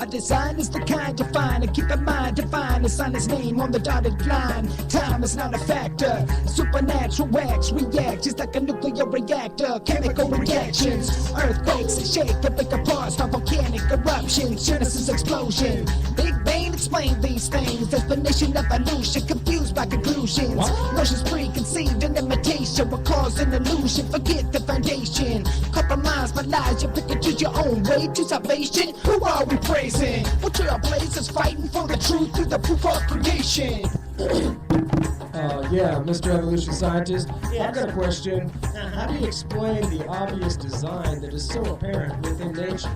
design is the kind you find, and keep in mind, divine is on his name on the dotted line. Time is not a factor, supernatural wax react just like a nuclear reactor. Chemical reactions, earthquakes and shake and break apart, start volcanic eruptions, Genesis explosion. Big Bang explain these things, definition evolution, confused by conclusions. Notions preconceived and imitation will cause an illusion, forget the foundation. Compromise my lies, you pick and choose your own way to salvation. Who are we praising? What trailblazers fighting for the truth through the proof of creation? Yeah, Mr. Evolution Scientist, Yes. I've got a question. How do you explain the obvious design that is so apparent within nature?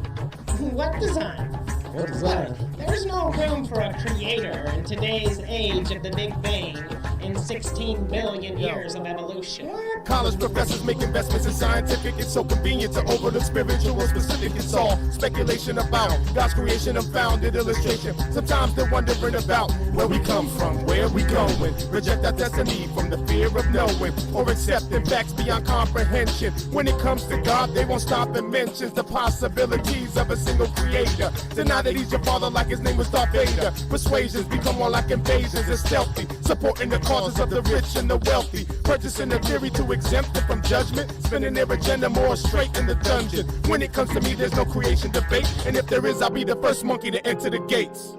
What design? What design? There's no room for a creator in today's age of the Big Bang in 16 billion years of evolution. College professors make investments in scientific. It's so convenient to overlook spiritual specific. It's all speculation about God's creation, unfounded illustration. Sometimes they're wondering about where we come from, where we going. Reject our destiny from the fear of knowing, or accepting facts beyond comprehension. When it comes to God, they won't stop and mention the possibilities of a single creator. Deny that he's your father like his name was Darth Vader. Persuasions become more like invasions and stealthy, supporting the causes of the rich and the wealthy, purchasing a theory to exempt it from judgment, spinning their agenda more straight in the dungeon. When it comes to me, there's no creation debate, and if there is, I'll be the first monkey to enter the gates.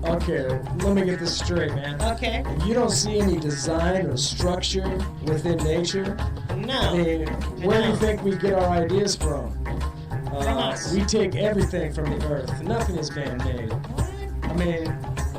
Okay, let me get this straight, man. Okay. You don't see any design or structure within nature? No. I mean, where do you think we get our ideas from? From us. We take everything from the earth. Nothing is man-made. I mean,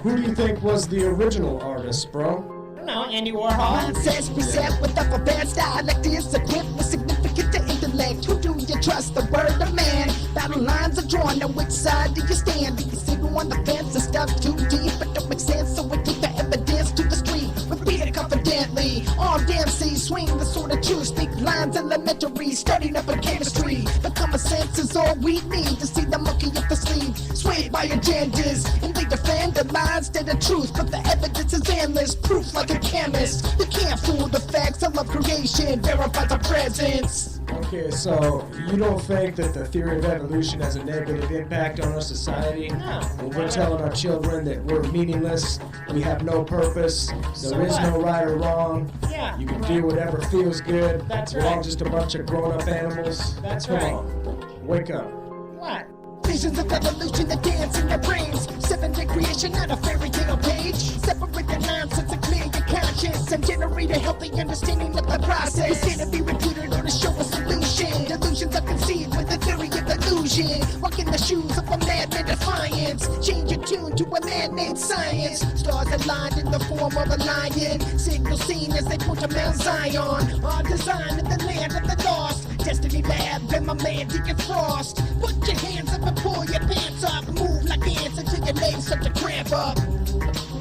who do you think was the original artist, bro? I don't know, Andy Warhol. Mindsets beset with upper style like this, equipped with significant to intellect. Who do you trust, the word of man? Battle lines are drawn, on which side do you stand? Do you sit on the fence and stuff too deep? It don't make sense, so we keep the evidence to the street. Repeat it confidently, all damn seas swing the sword of truth. Speak lines elementary, studying up in chemistry. But common sense is all we need to see the monkey up the sleeve. Swayed by agendas, and they defend the lies to the truth. But the evidence is endless, proof like a chemist. You can't fool the facts, I love creation, verify the presence. Okay, so you don't think that the theory of evolution has a negative impact on our society? No. When we're telling our children that we're meaningless, we have no purpose, there is no right or wrong, Yeah. you can do whatever feels good, That's we're all right. just a bunch of grown-up animals. That's Come right. on, wake up. What? Visions of evolution that dance in your brains. 7-day creation, not a fairy tale page. Separate the nonsense and clear your conscience, and generate a healthy understanding of the process. It's to be repeated or to show a solution. Delusions are conceived with the theory of illusion. Walk in the shoes of a madman defiance. Change your tune to a man-made science. Stars aligned in the form of a lion. Signal seen as they point to Mount Zion. Our design in the land of the lost. Destiny Lab and my man Deacon Frost. Put your hands up and pull your pants up. Move like ants until your legs start to cramp up.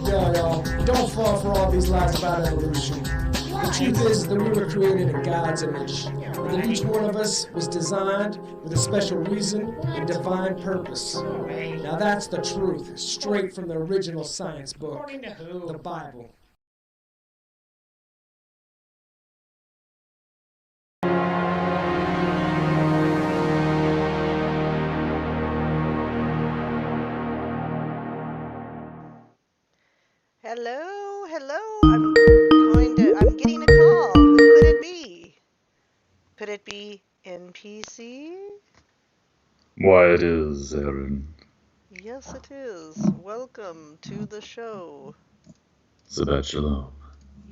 Yo, don't fall for all these lies about evolution. The truth is that we were created in God's image, and that each one of us was designed with a special reason and divine purpose. Right. Now that's the truth, straight from the original science book, According to who? the Bible. Hello, hello. I'm getting a call. Who could it be? Could it be NPC? Why, it is, Aaron. Yes, it is. Welcome to the show. Sabat Shalom.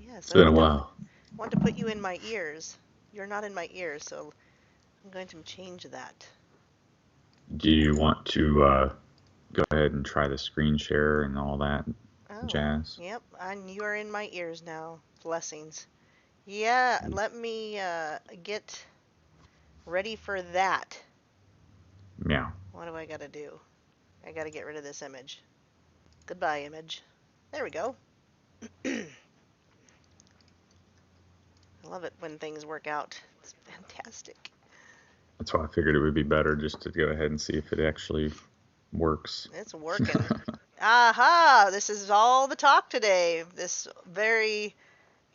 Yes, It's been a while. I want to put you in my ears. You're not in my ears, so I'm going to change that. Do you want to go ahead and try the screen share and all that jazz? Yep, and you are in my ears now. Blessings. Yeah, let me get ready for that. Yeah. What do I gotta do? I gotta get rid of this image. Goodbye, image. There we go. I love it when things work out. It's fantastic. That's why I figured it would be better just to go ahead and see if it actually works. It's working. Aha! This is all the talk today. This very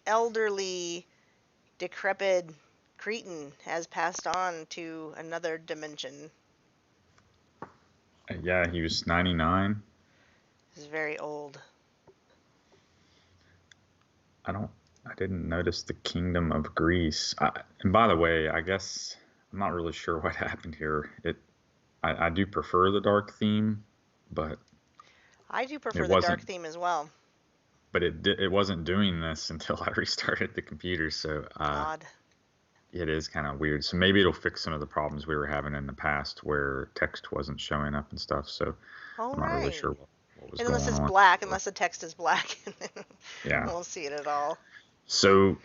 elderly, decrepit cretin has passed on to another dimension. Yeah, he was 99. He's very old. I didn't notice the Kingdom of Greece. And by the way, I guess I'm not really sure what happened here. I do prefer the dark theme, but I do it prefer the dark wasn't. theme as well. But it wasn't doing this until I restarted the computer. So Odd. it is kind of weird. So maybe it'll fix some of the problems we were having in the past where text wasn't showing up and stuff. So All I'm not really right. sure what was And going unless it's on. black, unless the text is black, Yeah. we won't see it at all. So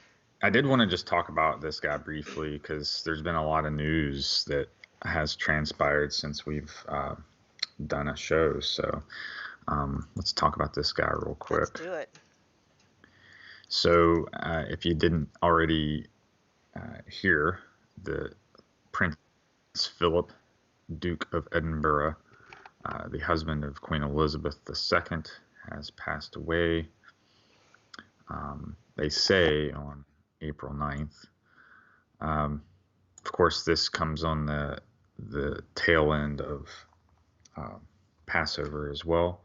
I did want to just talk about this guy briefly because there's been a lot of news that has transpired since we've done a show. So let's talk about this guy real quick. Let's do it. So if you didn't already hear, the Prince Philip, Duke of Edinburgh, the husband of Queen Elizabeth II, has passed away. They say on April 9th. Of course, this comes on the tail end of Passover as well,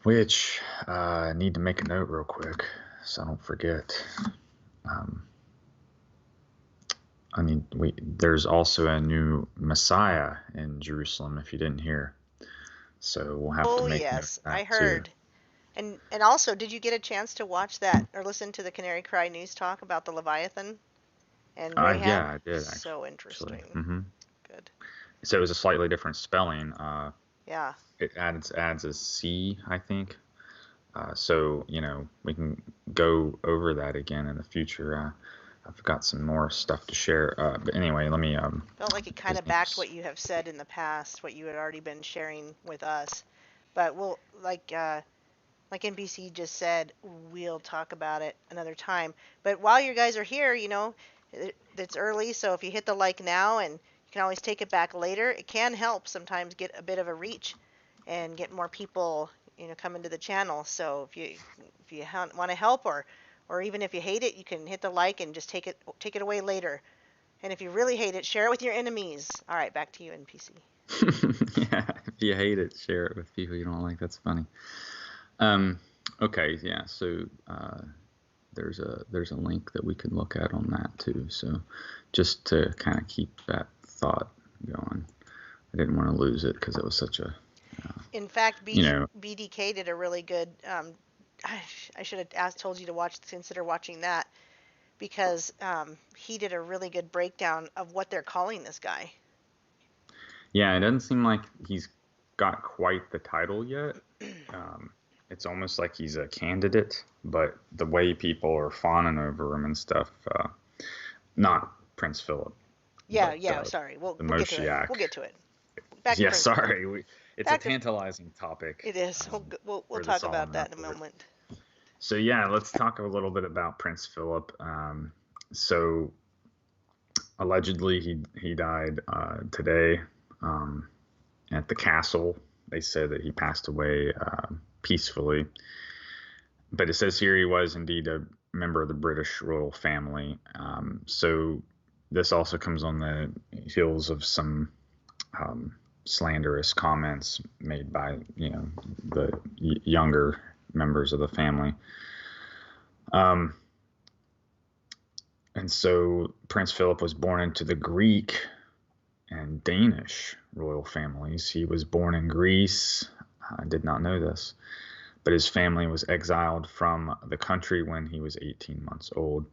which I need to make a note real quick so I don't forget. There's also a new Messiah in Jerusalem, if you didn't hear. So we'll have to make note yes, of that I heard. too. And also, did you get a chance to watch that or listen to the Canary Cry news talk about the Leviathan and Rahab? Yeah, I did. So interesting. Mm-hmm. Good. So it was a slightly different spelling. Yeah. It adds a C, I think. So we can go over that again in the future. I've got some more stuff to share. But anyway, let me. Felt like it kind of backed what you have said in the past, what you had already been sharing with us. But we'll like NBC just said, we'll talk about it another time. But while you guys are here, it's early, so if you hit the like now, and you can always take it back later, it can help sometimes get a bit of a reach and get more people, coming to the channel. So if you want to help, or even if you hate it, you can hit the like and just take it away later. And if you really hate it, share it with your enemies. All right, back to you, NPC. Yeah, if you hate it, share it with people you don't like. That's funny. Okay, yeah. So there's a link that we can look at on that too. So just to kind of keep that thought going, I didn't want to lose it because it was such a. In fact, BDK did a really good. I should have told you to consider watching that, because he did a really good breakdown of what they're calling this guy. Yeah, it doesn't seem like he's got quite the title yet. It's almost like he's a candidate, but the way people are fawning over him and stuff, not Prince Philip. Yeah, but, sorry. We'll Mashiach. get to it. We'll get to it. Back to Prince sorry. Philip. It's a tantalizing topic. It is. We'll talk about that in a moment. So yeah, let's talk a little bit about Prince Philip. So allegedly he died today at the castle. They said that he passed away peacefully, but it says here he was indeed a member of the British royal family. So this also comes on the heels of some slanderous comments made by the younger members of the family. And so Prince Philip was born into the Greek and Danish royal families. He was born in Greece. I did not know this, but his family was exiled from the country when he was 18 months old.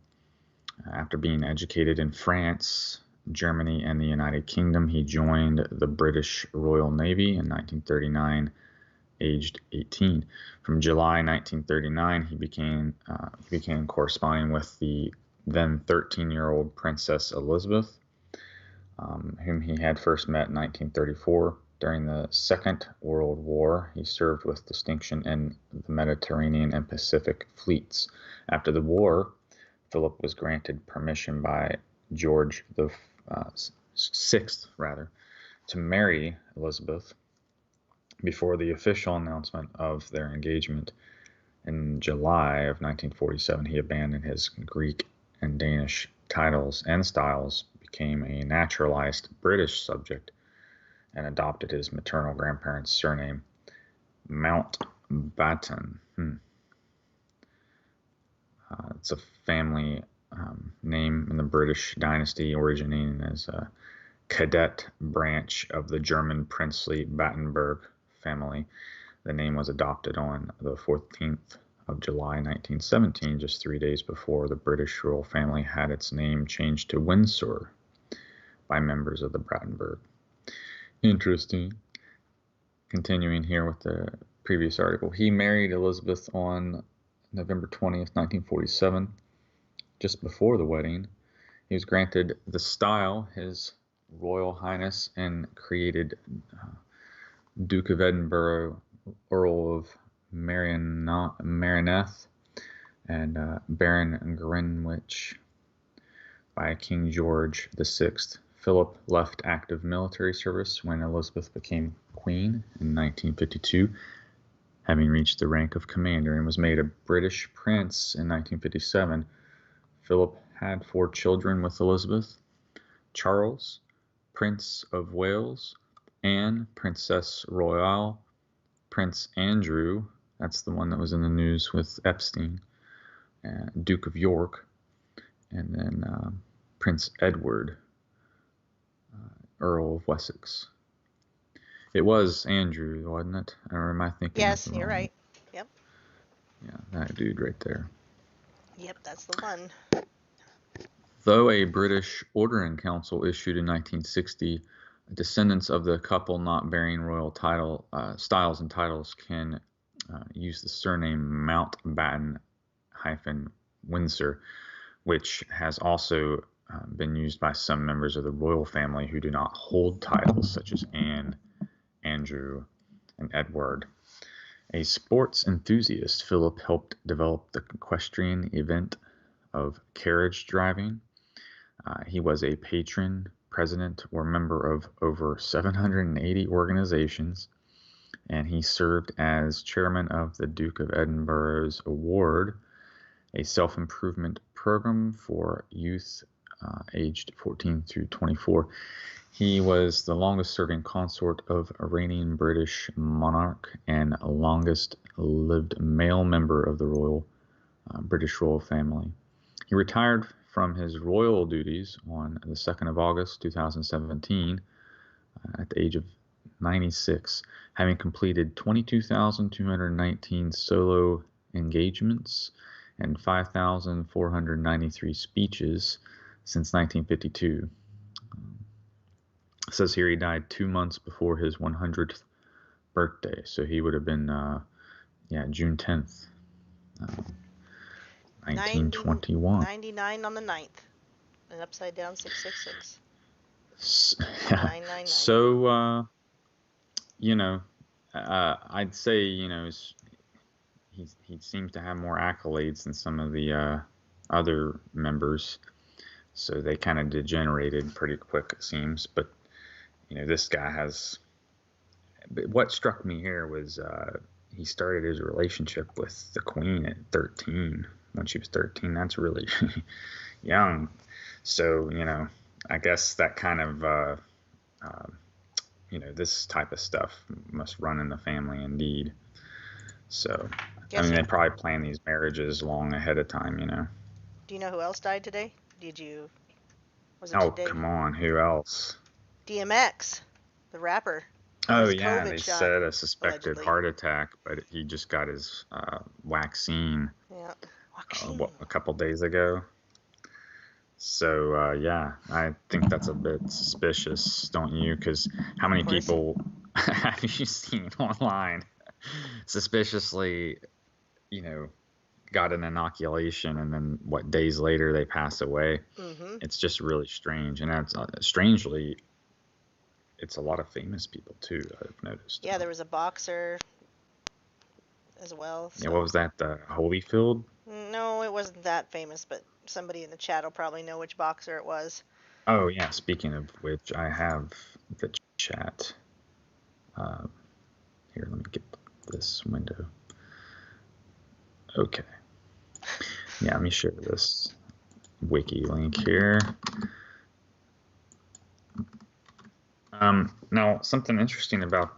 After being educated in France, Germany, and the United Kingdom, he joined the British Royal Navy in 1939, aged 18. From July 1939, he began corresponding with the then 13-year-old Princess Elizabeth, whom he had first met in 1934. During the Second World War, he served with distinction in the Mediterranean and Pacific fleets. After the war, Philip was granted permission by George the Sixth, to marry Elizabeth. Before the official announcement of their engagement in July of 1947, he abandoned his Greek and Danish titles and styles, became a naturalized British subject, and adopted his maternal grandparents' surname, Mountbatten. It's a family name in the British dynasty, originating as a cadet branch of the German princely Battenberg family. The name was adopted on the 14th of July 1917, just 3 days before the British royal family had its name changed to Windsor by members of the Battenberg. Interesting. Continuing here with the previous article, he married Elizabeth on November 20th, 1947. Just before the wedding, he was granted the style, His Royal Highness, and created Duke of Edinburgh, Earl of Marineth, and Baron Greenwich by King George VI. Philip left active military service when Elizabeth became queen in 1952, having reached the rank of commander, and was made a British prince in 1957. Philip had 4 children with Elizabeth: Charles, Prince of Wales; Anne, Princess Royale; Prince Andrew, that's the one that was in the news with Epstein, Duke of York; and then Prince Edward, Earl of Wessex. It was Andrew, wasn't it? Or am I thinking? Yes, you're right. Yep. Yeah, that dude right there. Yep, that's the one. Though a British Ordering Council issued in 1960, descendants of the couple not bearing royal styles and titles can use the surname Mountbatten-Windsor, which has also been used by some members of the royal family who do not hold titles, such as Anne, Andrew, and Edward. A sports enthusiast, Philip helped develop the equestrian event of carriage driving. He was a patron, president, or member of over 780 organizations, and he served as chairman of the Duke of Edinburgh's Award, a self-improvement program for youth aged 14 through 24. He was the longest-serving consort of a reigning British monarch and longest-lived male member of the British royal family. He retired from his royal duties on the 2nd of August 2017 at the age of 96, having completed 22,219 solo engagements and 5,493 speeches since 1952. It says here he died 2 months before his 100th birthday, so he would have been, June 10th, 1921. 99 on the 9th, and upside down 666. 999. So, I'd say, he seems to have more accolades than some of the other members, so they kind of degenerated pretty quick, it seems. But this guy has. But what struck me here was he started his relationship with the Queen at 13. When she was 13, that's really young. So I guess that kind of this type of stuff must run in the family indeed. So they probably plan these marriages long ahead of time. Do you know who else died today? Was it Oh, today? come on, who else? DMX, the rapper. Oh, His yeah, COVID they shot, said a suspected allegedly. heart attack, but he just got his vaccine Yeah. a couple days ago. So, I think that's a bit suspicious, don't you? Because how many people have you seen online suspiciously, got an inoculation and then days later they pass away? Mm-hmm. It's just really strange. And that's strangely, it's a lot of famous people too, I've noticed. Yeah, there was a boxer as well. So. Yeah, what was that? Holyfield? No, it wasn't that famous, but somebody in the chat will probably know which boxer it was. Oh, yeah, speaking of which, I have the chat. Here, let me get this window. Okay. Yeah, let me share this wiki link here. Now, something interesting about,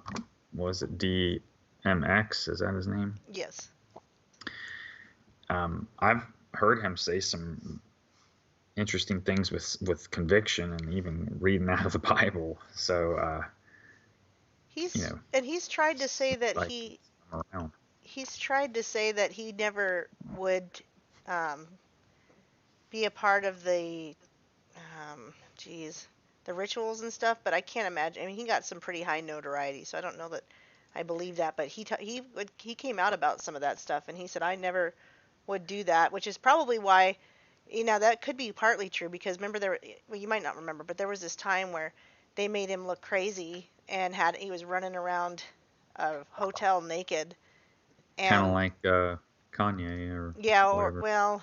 was it DMX? Is that his name? Yes. I've heard him say some interesting things with conviction and even reading out of the Bible. So, He's tried to say that like around. he's tried to say that he never would um, be a part of the the rituals and stuff, but I can't imagine. I mean, he got some pretty high notoriety, so I don't know that I believe that. But he came out about some of that stuff, and he said I never would do that, which is probably why. That could be partly true because remember well, you might not remember, but there was this time where they made him look crazy and he was running around a hotel naked. Kind of And like Kanye or yeah, whatever.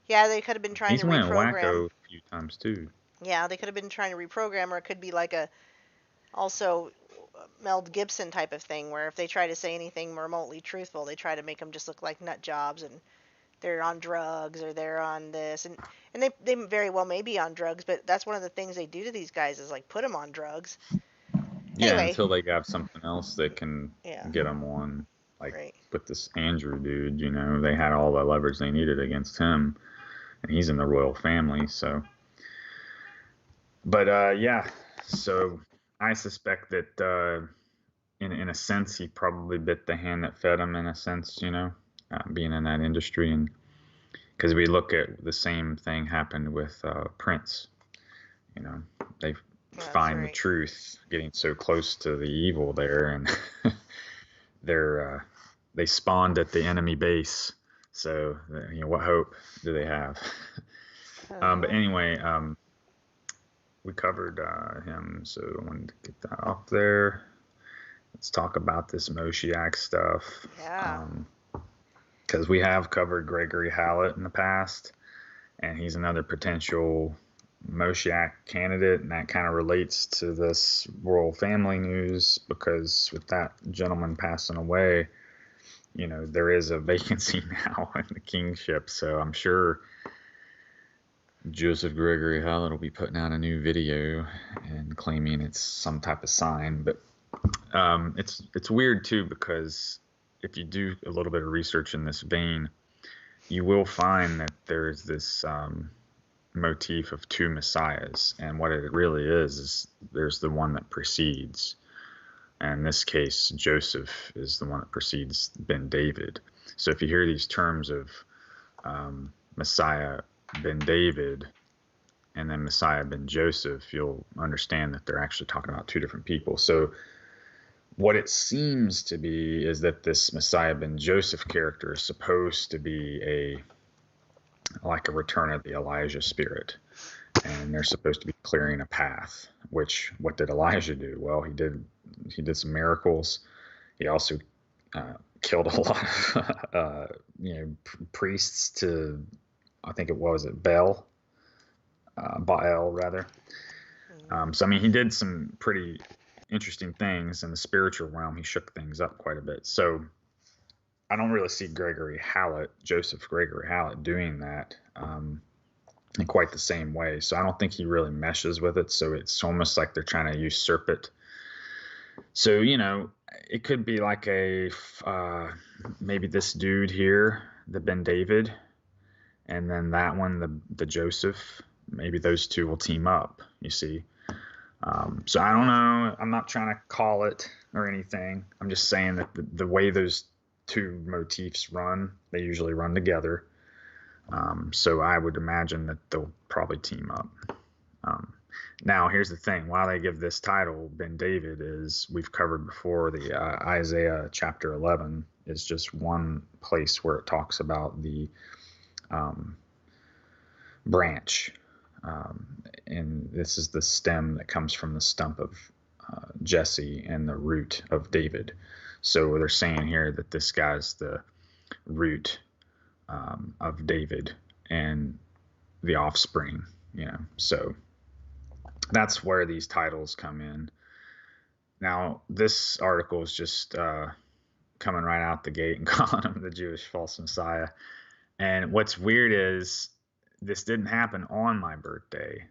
yeah, they could have been trying He's to went reprogram. wacko a few times too. Yeah, they could have been trying to reprogram, or it could be like a also Mel Gibson type of thing, where if they try to say anything remotely truthful, they try to make them just look like nut jobs and they're on drugs or they're on this, and they very well may be on drugs, but that's one of the things they do to these guys is like put them on drugs. Yeah, Anyway, until they got something else that can yeah, get them on. Like right. with this Andrew dude, they had all the leverage they needed against him, and he's in the royal family. So, but yeah, so I suspect that in a sense he probably bit the hand that fed him. In a sense, being in that industry, and because we look at the same thing happened with Prince. They find the Right. truth, getting so close to the evil there, and they spawned at the enemy base. So, what hope do they have? But anyway, we covered him, so I wanted to get that up there. Let's talk about this Mashiach stuff. Yeah. Because we have covered Gregory Hallett in the past, and he's another potential Mashiach candidate, and that kind of relates to this royal family news because with that gentleman passing away, there is a vacancy now in the kingship. So I'm sure Joseph Gregory Hallett will be putting out a new video and claiming it's some type of sign. But it's weird too, because if you do a little bit of research in this vein, you will find that there's this motif of two messiahs, and what it really is there's the one that precedes. And in this case, Joseph is the one that precedes Ben David. So if you hear these terms of Messiah Ben David and then Messiah Ben Joseph, you'll understand that they're actually talking about two different people. So what it seems to be is that this Messiah Ben Joseph character is supposed to be like a return of the Elijah spirit. And they're supposed to be clearing a path, which what did Elijah do? Well, he did some miracles. He also killed a lot of priests to, I think it was Baal rather. So I mean, he did some pretty interesting things in the spiritual realm. He shook things up quite a bit. So I don't really see Joseph Gregory Hallett doing that in quite the same way. So I don't think he really meshes with it. So it's almost like they're trying to usurp it. So, it could be like maybe this dude here, the Ben David, and then that one, the Joseph, maybe those two will team up, you see. So I don't know. I'm not trying to call it or anything. I'm just saying that the way those two motifs run, they usually run together. So I would imagine that they'll probably team up. Now, here's the thing. Why they give this title, Ben David, is we've covered before, the Isaiah chapter 11 is just one place where it talks about the branch. And this is the stem that comes from the stump of Jesse and the root of David. So they're saying here that this guy's the root of David and the offspring, so that's where these titles come in. Now, this article is just coming right out the gate and calling him the Jewish false Messiah. And what's weird is this didn't happen on my birthday.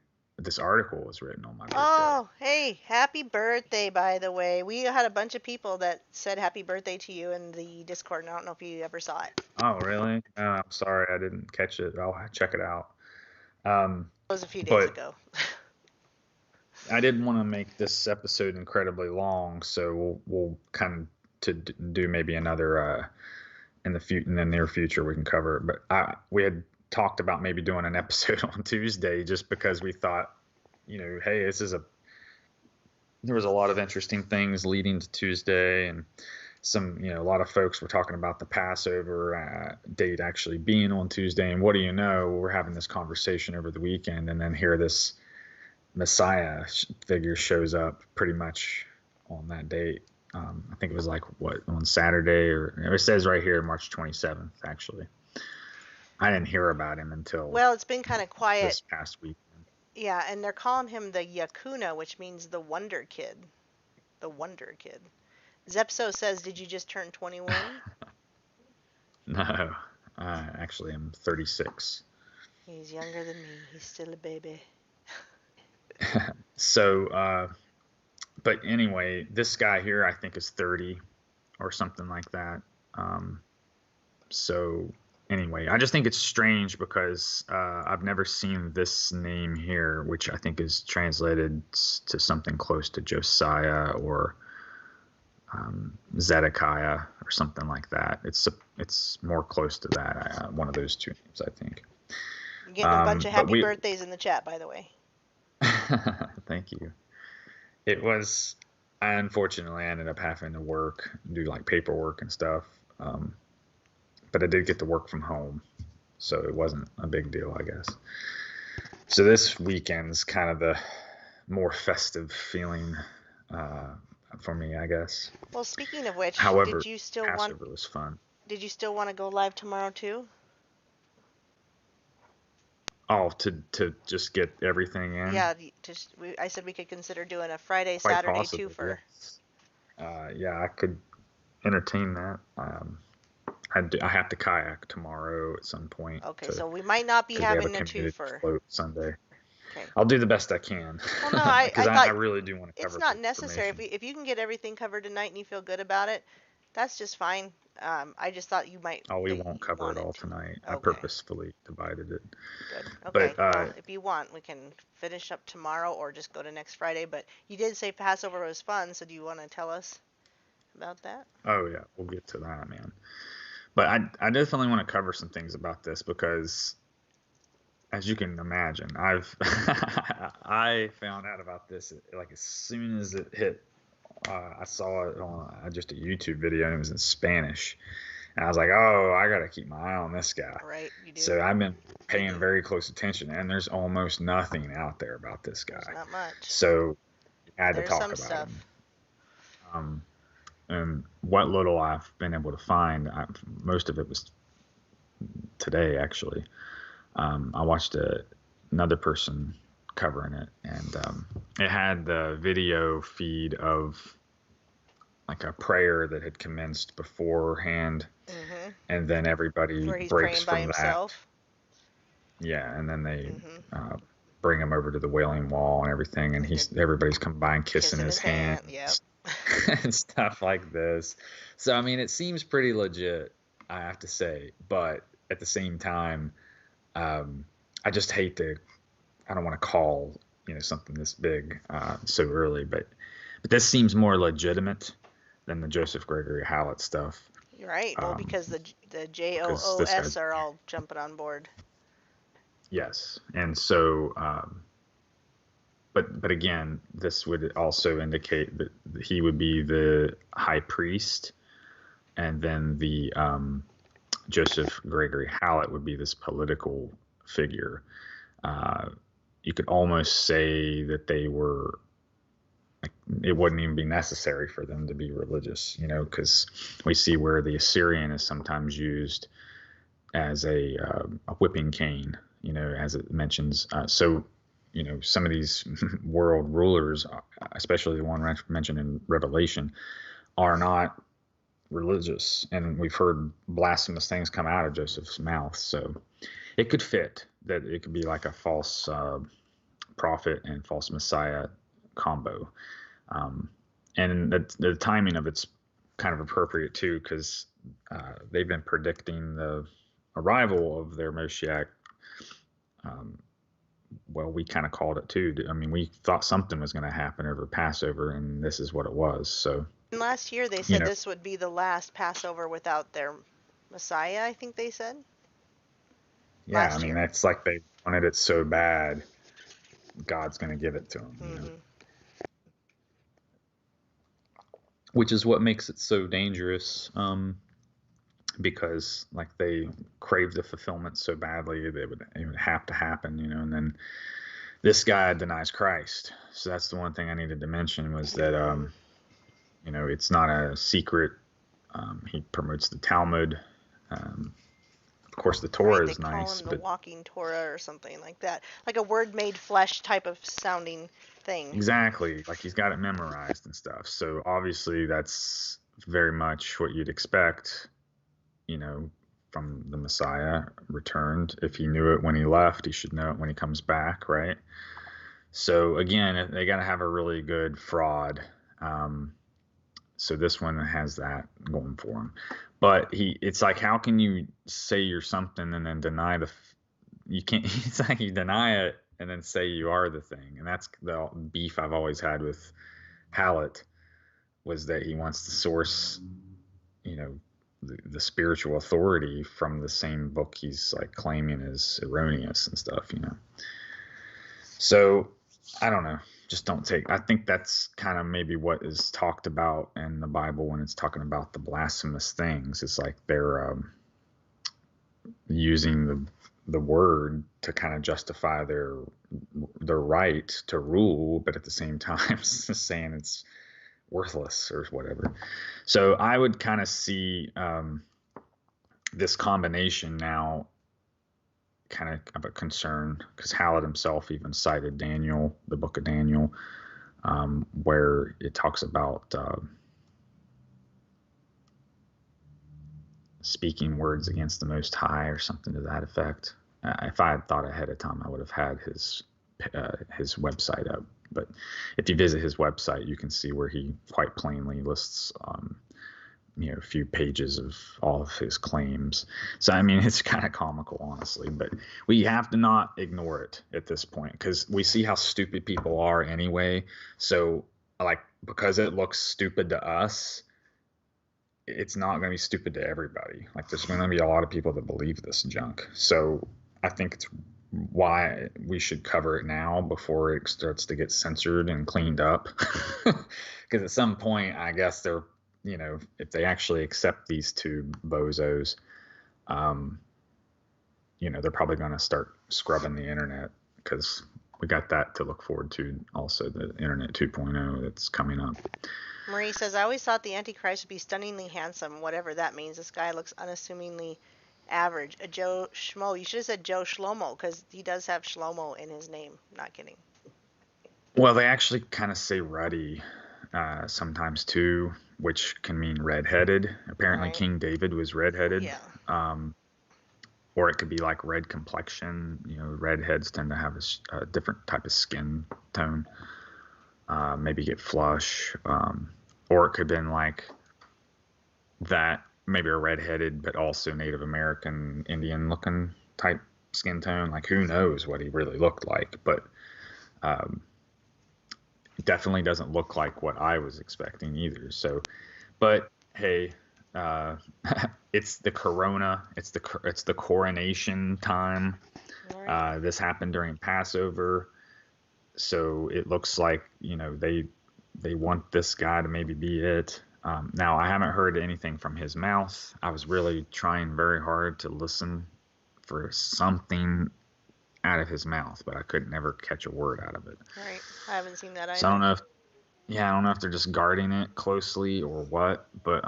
this article was written on my birthday. Oh, hey, happy birthday, by the way. We had a bunch of people that said happy birthday to you in the Discord, and I don't know if you ever saw it. Oh, really? I'm sorry, I didn't catch it. I'll check it out. It was a few days But ago. I didn't want to make this episode incredibly long, so we'll kind of do maybe another in the near future we can cover it. But we had talked about maybe doing an episode on Tuesday just because we thought, hey, there was a lot of interesting things leading to Tuesday, and a lot of folks were talking about the Passover date actually being on Tuesday. And what do you know? We're having this conversation over the weekend, and then here this Messiah figure shows up pretty much on that date. I think it was on Saturday, or it says right here, March 27th, actually. I didn't hear about him until Well, it's been kind of quiet. This past weekend. Yeah, and they're calling him the Yakuna, which means the Wonder Kid. The Wonder Kid. Zepso says, did you just turn 21? No, actually I'm 36. He's younger than me. He's still a baby. So, but anyway, this guy here I think is 30 or something like that. So anyway, I just think it's strange because I've never seen this name here, which I think is translated to something close to Josiah or Zedekiah or something like that. It's more close to that. One of those two names, I think. You're getting a bunch of happy birthdays in the chat, by the way. Thank you. Unfortunately, I ended up having to do like paperwork and stuff. But I did get to work from home, so it wasn't a big deal, I guess. So this weekend's kind of the more festive feeling for me, I guess. Well, speaking of which, However, did you still Passover was fun. Did you still want to go live tomorrow too? Oh, to just get everything in? Yeah, I said we could consider doing a Friday, Quite Saturday possibly, twofer. yes. Yeah, I could entertain that. I have to kayak tomorrow at some point. Okay, so we might not be having a community twofer. float Sunday. Okay. I'll do the best I can. Well, no, I thought I really do want to cover. It's not necessary. information. If you can get everything covered tonight and you feel good about it, that's just fine. I just thought you might. Oh, we that won't you cover it wanted all to. tonight. Okay. I purposefully divided it. Good. Okay. But, Well, if you want, we can finish up tomorrow or just go to next Friday. But you did say Passover was fun, so do you want to tell us about that? Oh yeah, we'll get to that, man. But I definitely want to cover some things about this because, as you can imagine, I found out about this like as soon as it hit. I saw it on just a YouTube video and it was in Spanish, and I was like, oh, I gotta keep my eye on this guy. Right. You do. So I've been paying very close attention, and there's almost nothing out there about this guy. There's not much. So I had to There's talk some about stuff. him. And what little I've been able to find, most of it was today, actually. I watched another person covering it, and it had the video feed of like a prayer that had commenced beforehand, Mm-hmm. and then everybody Where he's breaks praying by from that. himself. Yeah, and then they Mm-hmm. bring him over to the Wailing Wall and everything, and everybody's come by and kissing his hand. Yep. And stuff like this. So I mean, it seems pretty legit, I have to say, but at the same time, I just hate to. I don't want to call something this big so early, but this seems more legitimate than the Joseph Gregory Hallett stuff. You're right. Well, because the because this JOOS guy's- are all jumping on board. Yes, and so, but again, this would also indicate that he would be the high priest, and then the Joseph Gregory Hallett would be this political figure. You could almost say that they were. Like, it wouldn't even be necessary for them to be religious, because we see where the Assyrian is sometimes used as a whipping cane, as it mentions. So, some of these world rulers, especially the one mentioned in Revelation, are not religious. And we've heard blasphemous things come out of Joseph's mouth. So it could fit that it could be like a false prophet and false Messiah combo. And the timing of it's kind of appropriate too, because they've been predicting the arrival of their Mashiach. Well, we kind of called it too. I mean, we thought something was going to happen over Passover, and this is what it was. So And last year they said this would be the last Passover without their Messiah, I think they said. Yeah, I mean, that's like they wanted it so bad, God's going to give it to them. You know? Which is what makes it so dangerous, because like they crave the fulfillment so badly, it would have to happen, you know. And then this guy denies Christ, so that's the one thing I needed to mention was that, you know, it's not a secret. He promotes the Talmud. Of course, the Torah is nice, but the walking Torah or something like that, like a word made flesh type of sounding thing. Exactly, like he's got it memorized and stuff. So obviously, that's very much what you'd expect, you know, from the Messiah returned. If he knew it when he left, he should know it when he comes back, right? So again, they got to have a really good fraud. So this one has that going for him. But it's like, how can you say you're something and then deny you can't, it's like you deny it and then say you are the thing. And that's the beef I've always had with Hallett, was that he wants to source, you know, the spiritual authority from the same book he's like claiming is erroneous and stuff, you know. So I don't know. Just don't take. I think that's kind of maybe what is talked about in the Bible when it's talking about the blasphemous things. It's like they're using the word to kind of justify their right to rule, but at the same time saying it's worthless or whatever. So I would kind of see this combination now kind of a concern, because Hallett himself even cited Daniel, the book of Daniel, where it talks about speaking words against the Most High or something to that effect. If I had thought ahead of time, I would have had his website up. But if you visit his website, you can see where he quite plainly lists you know, a few pages of all of his claims. So, I mean, it's kind of comical, honestly, but we have to not ignore it at this point, because we see how stupid people are anyway. So, like, because it looks stupid to us, it's not going to be stupid to everybody. Like, there's going to be a lot of people that believe this junk. So I think it's why we should cover it now before it starts to get censored and cleaned up. Because at some point, I guess they're, you know, if they actually accept these two bozos, you know, they're probably going to start scrubbing the internet, because we got that to look forward to. Also, the Internet 2.0 that's coming up. Marie says, I always thought the Antichrist would be stunningly handsome, whatever that means. This guy looks unassumingly average. A Joe Schmo. You should have said Joe Shlomo, because he does have Shlomo in his name. Not kidding. Well, they actually kind of say ruddy sometimes too, which can mean redheaded. Apparently, right. King David was redheaded. Yeah. Or it could be like red complexion. You know, redheads tend to have a different type of skin tone. Maybe get flush. Or it could have been like that, maybe a redheaded, but also Native American, Indian looking type skin tone. Like, who knows what he really looked like, but definitely doesn't look like what I was expecting either. So, but hey, it's the corona, it's the coronation time. Right. This happened during Passover, so it looks like, you know, they want this guy to maybe be it. Now, I haven't heard anything from his mouth. I was really trying very hard to listen for something out of his mouth, but I could never catch a word out of it. Right. I haven't seen that either. So I don't know if they're just guarding it closely or what, but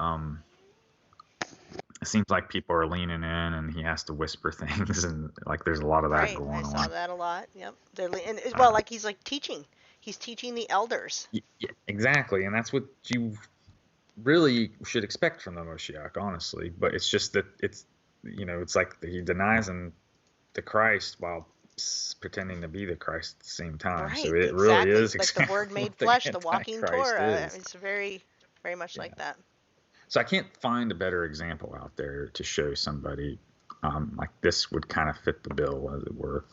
it seems like people are leaning in and he has to whisper things, and like there's a lot of that going on. I saw that a lot. Yep. Well, like he's like teaching. He's teaching the elders. Yeah, exactly, and that's what you really should expect from the Mashiach, honestly. But it's just that it's, you know, it's like he denies him the Christ while pretending to be the Christ at the same time. Right, So it really exactly. is Like the Word exactly made what the flesh, the walking Antichrist Torah. is. It's very, very much like that. So I can't find a better example out there to show somebody like this would kind of fit the bill, as it were.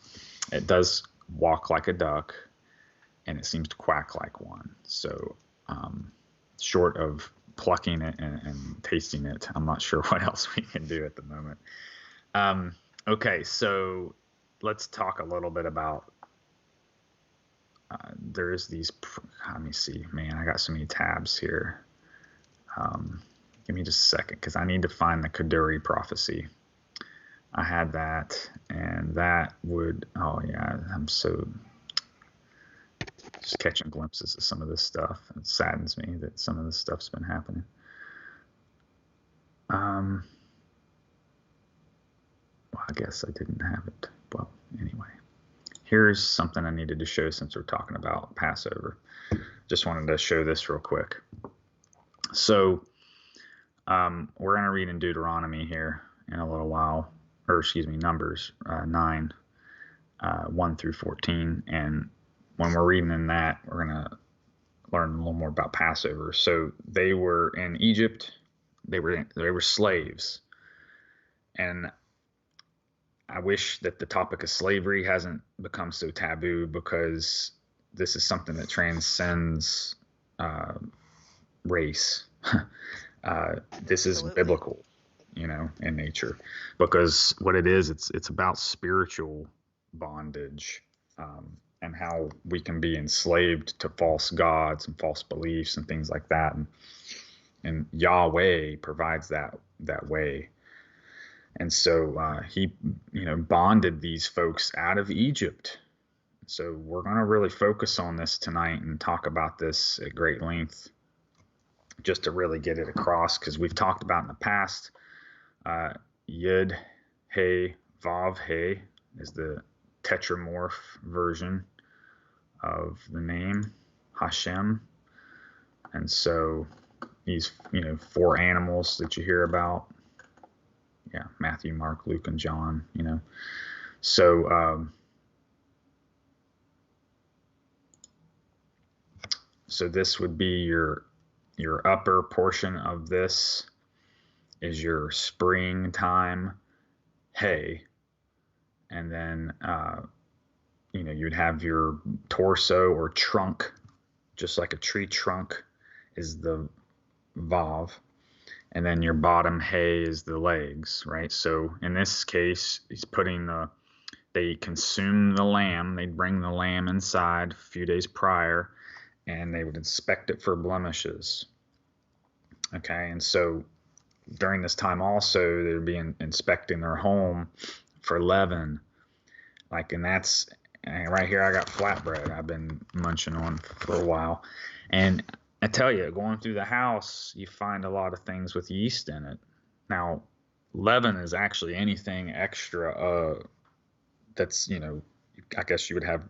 It does walk like a duck, and it seems to quack like one. So short of plucking it and tasting it, I'm not sure what else we can do at the moment. Okay, so let's talk a little bit about there's these. Let me see, man, I got so many tabs here. Give me just a second, because I need to find the Kaduri prophecy. I had that, and that would, oh yeah, I'm so just catching glimpses of some of this stuff. It saddens me that some of this stuff's been happening. Well, I guess I didn't have it. Well, anyway, here's something I needed to show since we're talking about Passover. Just wanted to show this real quick. So we're going to read in Deuteronomy here in a little while, or excuse me, Numbers 9, 1 through 14. And when we're reading in that, we're going to learn a little more about Passover. So they were in Egypt. They were slaves. And I wish that the topic of slavery hasn't become so taboo, because this is something that transcends race. This is biblical, in nature, because what it is, it's about spiritual bondage, and how we can be enslaved to false gods and false beliefs and things like that. And Yahweh provides that way. And so he, bonded these folks out of Egypt. So we're going to really focus on this tonight and talk about this at great length, just to really get it across, because we've talked about in the past, Yud, He, Vav, He is the tetramorph version of the name Hashem. And so these, 4 animals that you hear about, Matthew, Mark, Luke, and John, So, so this would be your upper portion of this is your springtime hay. And then, you'd have your torso or trunk, just like a tree trunk is the Vav. And then your bottom hay is the legs, right? So in this case, he's putting they consume the lamb. They'd bring the lamb inside a few days prior, and they would inspect it for blemishes. Okay, and so during this time also, they'd be inspecting their home for leaven. And that's, right here I got flatbread I've been munching on for a while. And I tell you, going through the house, you find a lot of things with yeast in it. Now, leaven is actually anything extra that's, I guess you would have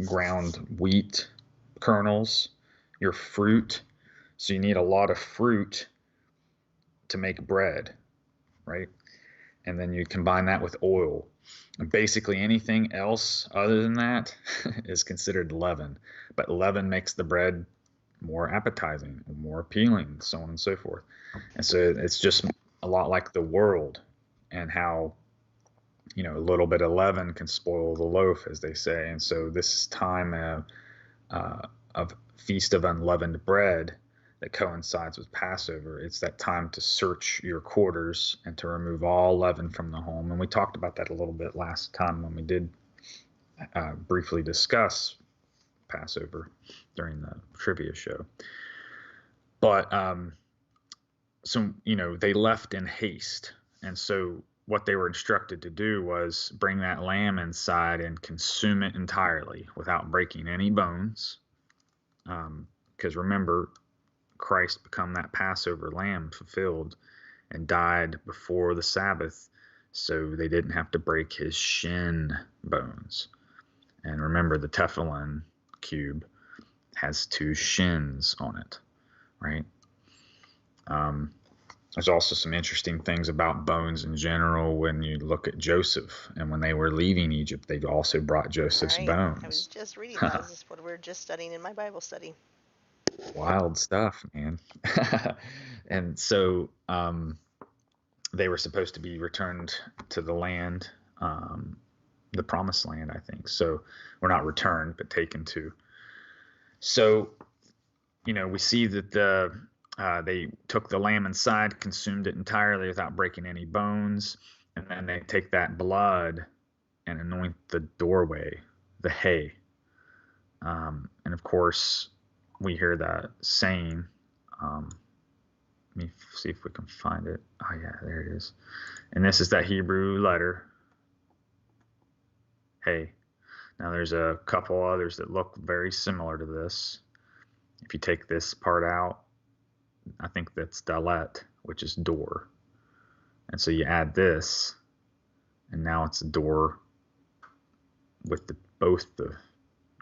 ground wheat kernels, your fruit. So you need a lot of fruit to make bread, right? And then you combine that with oil. And basically anything else other than that is considered leaven. But leaven makes the bread more appetizing, more appealing, so on and so forth. And so it's just a lot like the world, and how, a little bit of leaven can spoil the loaf, as they say. And so this time of Feast of Unleavened Bread that coincides with Passover, it's that time to search your quarters and to remove all leaven from the home. And we talked about that a little bit last time when we did briefly discuss Passover during the trivia show. But so they left in haste, and so what they were instructed to do was bring that lamb inside and consume it entirely without breaking any bones, because remember, Christ become that Passover lamb fulfilled and died before the Sabbath, so they didn't have to break his shin bones. And remember, the tefillin cube has 2 shins on it, right? There's also some interesting things about bones in general when you look at Joseph, and when they were leaving Egypt, they also brought Joseph's Right. I was bones. just reading that. This is what we're just studying in my Bible study. Wild stuff, man. And so they were supposed to be returned to the land, the promised land, I think. So we're not returned, but taken to. So, we see that they took the lamb inside, consumed it entirely without breaking any bones, and then they take that blood and anoint the doorway, the hay. And of course, we hear that saying. Let me see if we can find it. Oh yeah, there it is. And this is that Hebrew letter, hey. Now there's a couple others that look very similar to this. If you take this part out, I think that's dalet, which is door. And so you add this, and now it's a door with both the,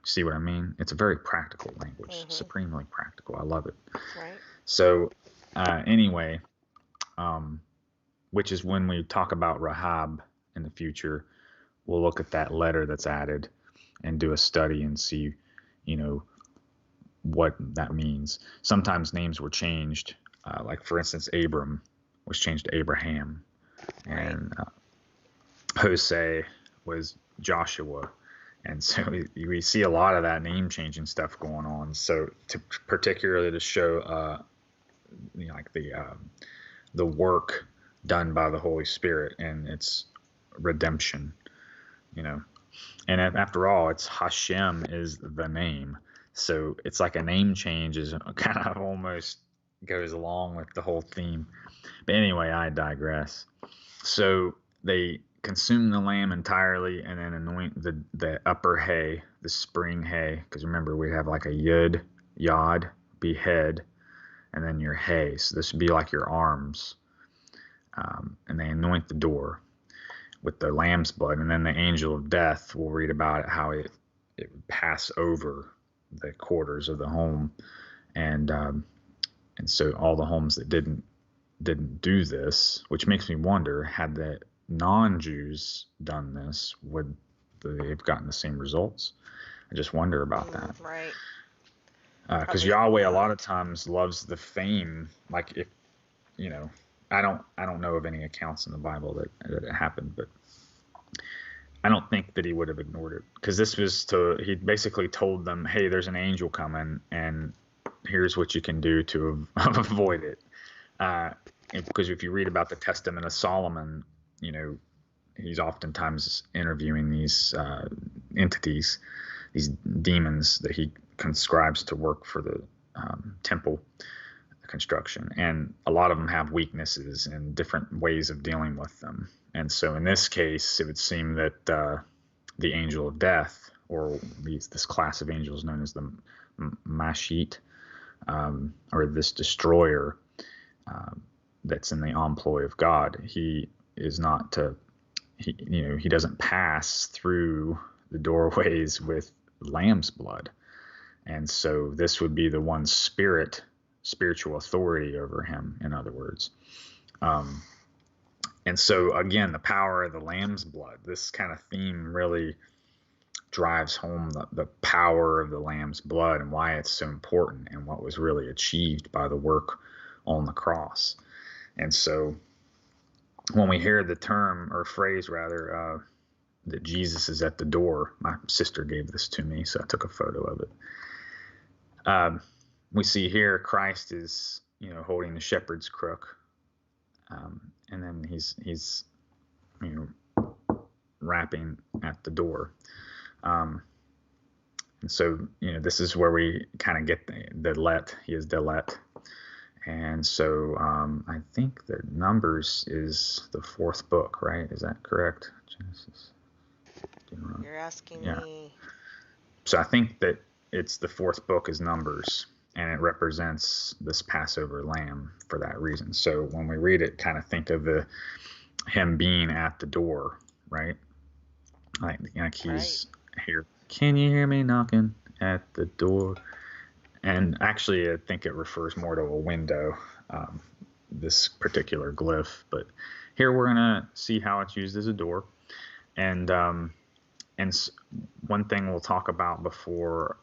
see what I mean? It's a very practical language, supremely practical. I love it. Right. So anyway, which is when we talk about Rahab in the future, we'll look at that letter that's added and do a study and see, what that means. Sometimes names were changed, like for instance, Abram was changed to Abraham, and Hosea was Joshua. And so we see a lot of that name changing stuff going on. So particularly to show, like the work done by the Holy Spirit and its redemption, And after all, it's Hashem is the name. So it's like a name change is kind of almost goes along with the whole theme. But anyway, I digress. So they consume the lamb entirely and then anoint the upper hay, the spring hay. Because remember, we have like a yod, be head, and then your hay. So this would be like your arms. And they anoint the door with the lamb's blood. And then the angel of death, we'll read about it, how it would pass over the quarters of the home. And so all the homes that didn't do this, which makes me wonder, had the non-Jews done this, would they have gotten the same results? I just wonder about that. Right. Because Yahweh a lot of times loves the fame. Like if, I don't know of any accounts in the Bible that it happened, but I don't think that he would have ignored it, because this was he basically told them, hey, there's an angel coming and here's what you can do to avoid it. Because if you read about the Testament of Solomon, he's oftentimes interviewing these entities, these demons that he conscribes to work for the temple construction. And a lot of them have weaknesses and different ways of dealing with them. And so in this case, it would seem that the angel of death, or this class of angels known as the Mashiach, or this destroyer that's in the employ of God, he is not he doesn't pass through the doorways with lamb's blood. And so this would be the one spiritual authority over him, in other words. And so again, the power of the lamb's blood, this kind of theme really drives home the power of the lamb's blood and why it's so important and what was really achieved by the work on the cross. And so when we hear the term, or phrase rather, that Jesus is at the door, my sister gave this to me, so I took a photo of it. We see here Christ is, holding the shepherd's crook, and then he's rapping at the door. And so, this is where we kind of get the let. He is Delet. And so I think the Numbers is the 4th book, right? Is that correct? Genesis. You're asking me. So I think that it's the 4th book is Numbers, and it represents this Passover lamb for that reason. So when we read it, kind of think of him being at the door, right? Like he's here. Can you hear me knocking at the door? And actually, I think it refers more to a window this particular glyph. But here we're gonna see how it's used as a door, and one thing we'll talk about before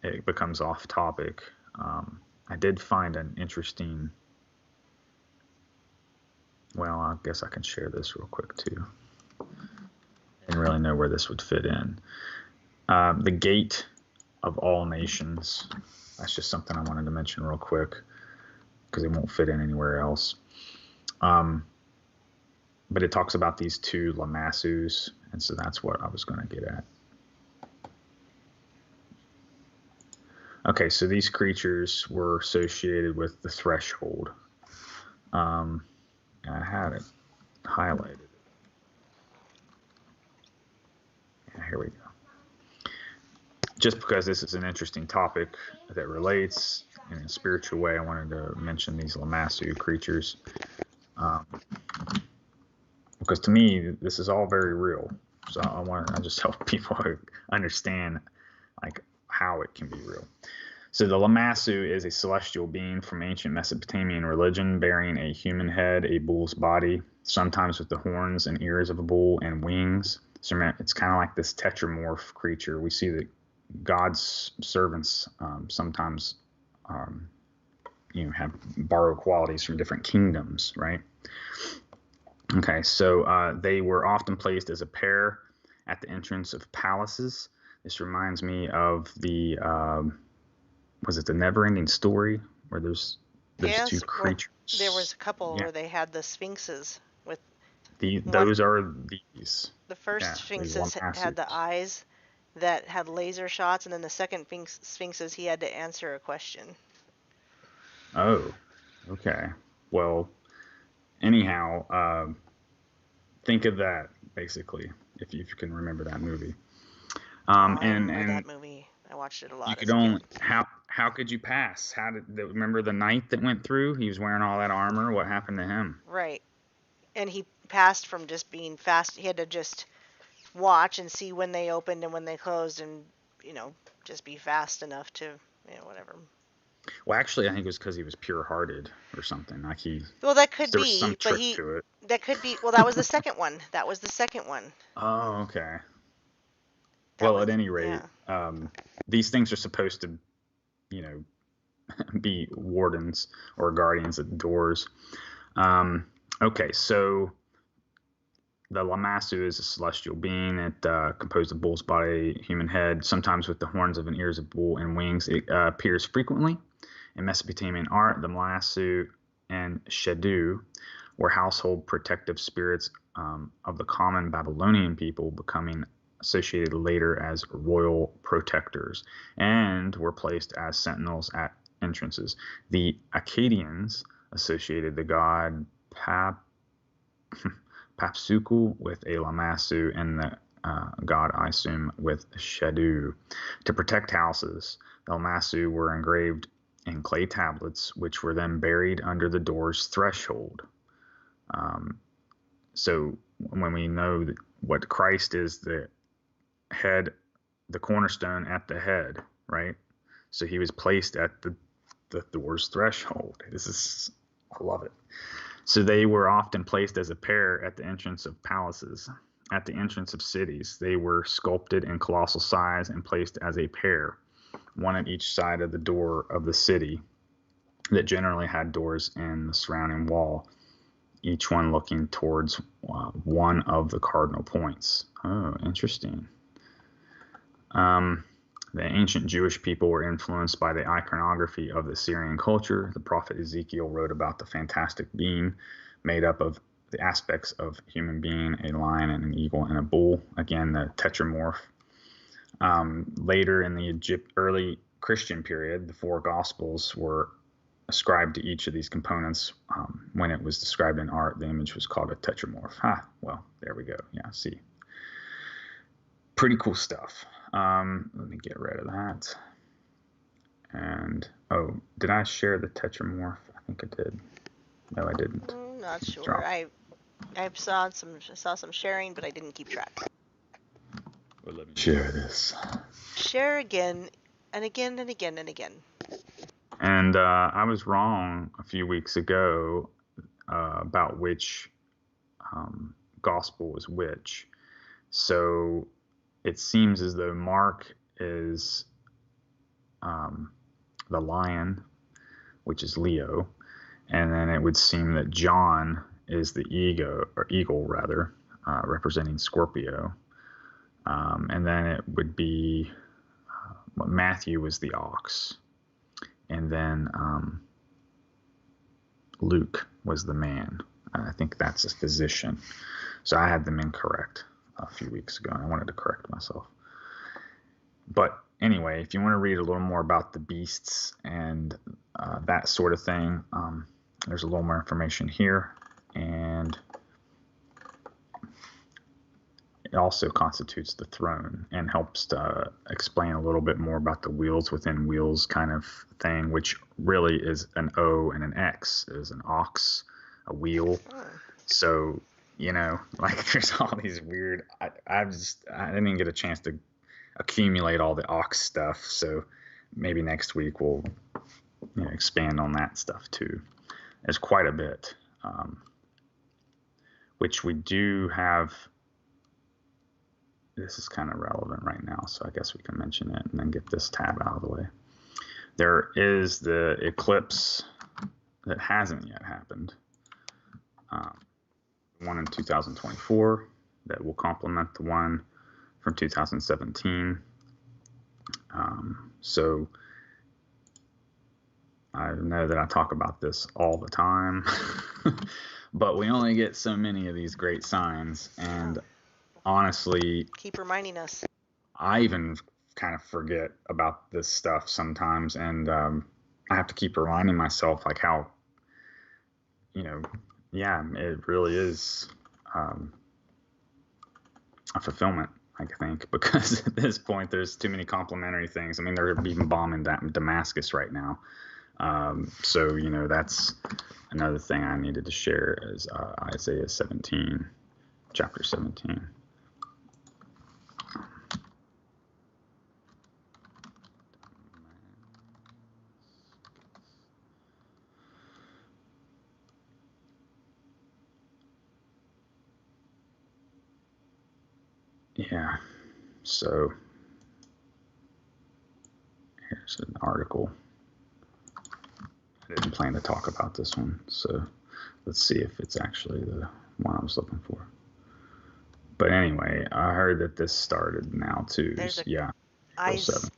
it becomes off topic. I did find an interesting. Well, I guess I can share this real quick too. I didn't really know where this would fit in. The gate of all nations. That's just something I wanted to mention real quick because it won't fit in anywhere else. But it talks about these two lamassus, and so that's what I was going to get at. Okay, so these creatures were associated with the threshold. I had it highlighted. Yeah, here we go. Just because this is an interesting topic that relates in a spiritual way, I wanted to mention these lamassu creatures. Because to me, this is all very real. So I just help people understand like how it can be real. So the lamassu is a celestial being from ancient Mesopotamian religion, bearing a human head, a bull's body, sometimes with the horns and ears of a bull and wings. So it's kind of like this tetramorph creature. We see that God's servants sometimes, have borrowed qualities from different kingdoms, right? Okay, so they were often placed as a pair at the entrance of palaces. This reminds me of the, was it the Never-Ending Story, where there's two creatures? There was a couple where they had the sphinxes with. Those are these. The first sphinxes had the eyes that had laser shots, and then the second sphinxes he had to answer a question. Oh, okay. Well, anyhow, think of that basically if you can remember that movie. I remember that movie. I watched it a lot. You could only how could you pass? Remember the knight that went through? He was wearing all that armor. What happened to him? Right, and he passed from just being fast. He had to just watch and see when they opened and when they closed, and just be fast enough to whatever. Well, actually, I think it was because he was pure-hearted or something. Like Well, that could there be, was some but trick to it. That could be. Well, that was the second one. That was the second one. Oh, okay. Well, at any rate, these things are supposed to, be wardens or guardians at the doors. Okay, so the lamassu is a celestial being. It composed of bull's body, human head, sometimes with the horns of an ears of bull and wings. It appears frequently in Mesopotamian art. The lamassu and shedu were household protective spirits of the common Babylonian people, becoming associated later as royal protectors, and were placed as sentinels at entrances. The Akkadians associated the god Papsukul with a lamassu and the god Isum with shedu. To protect houses, the lamassu were engraved in clay tablets, which were then buried under the door's threshold. So when we know that what Christ is, the head, the cornerstone at the head, right? So he was placed at the door's threshold. I love it. So they were often placed as a pair at the entrance of palaces, at the entrance of cities. They were sculpted in colossal size and placed as a pair, one at each side of the door of the city that generally had doors in the surrounding wall, each one looking towards one of the cardinal points. Oh, interesting. The ancient Jewish people were influenced by the iconography of the Syrian culture. The prophet Ezekiel wrote about the fantastic being made up of the aspects of human being, a lion and an eagle and a bull. Again, the tetramorph. Later in the early Christian period, the four Gospels were ascribed to each of these components. When it was described in art, the image was called a tetramorph. Well, there we go. Yeah, see. Pretty cool stuff. Let me get rid of that. And, did I share the tetramorph? I think I did. No, I didn't. Not sure. I saw some sharing, but I didn't keep track. Well, let me share this. Share again and again and again and again. And I was wrong a few weeks ago about which gospel was which. So it seems as though Mark is the lion, which is Leo, and then it would seem that John is the eagle rather, representing Scorpio, and then it would be Matthew was the ox, and then Luke was the man. I think that's a physician. So I had them incorrect a few weeks ago, and I wanted to correct myself. But anyway, if you want to read a little more about the beasts and that sort of thing, there's a little more information here. And it also constitutes the throne and helps to explain a little bit more about the wheels within wheels kind of thing, which really is an O and an X. It is an ox, a wheel. So, you know, like there's all these weird, I didn't even get a chance to accumulate all the ox stuff. So maybe next week we'll, you know, expand on that stuff too. There's quite a bit, which we do have. This is kind of relevant right now, so I guess we can mention it and then get this tab out of the way. There is the eclipse that hasn't yet happened. One in 2024 that will complement the one from 2017. So I know that I talk about this all the time, but we only get so many of these great signs, and honestly, Keep reminding us. I even kind of forget about this stuff sometimes, and I have to keep reminding myself like how, you know, yeah, it really is a fulfillment, I think, because at this point there's too many complementary things. I mean, they're even bombing Damascus right now. So, you know, that's another thing I needed to share is Isaiah 17, chapter 17. Yeah, so here's an article. I didn't plan to talk about this one, so let's see if it's actually the one I was looking for. But anyway, I heard that this started now too. Yeah.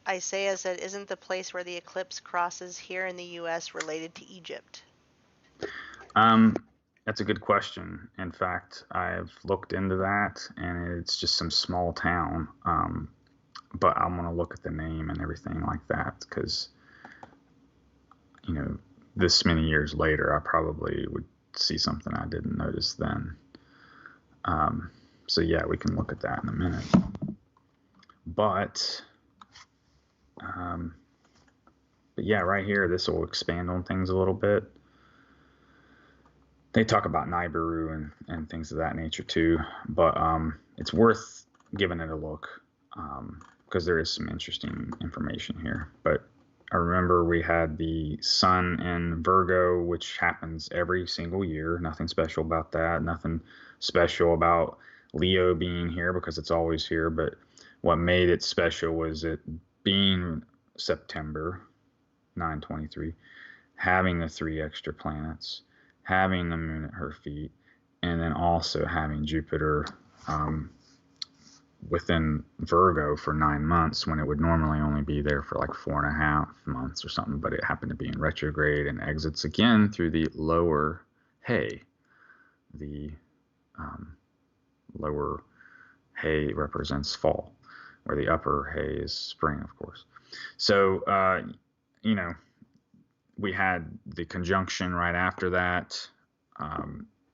Isaiah said, isn't the place where the eclipse crosses here in the U.S. related to Egypt? That's a good question. In fact, I've looked into that, and it's just some small town. But I'm going to look at the name and everything like that because, you know, this many years later, I probably would see something I didn't notice then. So, yeah, we can look at that in a minute. But yeah, right here, this will expand on things a little bit. They talk about Nibiru and things of that nature too, but it's worth giving it a look because there is some interesting information here. But I remember we had the sun in Virgo, which happens every single year. Nothing special about that. Nothing special about Leo being here because it's always here. But what made it special was it being September 9/23, having the 3 extra planets, having the moon at her feet, and then also having Jupiter within Virgo for 9 months when it would normally only be there for like 4.5 months or something, but it happened to be in retrograde and exits again through the lower hay. The lower hay represents fall, where the upper hay is spring, of course. So, you know, we had the conjunction right after that,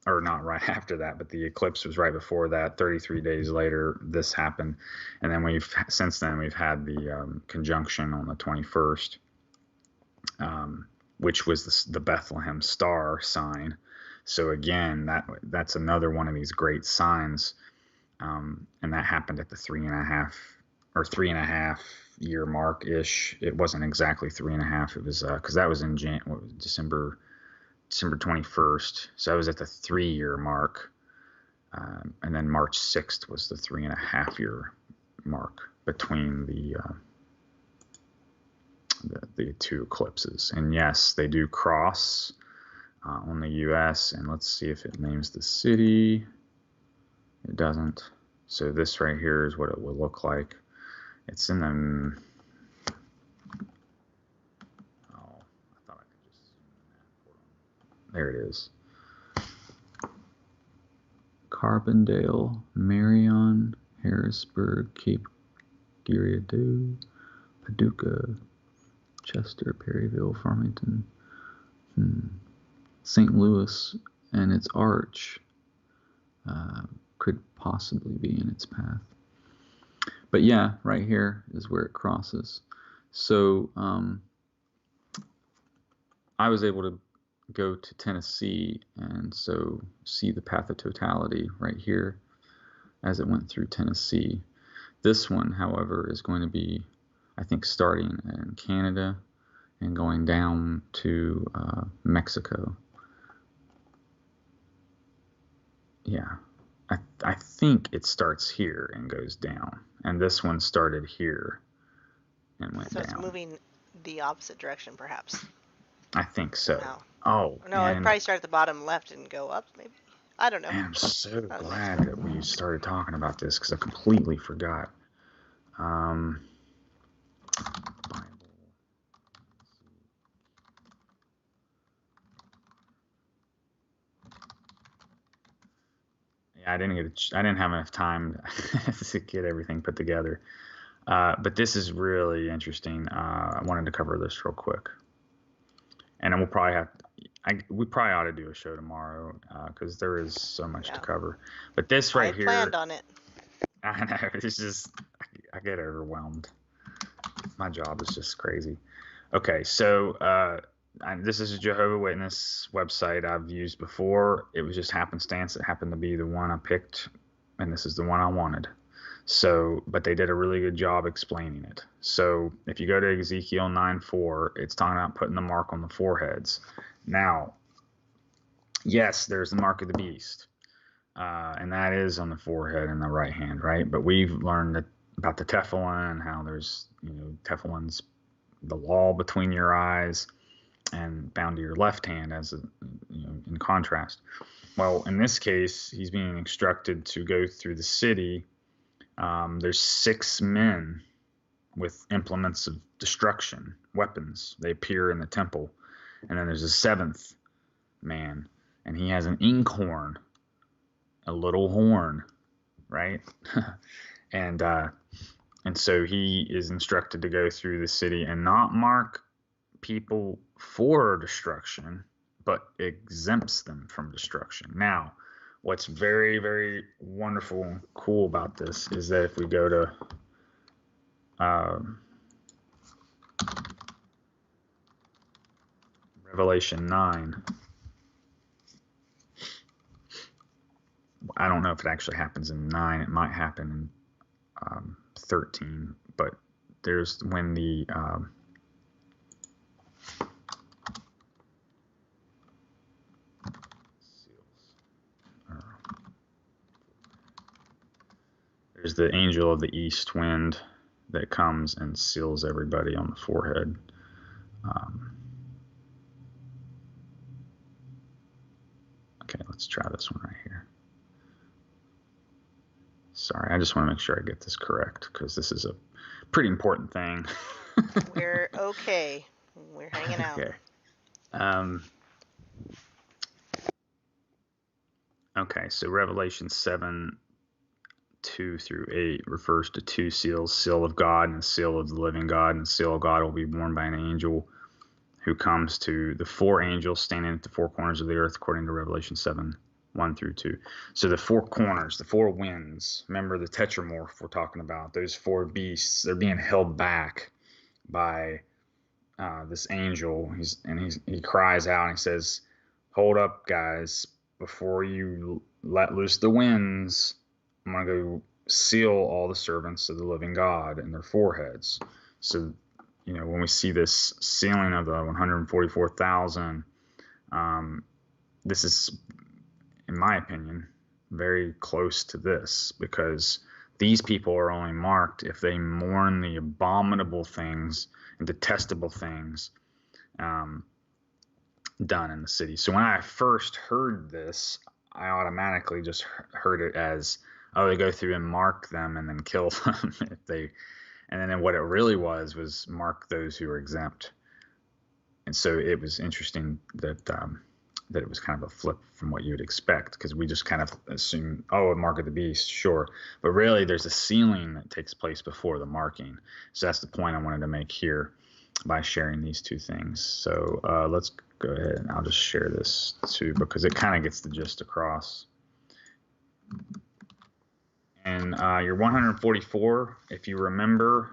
or not right after that, but the eclipse was right before that. 33 days later, this happened. And then since then, we've had the conjunction on the 21st, which was the Bethlehem star sign. So again, that's another one of these great signs. And that happened at the 3.5 year mark ish. It wasn't exactly 3.5. It was because that was in December December 21st. So I was at the 3-year mark. And then March 6th was the 3.5-year mark between the two eclipses. And yes, they do cross on the U.S. And let's see if it names the city. It doesn't. So this right here is what it will look like. It's in the... Oh, I thought I could just zoom in that. There it is. Carbondale, Marion, Harrisburg, Cape Girardeau, Paducah, Chester, Perryville, Farmington, St. Louis, and its arch could possibly be in its path. But yeah, right here is where it crosses. So I was able to go to Tennessee and so see the path of totality right here as it went through Tennessee. This one, however, is going to be, I think, starting in Canada and going down to Mexico. Yeah, I think it starts here and goes down, and this one started here and went down. So it's moving the opposite direction, perhaps. I think so. No. Oh, No, it'd probably start at the bottom left and go up, maybe. I don't know. Man, I'm so glad that we started talking about this because I completely forgot. Bible. Yeah, I didn't have enough time to get everything put together. But this is really interesting. I wanted to cover this real quick, and then we'll probably we probably ought to do a show tomorrow because there is so much to cover. But this right here, I planned on it. I know, it's just I get overwhelmed. My job is just crazy. Okay, so this is a Jehovah's Witness website I've used before. It was just happenstance. It happened to be the one I picked, and this is the one I wanted. So, but they did a really good job explaining it. So if you go to Ezekiel 9:4, it's talking about putting the mark on the foreheads. Now, yes, there's the mark of the beast, and that is on the forehead and the right hand, right? But we've learned about the tefillin and how there's, tefillin's the wall between your eyes and bound to your left hand as in contrast. Well, in this case, he's being instructed to go through the city. There's 6 men with implements of destruction, weapons. They appear in the temple. And then there's a 7th man, and he has an inkhorn, a little horn, right? and so he is instructed to go through the city and not mark people for destruction, but exempts them from destruction. Now, what's very, very wonderful and cool about this is that if we go to Revelation 9, I don't know if it actually happens in 9. It might happen in 13, but there's when the there's the angel of the east wind that comes and seals everybody on the forehead. Okay, let's try this one right here. Sorry, I just want to make sure I get this correct because this is a pretty important thing. We're okay. We're hanging out. Okay. Okay, so Revelation 7:2-8 refers to 2 seals, seal of God and the seal of the living God, and the seal of God will be borne by an angel who comes to the 4 angels standing at the 4 corners of the earth, according to Revelation 7:1-2. So the 4 corners, the 4 winds, remember the tetramorph we're talking about, those 4 beasts, they're being held back by this angel. He cries out and he says, hold up, guys, before you let loose the winds, I'm going to go seal all the servants of the living God in their foreheads. So, when we see this sealing of the 144,000, This is, in my opinion, very close to this, because these people are only marked if they mourn the abominable things and detestable things done in the city. So when I first heard this, I automatically just heard it as, oh, they go through and mark them and then kill them if they. And then what it really was mark those who are exempt. And so it was interesting that that it was kind of a flip from what you would expect, because we just kind of assume, oh, a mark of the beast, sure. But really, there's a sealing that takes place before the marking. So that's the point I wanted to make here by sharing these two things. So let's go ahead and I'll just share this too, because it kind of gets the gist across. And your 144, if you remember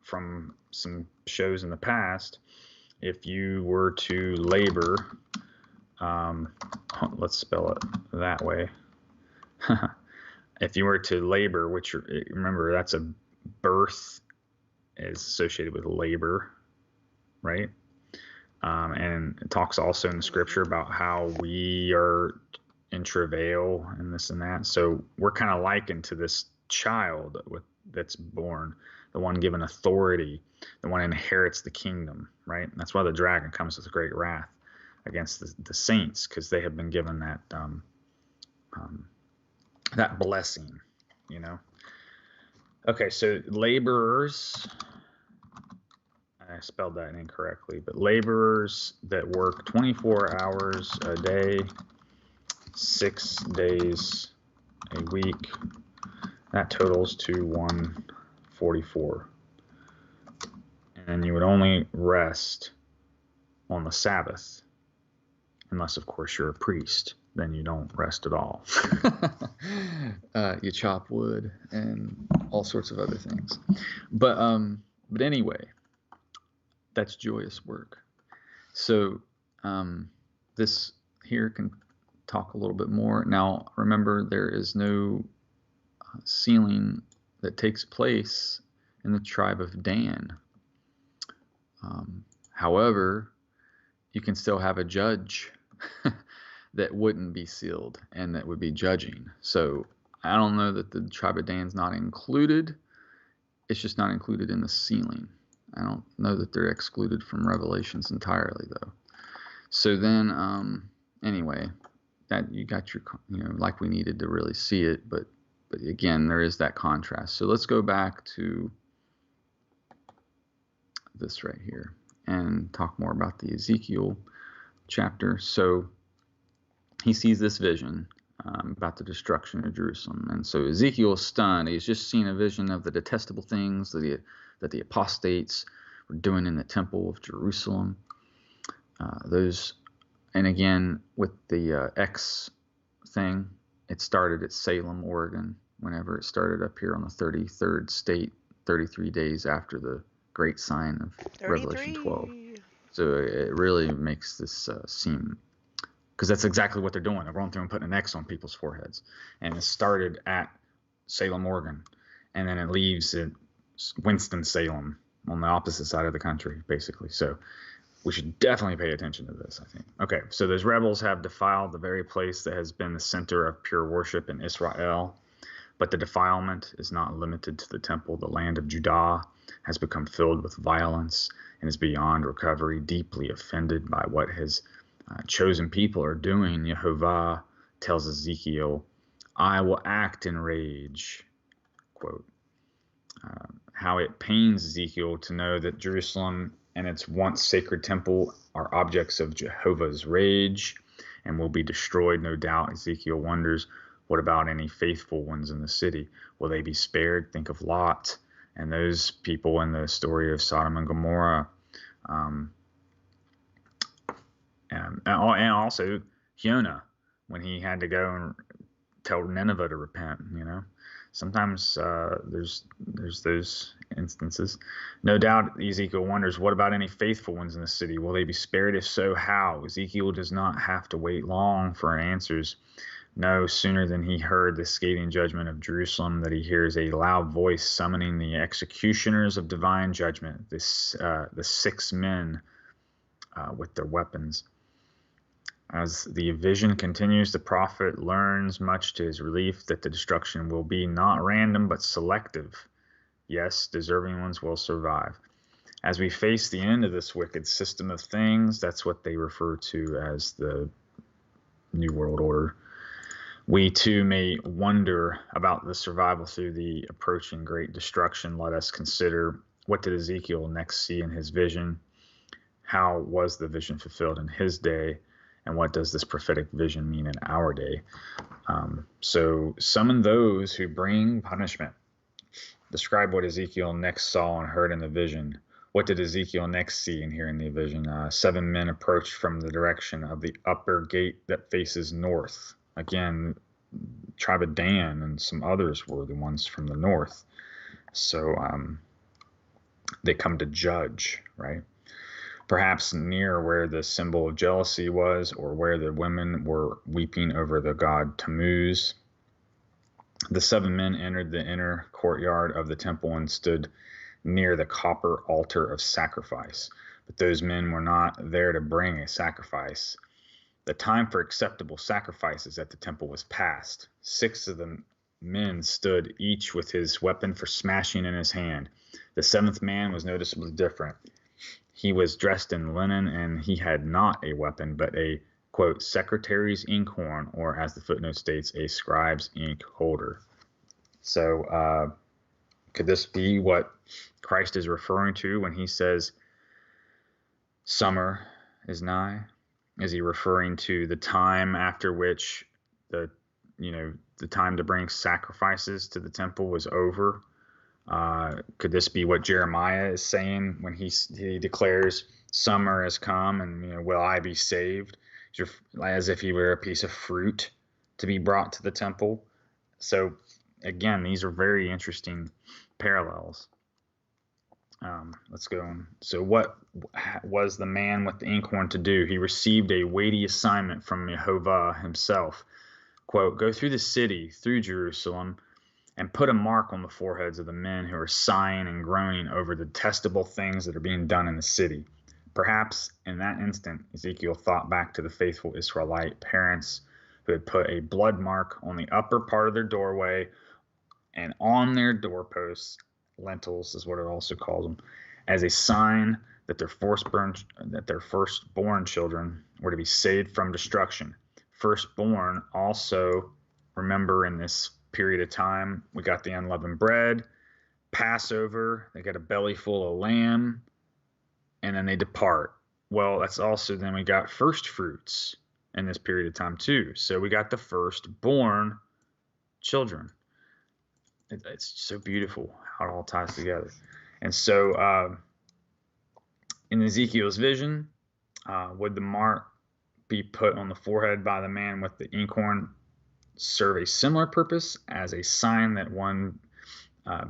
from some shows in the past, if you were to labor, let's spell it that way. If you were to labor, which remember, that's a birth is associated with labor, right? And it talks also in the scripture about how we are in travail and this and that. So we're kind of likened to this child that's born, the one given authority, the one inherits the kingdom, right? And that's why the dragon comes with great wrath against the saints, because they have been given that that blessing, you know. Okay, so laborers, I spelled that incorrectly, but laborers that work 24 hours a day, 6 days a week, that totals to 144. And you would only rest on the Sabbath, unless of course you're a priest, then you don't rest at all. You chop wood and all sorts of other things. But anyway, that's joyous work. So this here can talk a little bit more. Now, remember, there is no sealing that takes place in the tribe of Dan. However, you can still have a judge that wouldn't be sealed and that would be judging. So I don't know that the tribe of Dan's not included. It's just not included in the sealing. I don't know that they're excluded from Revelations entirely, though. So then, anyway, that you got your, like we needed to really see it, but again, there is that contrast. So let's go back to this right here and talk more about the Ezekiel chapter. So he sees this vision about the destruction of Jerusalem, and so Ezekiel is stunned. He's just seen a vision of the detestable things that the apostates were doing in the temple of Jerusalem. And again, with the X thing, it started at Salem, Oregon, whenever it started up here on the 33rd state, 33 days after the great sign of 33. Revelation 12. So it really makes this seem, because that's exactly what they're doing. They're going through and putting an X on people's foreheads. And it started at Salem, Oregon, and then it leaves at Winston-Salem on the opposite side of the country, basically. So we should definitely pay attention to this, I think. Okay, so those rebels have defiled the very place that has been the center of pure worship in Israel. But the defilement is not limited to the temple. The land of Judah has become filled with violence and is beyond recovery, deeply offended by what his chosen people are doing. Yehovah tells Ezekiel, I will act in rage. Quote. How it pains Ezekiel to know that Jerusalem and its once sacred temple are objects of Jehovah's rage and will be destroyed, no doubt. Ezekiel wonders, what about any faithful ones in the city? Will they be spared? Think of Lot and those people in the story of Sodom and Gomorrah. And also Jonah, when he had to go and tell Nineveh to repent, Sometimes there's those instances. No doubt Ezekiel wonders, what about any faithful ones in the city? Will they be spared? If so, how? Ezekiel does not have to wait long for answers. No sooner than he heard the scathing judgment of Jerusalem that he hears a loud voice summoning the executioners of divine judgment, the 6 men with their weapons. As the vision continues, the prophet learns, much to his relief, that the destruction will be not random but selective. Yes, deserving ones will survive. As we face the end of this wicked system of things, that's what they refer to as the New World Order, we too may wonder about the survival through the approaching great destruction. Let us consider, what did Ezekiel next see in his vision? How was the vision fulfilled in his day? And what does this prophetic vision mean in our day? So summon those who bring punishment. Describe what Ezekiel next saw and heard in the vision. What did Ezekiel next see and hear in the vision? 7 men approached from the direction of the upper gate that faces north. Again, tribe of Dan and some others were the ones from the north. So they come to judge, right? Perhaps near where the symbol of jealousy was, or where the women were weeping over the god Tammuz. The 7 men entered the inner courtyard of the temple and stood near the copper altar of sacrifice. But those men were not there to bring a sacrifice. The time for acceptable sacrifices at the temple was past. 6 of the men stood, each with his weapon for smashing in his hand. The 7th man was noticeably different. He was dressed in linen, and he had not a weapon, but a, quote, secretary's inkhorn, or as the footnote states, a scribe's ink holder. So could this be what Christ is referring to when he says summer is nigh? Is he referring to the time after which the time to bring sacrifices to the temple was over? Could this be what Jeremiah is saying when he declares summer has come and will I be saved? As if he were a piece of fruit to be brought to the temple. So again, these are very interesting parallels. Let's go on. So what was the man with the inkhorn to do? He received a weighty assignment from Jehovah himself. Quote, go through the city, through Jerusalem, and put a mark on the foreheads of the men who are sighing and groaning over the detestable things that are being done in the city. Perhaps in that instant, Ezekiel thought back to the faithful Israelite parents who had put a blood mark on the upper part of their doorway and on their doorposts, lintels is what it also calls them, as a sign that their firstborn children were to be saved from destruction. Firstborn also, remember, in this period of time, we got the unleavened bread, Passover, they got a belly full of lamb, and then they depart. Well, that's also, then we got first fruits in this period of time too. So we got the firstborn children. It's so beautiful how it all ties together. And so in Ezekiel's vision, would the mark be put on the forehead by the man with the inkhorn serve a similar purpose as a sign that one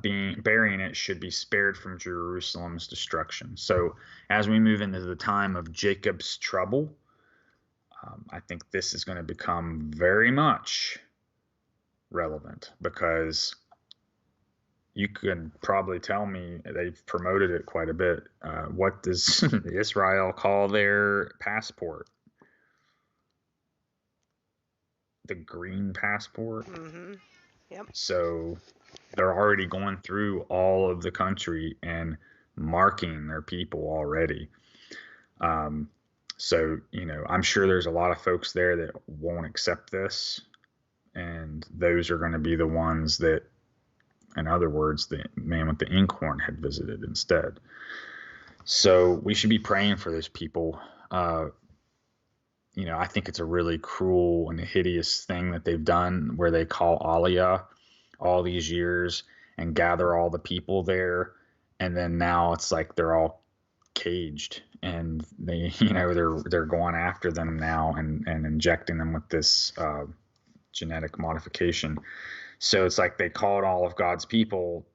bearing it should be spared from Jerusalem's destruction? So as we move into the time of Jacob's trouble, I think this is going to become very much relevant, because you could probably tell me they've promoted it quite a bit. What does Israel call their passport? The green passport. Mm-hmm. Yep. So they're already going through all of the country and marking their people already. So, I'm sure there's a lot of folks there that won't accept this. And those are going to be the ones that, in other words, the man with the inkhorn had visited instead. So we should be praying for those people. I think it's a really cruel and hideous thing that they've done, where they call Aliyah all these years and gather all the people there. And then now it's like they're all caged, and they, they're going after them now and injecting them with this genetic modification. So it's like they called all of God's people,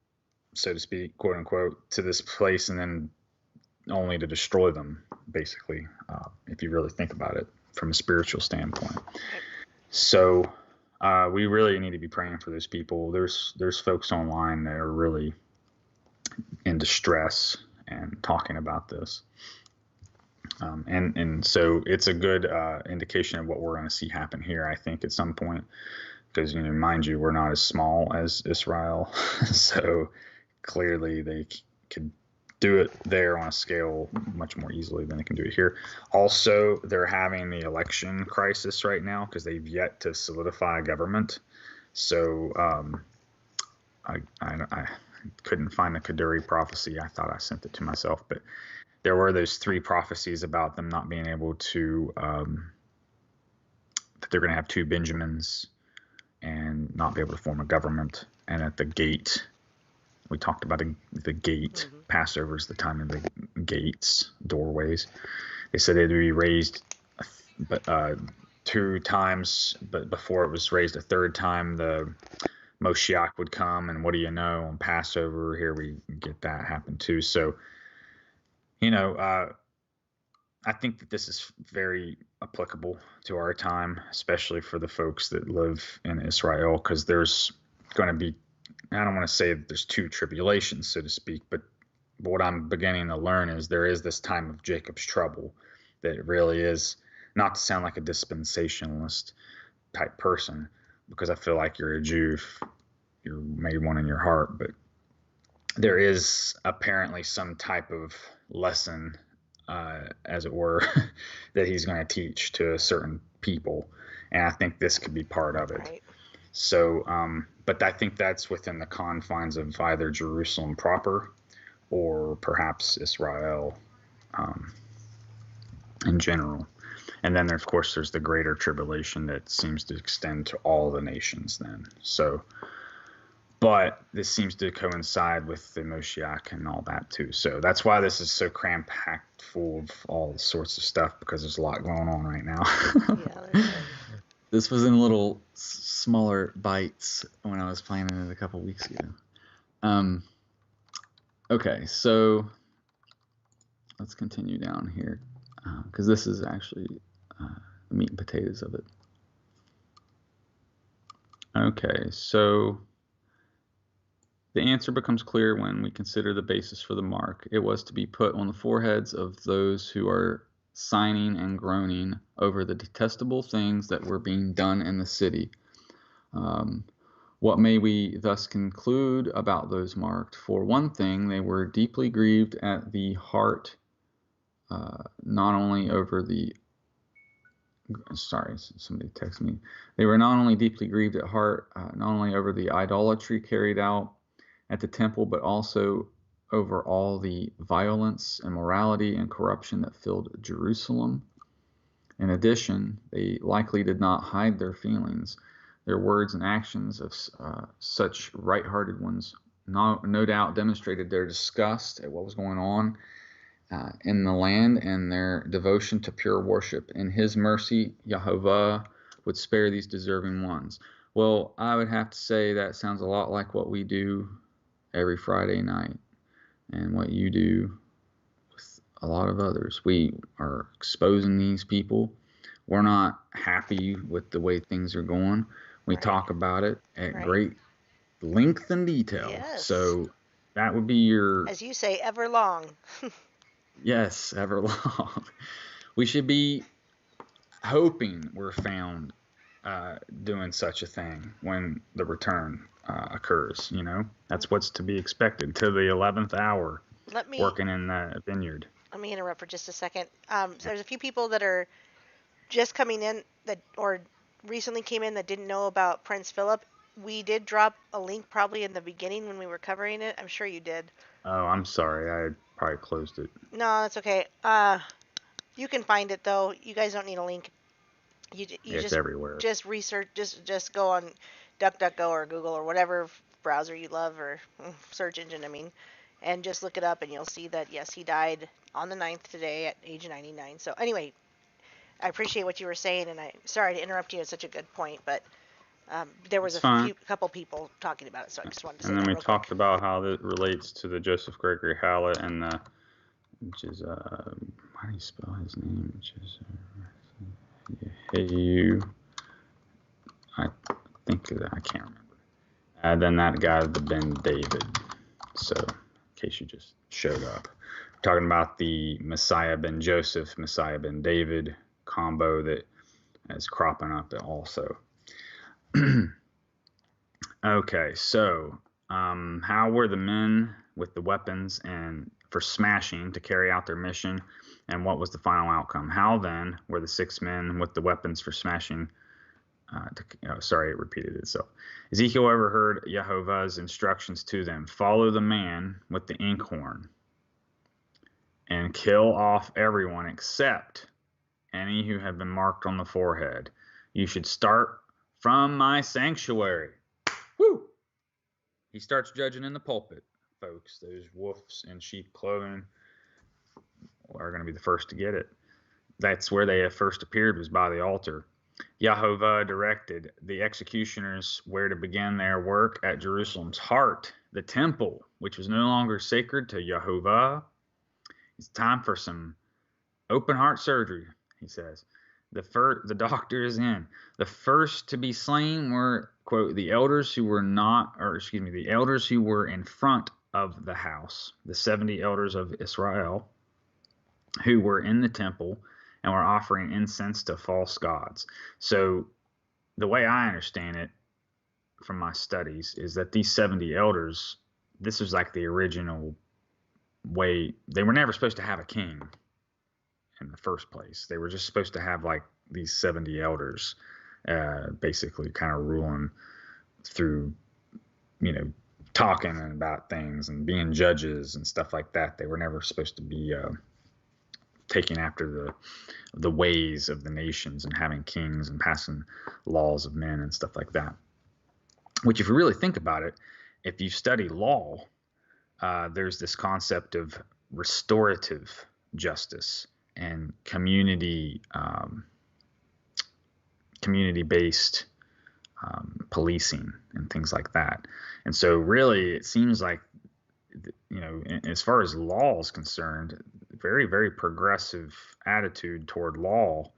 so to speak, quote unquote, to this place, and then only to destroy them, basically, if you really think about it from a spiritual standpoint. So we really need to be praying for those people. There's folks online that are really in distress and talking about this. And so it's a good indication of what we're going to see happen here, I think, at some point, because, mind you, we're not as small as Israel, so clearly they could do it there on a scale much more easily than they can do it here. Also, they're having the election crisis right now because they've yet to solidify a government. So I couldn't find the Kaduri prophecy. I thought I sent it to myself, but there were those 3 prophecies about them not being able to, that they're going to have 2 Benjamins and not be able to form a government. And at the gate, we talked about the gate. Mm-hmm. Passover is the time of the gates, doorways. They said they'd be raised 2 times, but before it was raised a 3rd time, the Mashiach would come. And what do you know, on Passover, here we get that happen too. So, I think that this is very applicable to our time, especially for the folks that live in Israel, because there's going to be, I don't want to say that there's 2 tribulations, so to speak, but what I'm beginning to learn is there is this time of Jacob's trouble that really is, not to sound like a dispensationalist type person, because I feel like you're a Jew if you're made one in your heart, but there is apparently some type of lesson, as it were, that he's going to teach to certain people, and I think this could be part of it. Right. So, but I think that's within the confines of either Jerusalem proper or perhaps Israel in general. And then, of course, there's the greater tribulation that seems to extend to all the nations then. So, but this seems to coincide with the Mashiach and all that too. So that's why this is so cram-packed full of all sorts of stuff, because there's a lot going on right now. Yeah, this was in little smaller bites when I was planning it a couple weeks ago. Okay, so let's continue down here, because this is actually the meat and potatoes of it. Okay, so the answer becomes clear when we consider the basis for the mark. It was to be put on the foreheads of those who are signing and groaning over the detestable things that were being done in the city. What may we thus conclude about those marked? For one thing, they were deeply grieved at the heart, not only over the somebody texted me. They were not only deeply grieved at heart, not only over the idolatry carried out at the temple, but also over all the violence, immorality, and corruption that filled Jerusalem. In addition, they likely did not hide their feelings. Their words and actions of such right-hearted ones no doubt demonstrated their disgust at what was going on in the land and their devotion to pure worship. In his mercy, Yehovah would spare these deserving ones. Well, I would have to say that sounds a lot like what we do every Friday night and what you do with a lot of others. We are exposing these people. We're not happy with the way things are going. We talk about it at great length and detail. Yes. So that would be your, as you say, ever long. yes, ever long. We should be hoping we're found doing such a thing when the return occurs. That's what's to be expected to the 11th hour. Working in the vineyard. Let me interrupt for just a second. So there's a few people that are just coming in or recently came in that didn't know about Prince Phillip. We did drop a link probably in the beginning when we were covering it. I'm sure you did. Oh, I'm sorry. I probably closed it. No, that's okay. You can find it though. You guys don't need a link. It's just everywhere. Just research. Just go on DuckDuckGo or Google or whatever browser you love or search engine. And just look it up and you'll see that yes, he died on the 9th today at age 99. So anyway, I appreciate what you were saying, and sorry to interrupt you at such a good point, but there was a couple people talking about it, so I just wanted to say that. And then we talked about how that relates to the Joseph Gregory Hallett and which is how do you spell his name? Which is I think I can't remember. And then that guy, the Ben David. So in case you just showed up, Talking about the Messiah ben Joseph, Messiah ben David combo that is cropping up also. Okay, so how were the men with the weapons and for smashing to carry out their mission, and what was the final outcome? How then were the 6 men with the weapons for smashing? Sorry, it repeated itself. Ezekiel overheard Jehovah's instructions to them: follow the man with the inkhorn and kill off everyone except any who have been marked on the forehead. You should start from my sanctuary. Woo! He starts judging in the pulpit, folks. Those wolves in sheep clothing are going to be the first to get it. That's where they have first appeared, was by the altar. Jehovah directed the executioners where to begin their work at Jerusalem's heart, the temple, which was no longer sacred to Jehovah. It's time for some open heart surgery, he says. The doctor is in. The first to be slain were, quote, the elders who were the elders who were in front of the house, the 70 elders of Israel, who were in the temple and were offering incense to false gods. So the way I understand it from my studies is that these 70 elders, this was like the original way. They were never supposed to have a king in the first place. They were just supposed to have like these 70 elders basically kind of ruling through, talking about things and being judges and stuff like that. They were never supposed to be taking after the ways of the nations and having kings and passing laws of men and stuff like that. Which, if you really think about it, if you study law, there's this concept of restorative justice and community-based policing and things like that. And so really it seems like, as far as law is concerned, very, very progressive attitude toward law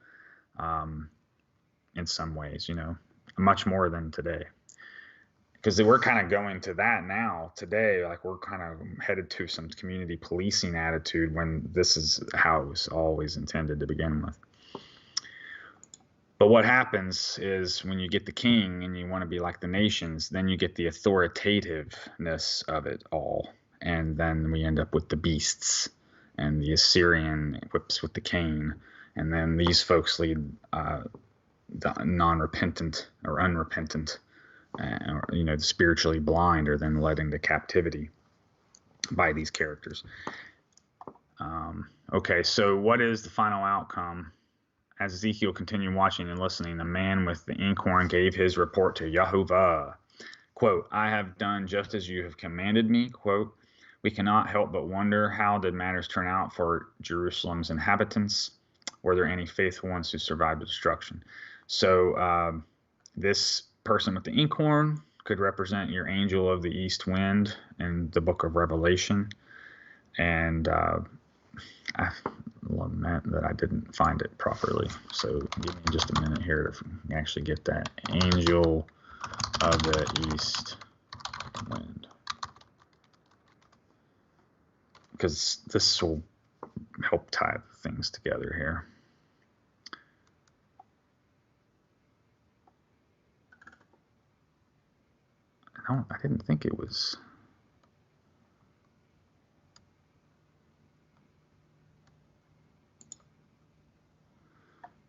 in some ways, much more than today. Because we're kind of going to that now today, like we're kind of headed to some community policing attitude when this is how it was always intended to begin with. But what happens is when you get the king and you want to be like the nations, then you get the authoritativeness of it all. And then we end up with the beasts, and the Assyrian whips with the cane. And then these folks lead the non-repentant or unrepentant, or the spiritually blind are then led into captivity by these characters. Okay, so what is the final outcome? As Ezekiel continued watching and listening, the man with the inkhorn gave his report to Jehovah. Quote, I have done just as you have commanded me. Quote, we cannot help but wonder, how did matters turn out for Jerusalem's inhabitants? Were there any faithful ones who survived the destruction? So this person with the inkhorn could represent your angel of the east wind in the book of Revelation. And I lament that I didn't find it properly. So give me just a minute here to actually get that. Angel of the east wind. Because this will help tie things together here. I didn't think it was.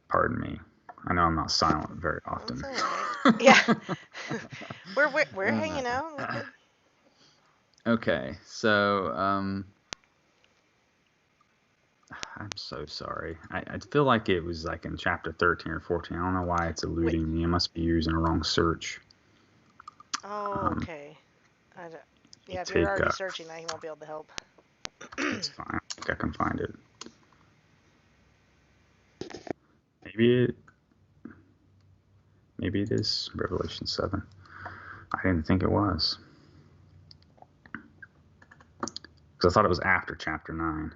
Pardon me. I know I'm not silent very often. That's all right. Yeah. we're hanging out. Okay, so I'm so sorry. I feel like it was like in chapter 13 or 14. I don't know why it's eluding me. I must be using a wrong search. Oh, okay. If you're already searching that, he won't be able to help. It's fine. I think I can find it. Maybe it is Revelation 7. I didn't think it was. Because I thought it was after chapter 9.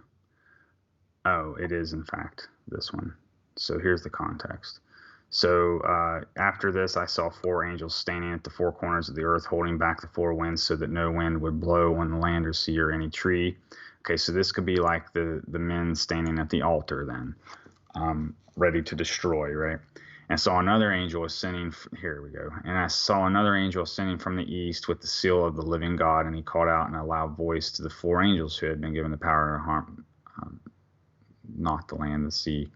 Oh, it is in fact this one. So here's the context. So after this, I saw 4 angels standing at the 4 corners of the earth, holding back the 4 winds so that no wind would blow on the land or sea or any tree. Okay, so this could be like the men standing at the altar then, ready to destroy, right? And saw another angel ascending. Here we go. And I saw another angel ascending from the east with the seal of the living God, and he called out in a loud voice to the 4 angels who had been given the power to harm not the land, the sea,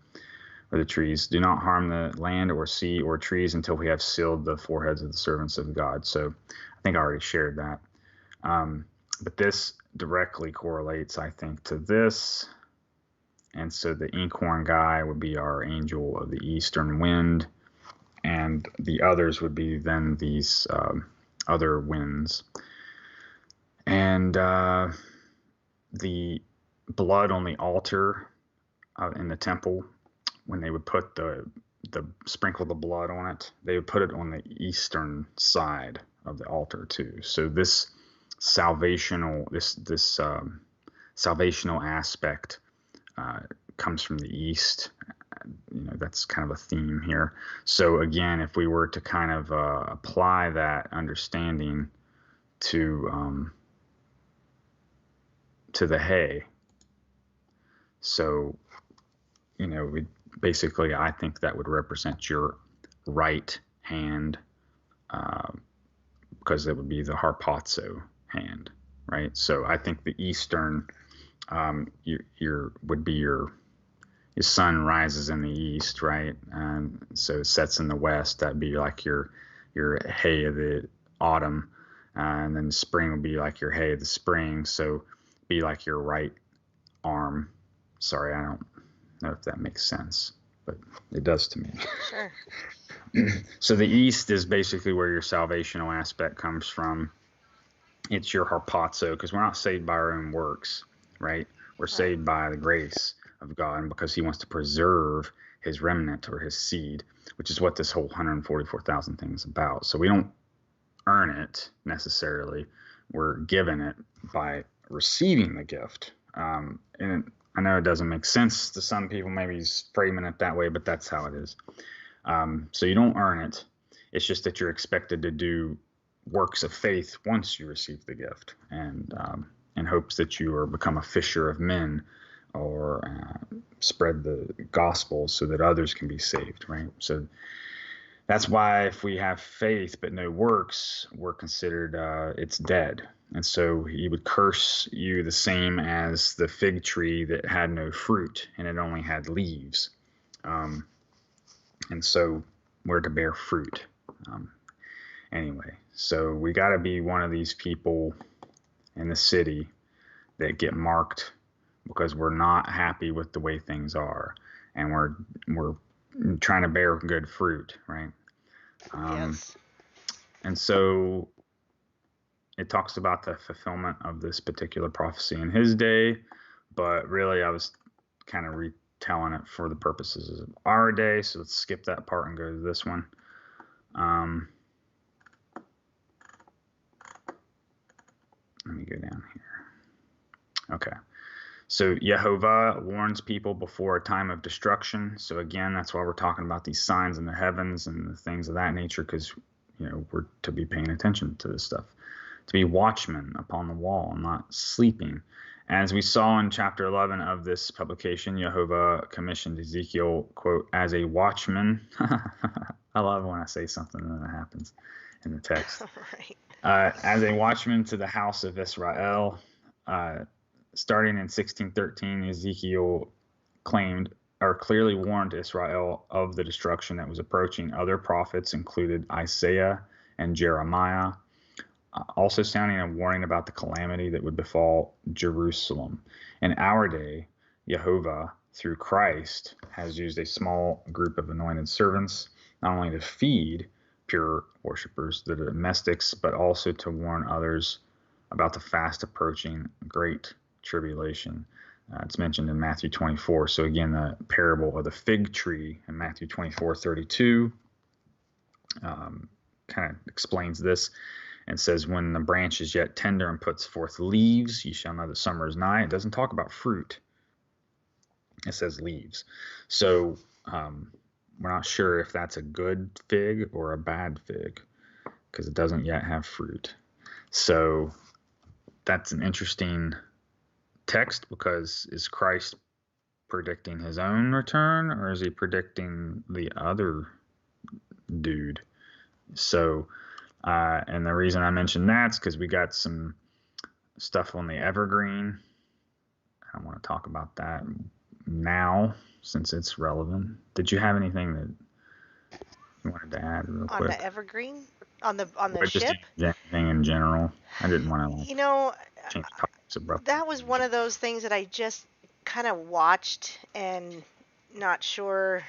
or the trees. Do not harm the land or sea or trees until we have sealed the foreheads of the servants of God. So I think I already shared that. But this directly correlates, I think, to this. And so the inkhorn guy would be our angel of the eastern wind, and the others would be then these other winds. And the blood on the altar in the temple, when they would put sprinkle the blood on it, they would put it on the eastern side of the altar too. So this salvational salvational aspect comes from the east. That's kind of a theme here. So again, if we were to kind of apply that understanding to the hay, so we basically, I think that would represent your right hand, because it would be the harpazo hand, right? So I think the eastern would be your sun rises in the east, right? And so it sets in the west. That'd be like your hay of the autumn, and then spring would be like your hay of the spring. So be like your right arm. Sorry, I don't know if that makes sense, but it does to me. Sure. So the east is basically where your salvational aspect comes from. It's your harpazo, because we're not saved by our own works, right? We're saved by the grace of God, and because he wants to preserve his remnant or his seed, which is what this whole 144,000 thing is about. So we don't earn it necessarily. We're given it by receiving the gift. And I know it doesn't make sense to some people, maybe he's framing it that way, but that's how it is. So you don't earn it. It's just that you're expected to do works of faith once you receive the gift, and in hopes that you become a fisher of men, or spread the gospel so that others can be saved, right? So that's why if we have faith but no works, we're considered it's dead. And so he would curse you the same as the fig tree that had no fruit and it only had leaves. And so we're to bear fruit. Anyway, so we got to be one of these people in the city that get marked because we're not happy with the way things are, and we're trying to bear good fruit, right? Yes. And so it talks about the fulfillment of this particular prophecy in his day, but really I was kind of retelling it for the purposes of our day. So let's skip that part and go to this one. Let me go down here. Okay. So Yehovah warns people before a time of destruction. So again, that's why we're talking about these signs in the heavens and the things of that nature, because we're to be paying attention to this stuff, to be watchmen upon the wall and not sleeping. As we saw in chapter 11 of this publication, Yehovah commissioned Ezekiel, quote, as a watchman. I love when I say something and then it happens in the text. Right. As a watchman to the house of Israel. Starting in 1613, Ezekiel clearly warned Israel of the destruction that was approaching. Other prophets included Isaiah and Jeremiah, also sounding a warning about the calamity that would befall Jerusalem. In our day, Yehovah, through Christ, has used a small group of anointed servants, not only to feed pure worshipers, the domestics, but also to warn others about the fast approaching great tribulation. It's mentioned in Matthew 24. So again, the parable of the fig tree in Matthew 24:32 kind of explains this and says, when the branch is yet tender and puts forth leaves, you shall know the summer is nigh. It doesn't talk about fruit. It says leaves. So we're not sure if that's a good fig or a bad fig because it doesn't yet have fruit. So that's an interesting text, because is Christ predicting his own return, or is he predicting the other dude? So, and the reason I mentioned that's because we got some stuff on the evergreen. I want to talk about that now since it's relevant. Did you have anything that you wanted to add real quick? On the evergreen? On the Or just ship? anything in general? I didn't want to You know, change topics abruptly. that was one of those things that I just kind of watched and not sure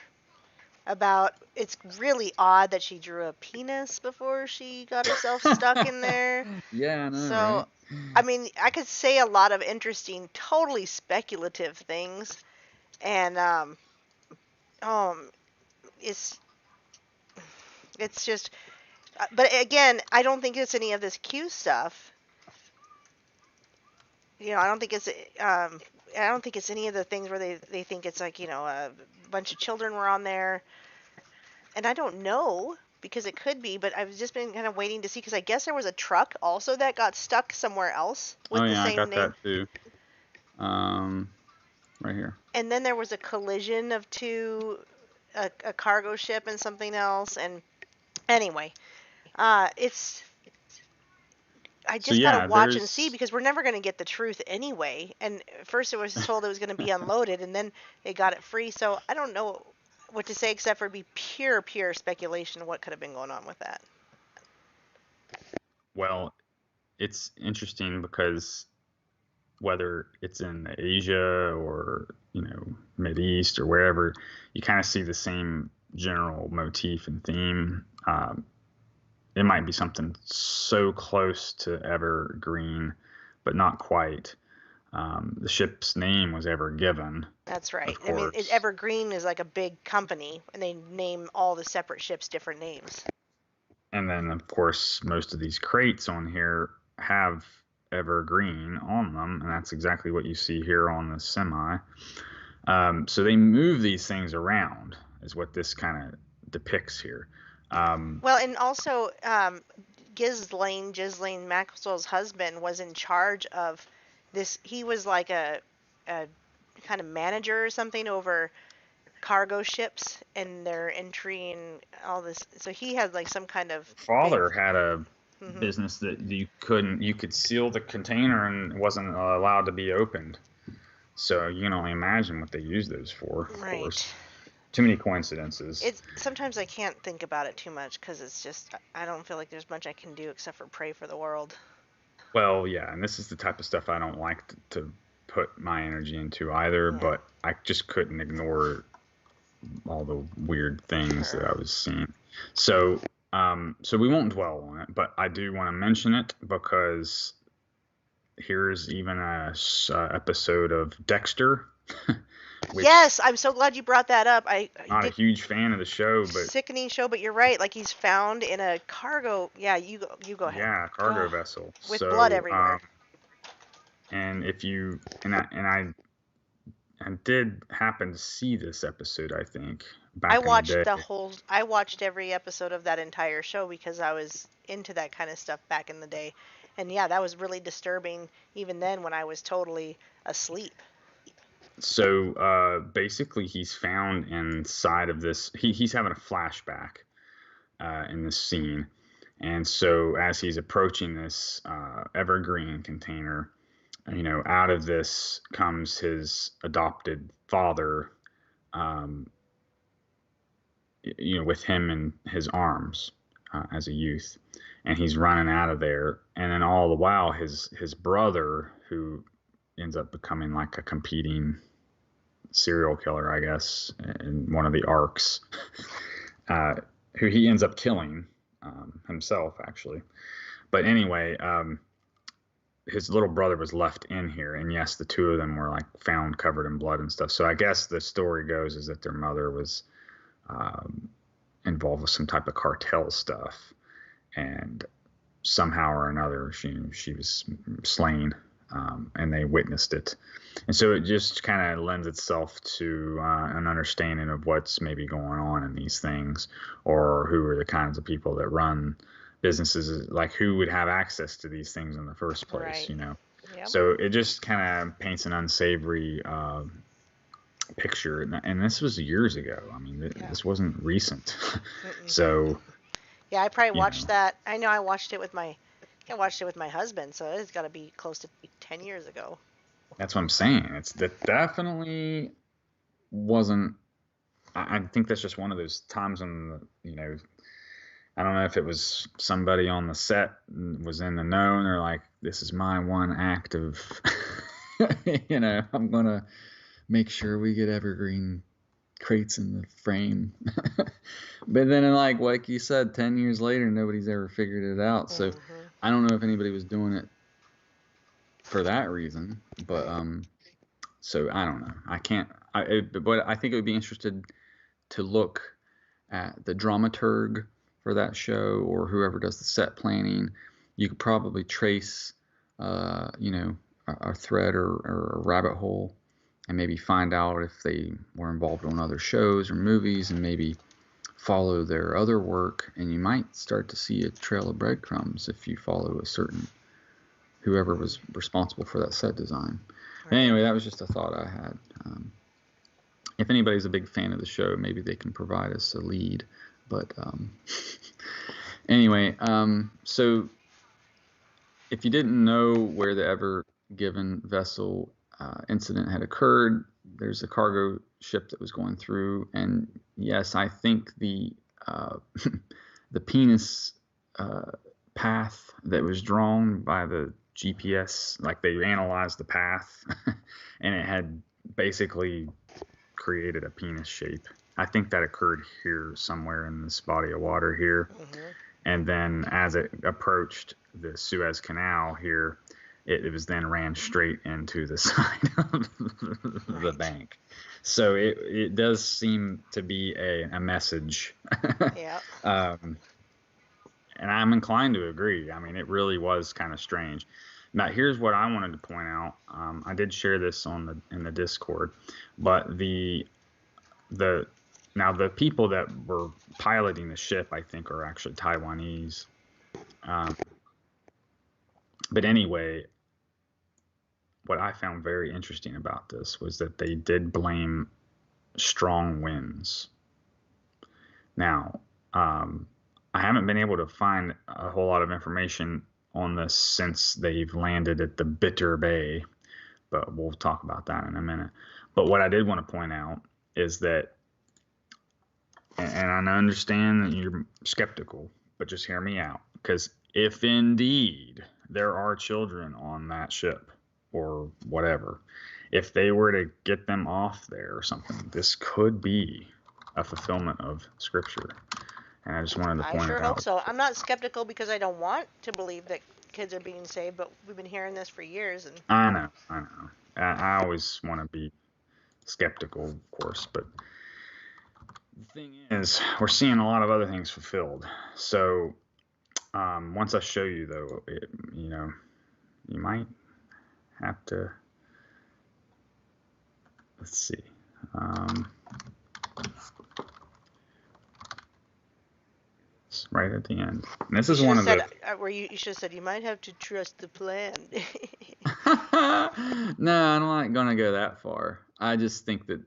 about. It's really odd that she drew a penis before she got herself stuck in there. Yeah, I know, So, right? I mean, I could say a lot of interesting, totally speculative things, and it's just. But again, I don't think it's any of this Q stuff. You know, I don't think it's. I don't think it's any of the things where they think it's like, a bunch of children were on there, and I don't know. Because it could be, but I've just been kind of waiting to see, because I guess there was a truck also that got stuck somewhere else with the I same got name. that too. Right here. And then there was a collision of two, a cargo ship and something else. And anyway, it's. I just gotta watch and see, because we're never gonna get the truth anyway. And first it was told it was gonna be unloaded, and then they got it free. So I don't know what to say except for it be pure speculation of what could have been going on with that. Well, it's interesting because whether it's in Asia or, Mideast or wherever, you kind of see the same general motif and theme. It might be something so close to Evergreen, but not quite. The ship's name was Ever Given. That's right. Of I mean, course. Evergreen is like a big company, and they name all the separate ships different names. And then, of course, most of these crates on here have Evergreen on them, and that's exactly what you see here on the semi. So they move these things around, is what this kind of depicts here. Well, and also, Ghislaine Maxwell's husband was in charge of this. He was like a kind of manager or something over cargo ships and their entry and all this. So he had like some kind of Father had a business that you could seal the container and it wasn't allowed to be opened. So you can only imagine what they used those for. Of course. Too many coincidences. Sometimes I can't think about it too much, because it's just, I don't feel like there's much I can do except for pray for the world. Well, yeah, and this is the type of stuff I don't like to put my energy into either, but I just couldn't ignore all the weird things that I was seeing. So we won't dwell on it, but I do want to mention it because here's even a episode of Dexter. Yes, I'm so glad you brought that up. I'm not a huge fan of the show, but sickening show. But you're right. Like, he's found in a cargo. Yeah, you go ahead. Yeah, cargo vessel with blood everywhere. And if you I did happen to see this episode, I think back in the day. I watched every episode of that entire show because I was into that kind of stuff back in the day. And yeah, that was really disturbing even then when I was totally asleep. So basically, he's found inside of this. He's having a flashback in this scene, and so as he's approaching this Evergreen container, out of this comes his adopted father, with him in his arms as a youth, and he's running out of there, and then all the while his brother, who ends up becoming like a competing serial killer, I guess, in one of the arcs, who he ends up killing himself, actually. But anyway, his little brother was left in here, and yes, the two of them were like found covered in blood and stuff. So I guess the story goes is that their mother was involved with some type of cartel stuff, and somehow or another she was slain. And they witnessed it. And so it just kind of lends itself to an understanding of what's maybe going on in these things, or who are the kinds of people that run businesses, like who would have access to these things in the first place, Right. Yep. So it just kind of paints an unsavory picture, and this was years ago. I mean, this wasn't recent. So Yeah, I probably you watched know, that. I know I watched it with my husband, so it's got to be close to 10 years ago. that's what I'm saying. That definitely wasn't. I think that's just one of those times when I don't know if it was somebody on the set was in the know and they're like, this is my one act of, I'm going to make sure we get evergreen crates in the frame. But then, like you said, 10 years later, nobody's ever figured it out. So I don't know if anybody was doing it for that reason. But so I don't know. I can't. But I think it would be interested to look at the dramaturg for that show or whoever does the set planning. You could probably trace, a thread or a rabbit hole and maybe find out if they were involved on other shows or movies and maybe follow their other work. And you might start to see a trail of breadcrumbs if you follow whoever was responsible for that set design. Right. Anyway, that was just a thought I had. If anybody's a big fan of the show, maybe they can provide us a lead. But anyway, so if you didn't know where the Ever Given vessel incident had occurred, there's a cargo ship that was going through, and yes, I think the the penis path that was drawn by the GPS, like they analyzed the path, and it had basically created a penis shape. I think that occurred here somewhere in this body of water here. And then as it approached the Suez Canal here, it was then ran straight into the side of the bank. So it does seem to be a message. Yeah. And I'm inclined to agree. I mean, it really was kind of strange. Now, here's what I wanted to point out. I did share this in the Discord, but the people that were piloting the ship, I think, are actually Taiwanese. But anyway, what I found very interesting about this was that they did blame strong winds. Now, I haven't been able to find a whole lot of information on this since they've landed at the Bitter Bay, but we'll talk about that in a minute. But what I did want to point out is that, and I understand that you're skeptical, but just hear me out, because if indeed there are children on that ship or whatever, if they were to get them off there or something, this could be a fulfillment of Scripture. And I just wanted to point it out. I sure hope so. I'm not skeptical because I don't want to believe that kids are being saved, but we've been hearing this for years. And I know. I always want to be skeptical, of course, but the thing is, we're seeing a lot of other things fulfilled. So once I show you, though, you might have to, let's see. It's right at the end. And this is one of the... where you should have said, you might have to trust the plan. No, I'm not going to go that far. I just think that,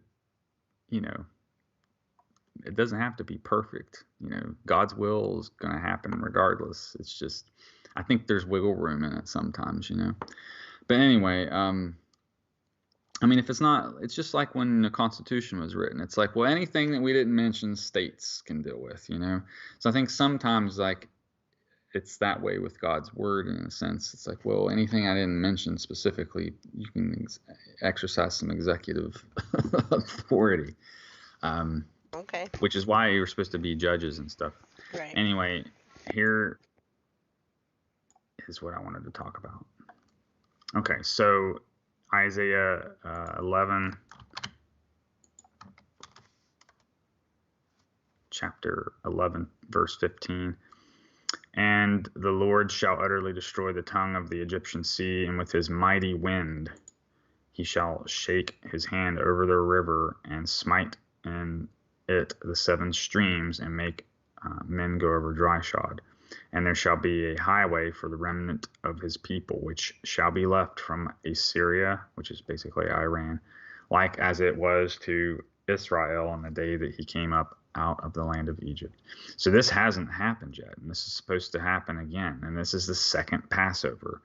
it doesn't have to be perfect. God's will is going to happen regardless. It's just, I think there's wiggle room in it sometimes, But anyway, if it's not, it's just like when the Constitution was written. It's like, well, anything that we didn't mention, states can deal with, So I think sometimes, it's that way with God's word in a sense. It's like, well, anything I didn't mention specifically, you can exercise some executive authority. Okay. Which is why you're supposed to be judges and stuff. Right. Anyway, here is what I wanted to talk about. Okay, so Isaiah 11, chapter 11, verse 15. And the Lord shall utterly destroy the tongue of the Egyptian sea, and with his mighty wind he shall shake his hand over the river and smite in it the seven streams and make men go over dry shod. And there shall be a highway for the remnant of his people, which shall be left from Assyria, which is basically Iran, like as it was to Israel on the day that he came up out of the land of Egypt. So this hasn't happened yet, and this is supposed to happen again. And this is the second Passover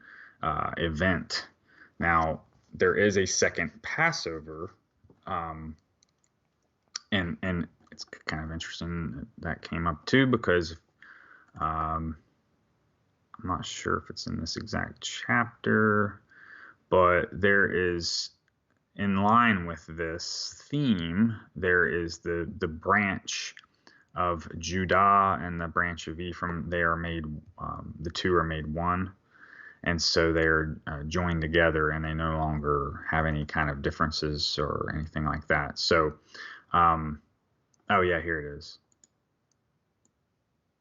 event. Now, there is a second Passover, and it's kind of interesting that came up too, because I'm not sure if it's in this exact chapter, but there is, in line with this theme, there is the branch of Judah and the branch of Ephraim. They are made, the two are made one. And so they're joined together, and they no longer have any kind of differences or anything like that. So, oh yeah, here it is.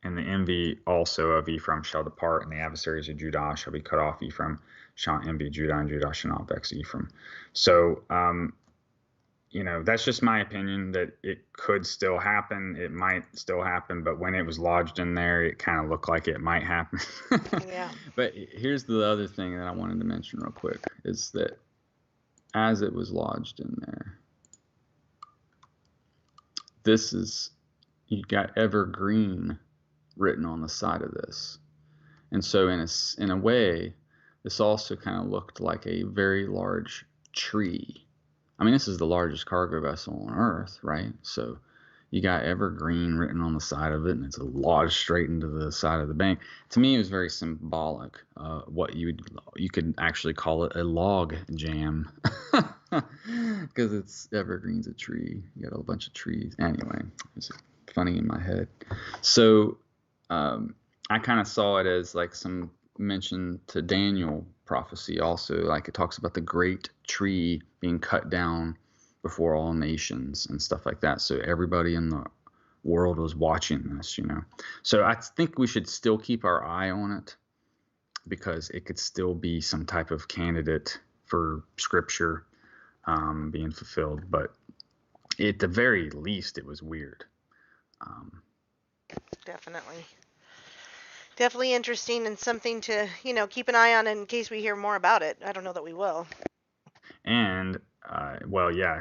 And the envy also of Ephraim shall depart, and the adversaries of Judah shall be cut off. Ephraim shall envy Judah, and Judah shall not vex Ephraim. So, that's just my opinion, that it could still happen. It might still happen, but when it was lodged in there, it kind of looked like it might happen. Yeah. But here's the other thing that I wanted to mention real quick, is that as it was lodged in there, you got evergreen written on the side of this. And so in a way, this also kind of looked like a very large tree. I mean, this is the largest cargo vessel on Earth, right? So you got evergreen written on the side of it, and it's lodged straight into the side of the bank. To me, it was very symbolic. What you could actually call it a log jam, because it's evergreen's a tree. You got a bunch of trees. Anyway, it's funny in my head. So I kind of saw it as like some mention to Daniel prophecy also, like it talks about the great tree being cut down before all nations and stuff like that. So everybody in the world was watching this, So I think we should still keep our eye on it, because it could still be some type of candidate for scripture being fulfilled. But at the very least, it was weird. Definitely interesting, and something to, keep an eye on in case we hear more about it. I don't know that we will. And,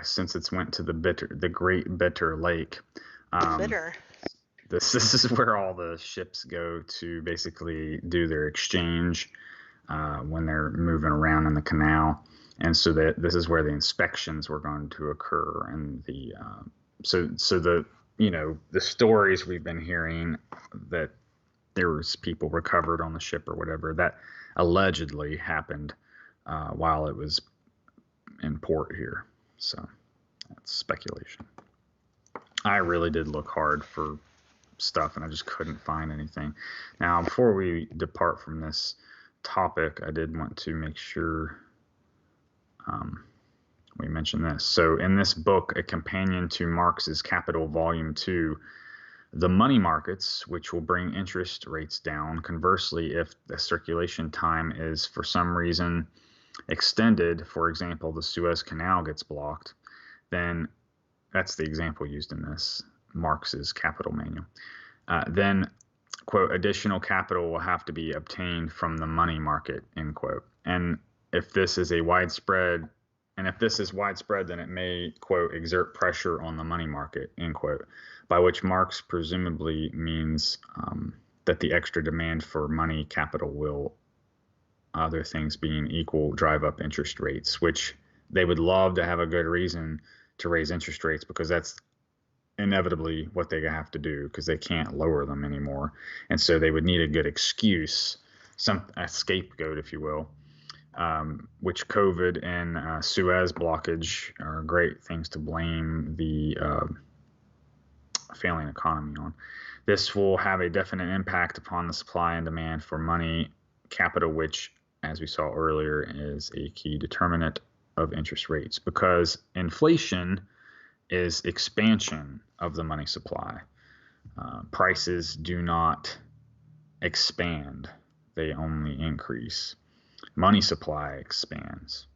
since it's went to the great bitter lake. Bitter. This is where all the ships go to basically do their exchange when they're moving around in the canal. And so this is where the inspections were going to occur. And the stories we've been hearing that there was people recovered on the ship or whatever, that allegedly happened while it was in port here. So that's speculation. I really did look hard for stuff, and I just couldn't find anything. Now, before we depart from this topic, I did want to make sure we mention this. So in this book, a companion to Marx's Capital Volume 2, the money markets, which will bring interest rates down. Conversely, if the circulation time is for some reason extended, for example, the Suez Canal gets blocked, then that's the example used in this Marx's Capital Manual. Then, quote, additional capital will have to be obtained from the money market, end quote. And if this is widespread, then it may, quote, exert pressure on the money market, end quote, by which Marx presumably means that the extra demand for money capital will, other things being equal, drive up interest rates, which they would love to have a good reason to raise interest rates, because that's inevitably what they have to do, because they can't lower them anymore. And so they would need a good excuse, a scapegoat, if you will, which COVID and Suez blockage are great things to blame the failing economy on. This will have a definite impact upon the supply and demand for money capital, which, as we saw earlier, is a key determinant of interest rates, because inflation is expansion of the money supply. Prices do not expand, they only increase. Money supply expands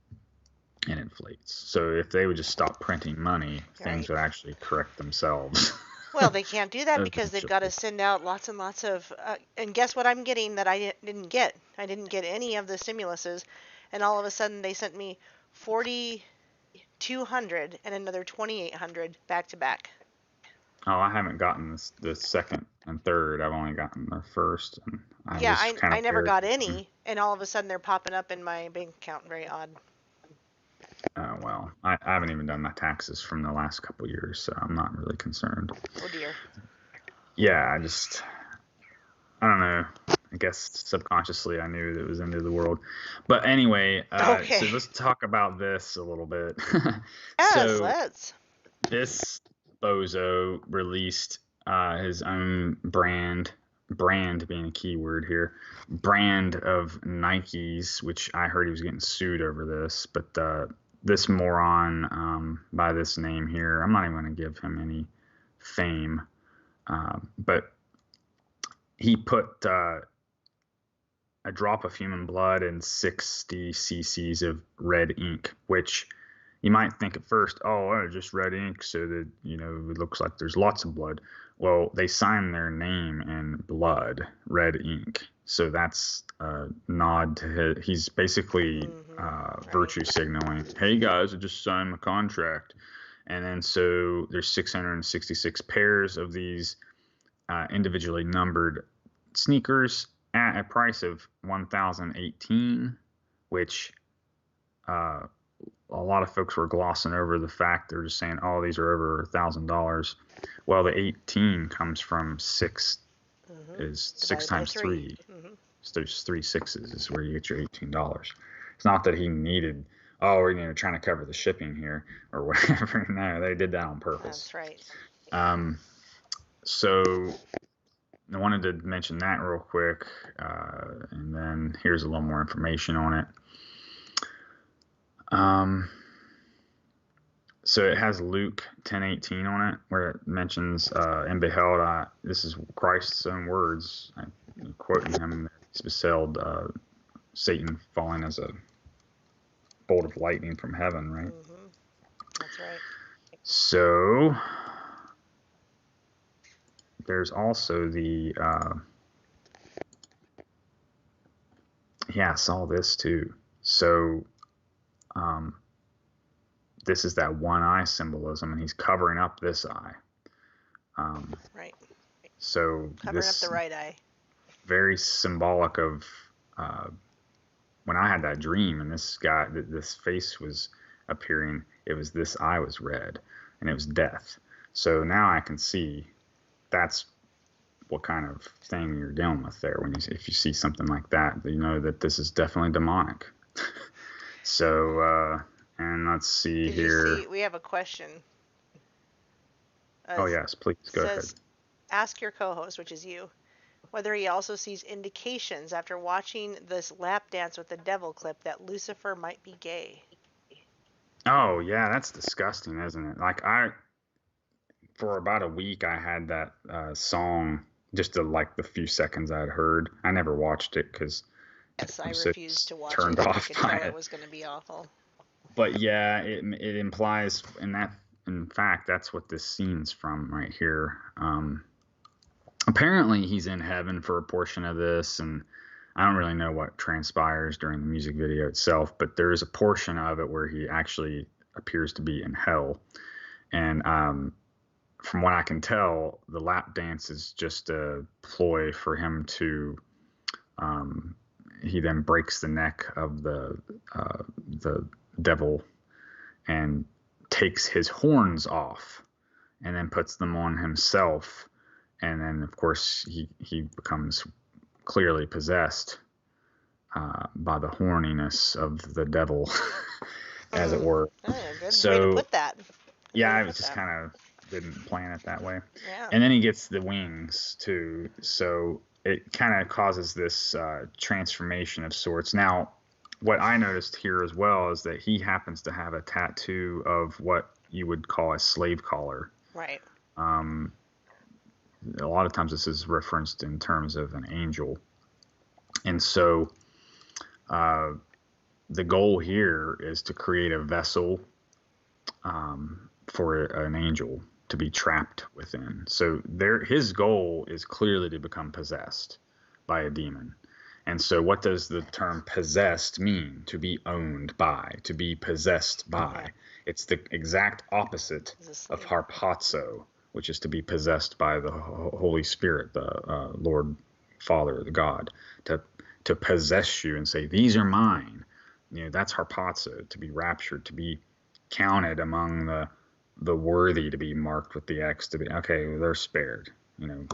and inflates. So if they would just stop printing money, things would actually correct themselves. Well, they can't do that because they've got to eventually. send out lots and lots of. And guess what I'm getting that I didn't get? I didn't get any of the stimuluses, and all of a sudden they sent me 4,200 and another 2,800 back to back. Oh, I haven't gotten the second and third. I've only gotten the first, and I Yeah, was kind I of never weird. got any, and all of a sudden they're popping up in my bank account. Very odd. Well, I haven't even done my taxes from the last couple of years, so I'm not really concerned. Oh dear. Yeah, I don't know. I guess subconsciously I knew that it was the end of the world. But anyway, Okay. so let's talk about this a little bit. Yes, So let's. this bozo released his own brand being a key word here, brand of Nikes, which I heard he was getting sued over this. But this moron by this name here, I'm not even going to give him any fame, but he put a drop of human blood and 60 cc's of red ink, which you might think at first, oh, just red ink so that, it looks like there's lots of blood. Well, they sign their name in blood, red ink. So that's a nod to he's basically virtue signaling. Hey guys, I just signed my contract. And then so there's 666 pairs of these individually numbered sneakers at a price of $1,018, which a lot of folks were glossing over the fact. They're just saying, oh, these are over $1,000. Well, the 18 comes from six is six Divided by times 3. 3. So there's 3 sixes is where you get your $18. It's not that he needed, we're trying to cover the shipping here or whatever. No, they did that on purpose. That's right. So I wanted to mention that real quick, and then here's a little more information on it. So it has Luke 10:18 on it, where it mentions, and beheld, this is Christ's own words, I'm quoting him, he's beheld Satan falling as a bolt of lightning from heaven, right? That's right. So there's also the, I saw this too. So this is that one eye symbolism, and he's covering up this eye. Right. So Covering up the right eye. Very symbolic of when I had that dream, and this guy, this face was appearing. It was this eye was red, and it was death. So now I can see that's what kind of thing you're dealing with there. If you see something like that, you know that this is definitely demonic. So. And let's see Did here. you see, we have a question. Oh, yes, please go ahead. Ask your co-host, which is you, whether he also sees indications after watching this lap dance with the devil clip that Lucifer might be gay. Oh, yeah, that's disgusting, isn't it? Like, for about a week, I had that song, just the few seconds I'd heard. I never watched it because I refused to watch turned it. off I could tell it was going to be awful. But yeah, it implies, in fact, that's what this scene's from right here. Apparently he's in heaven for a portion of this, and I don't really know what transpires during the music video itself, but there is a portion of it where he actually appears to be in hell. And from what I can tell, the lap dance is just a ploy for him to he then breaks the neck of the devil and takes his horns off and then puts them on himself, and then of course he becomes clearly possessed by the horniness of the devil, as it were. Good way to put that. I was just kind of didn't plan it that way. Yeah. And then he gets the wings too, so it kind of causes this transformation of sorts. Now, what I noticed here as well is that he happens to have a tattoo of what you would call a slave collar. Right. A lot of times this is referenced in terms of an angel. And so the goal here is to create a vessel for an angel, to be trapped within. So his goal is clearly to become possessed by a demon. And so what does the term possessed mean? To be owned by, to be possessed by. Yeah. It's the exact opposite of harpazo, which is to be possessed by the Holy Spirit, the Lord Father, the God, to possess you and say, these are mine. That's harpazo, to be raptured, to be counted among the worthy, to be marked with the X, to be, okay, they're spared.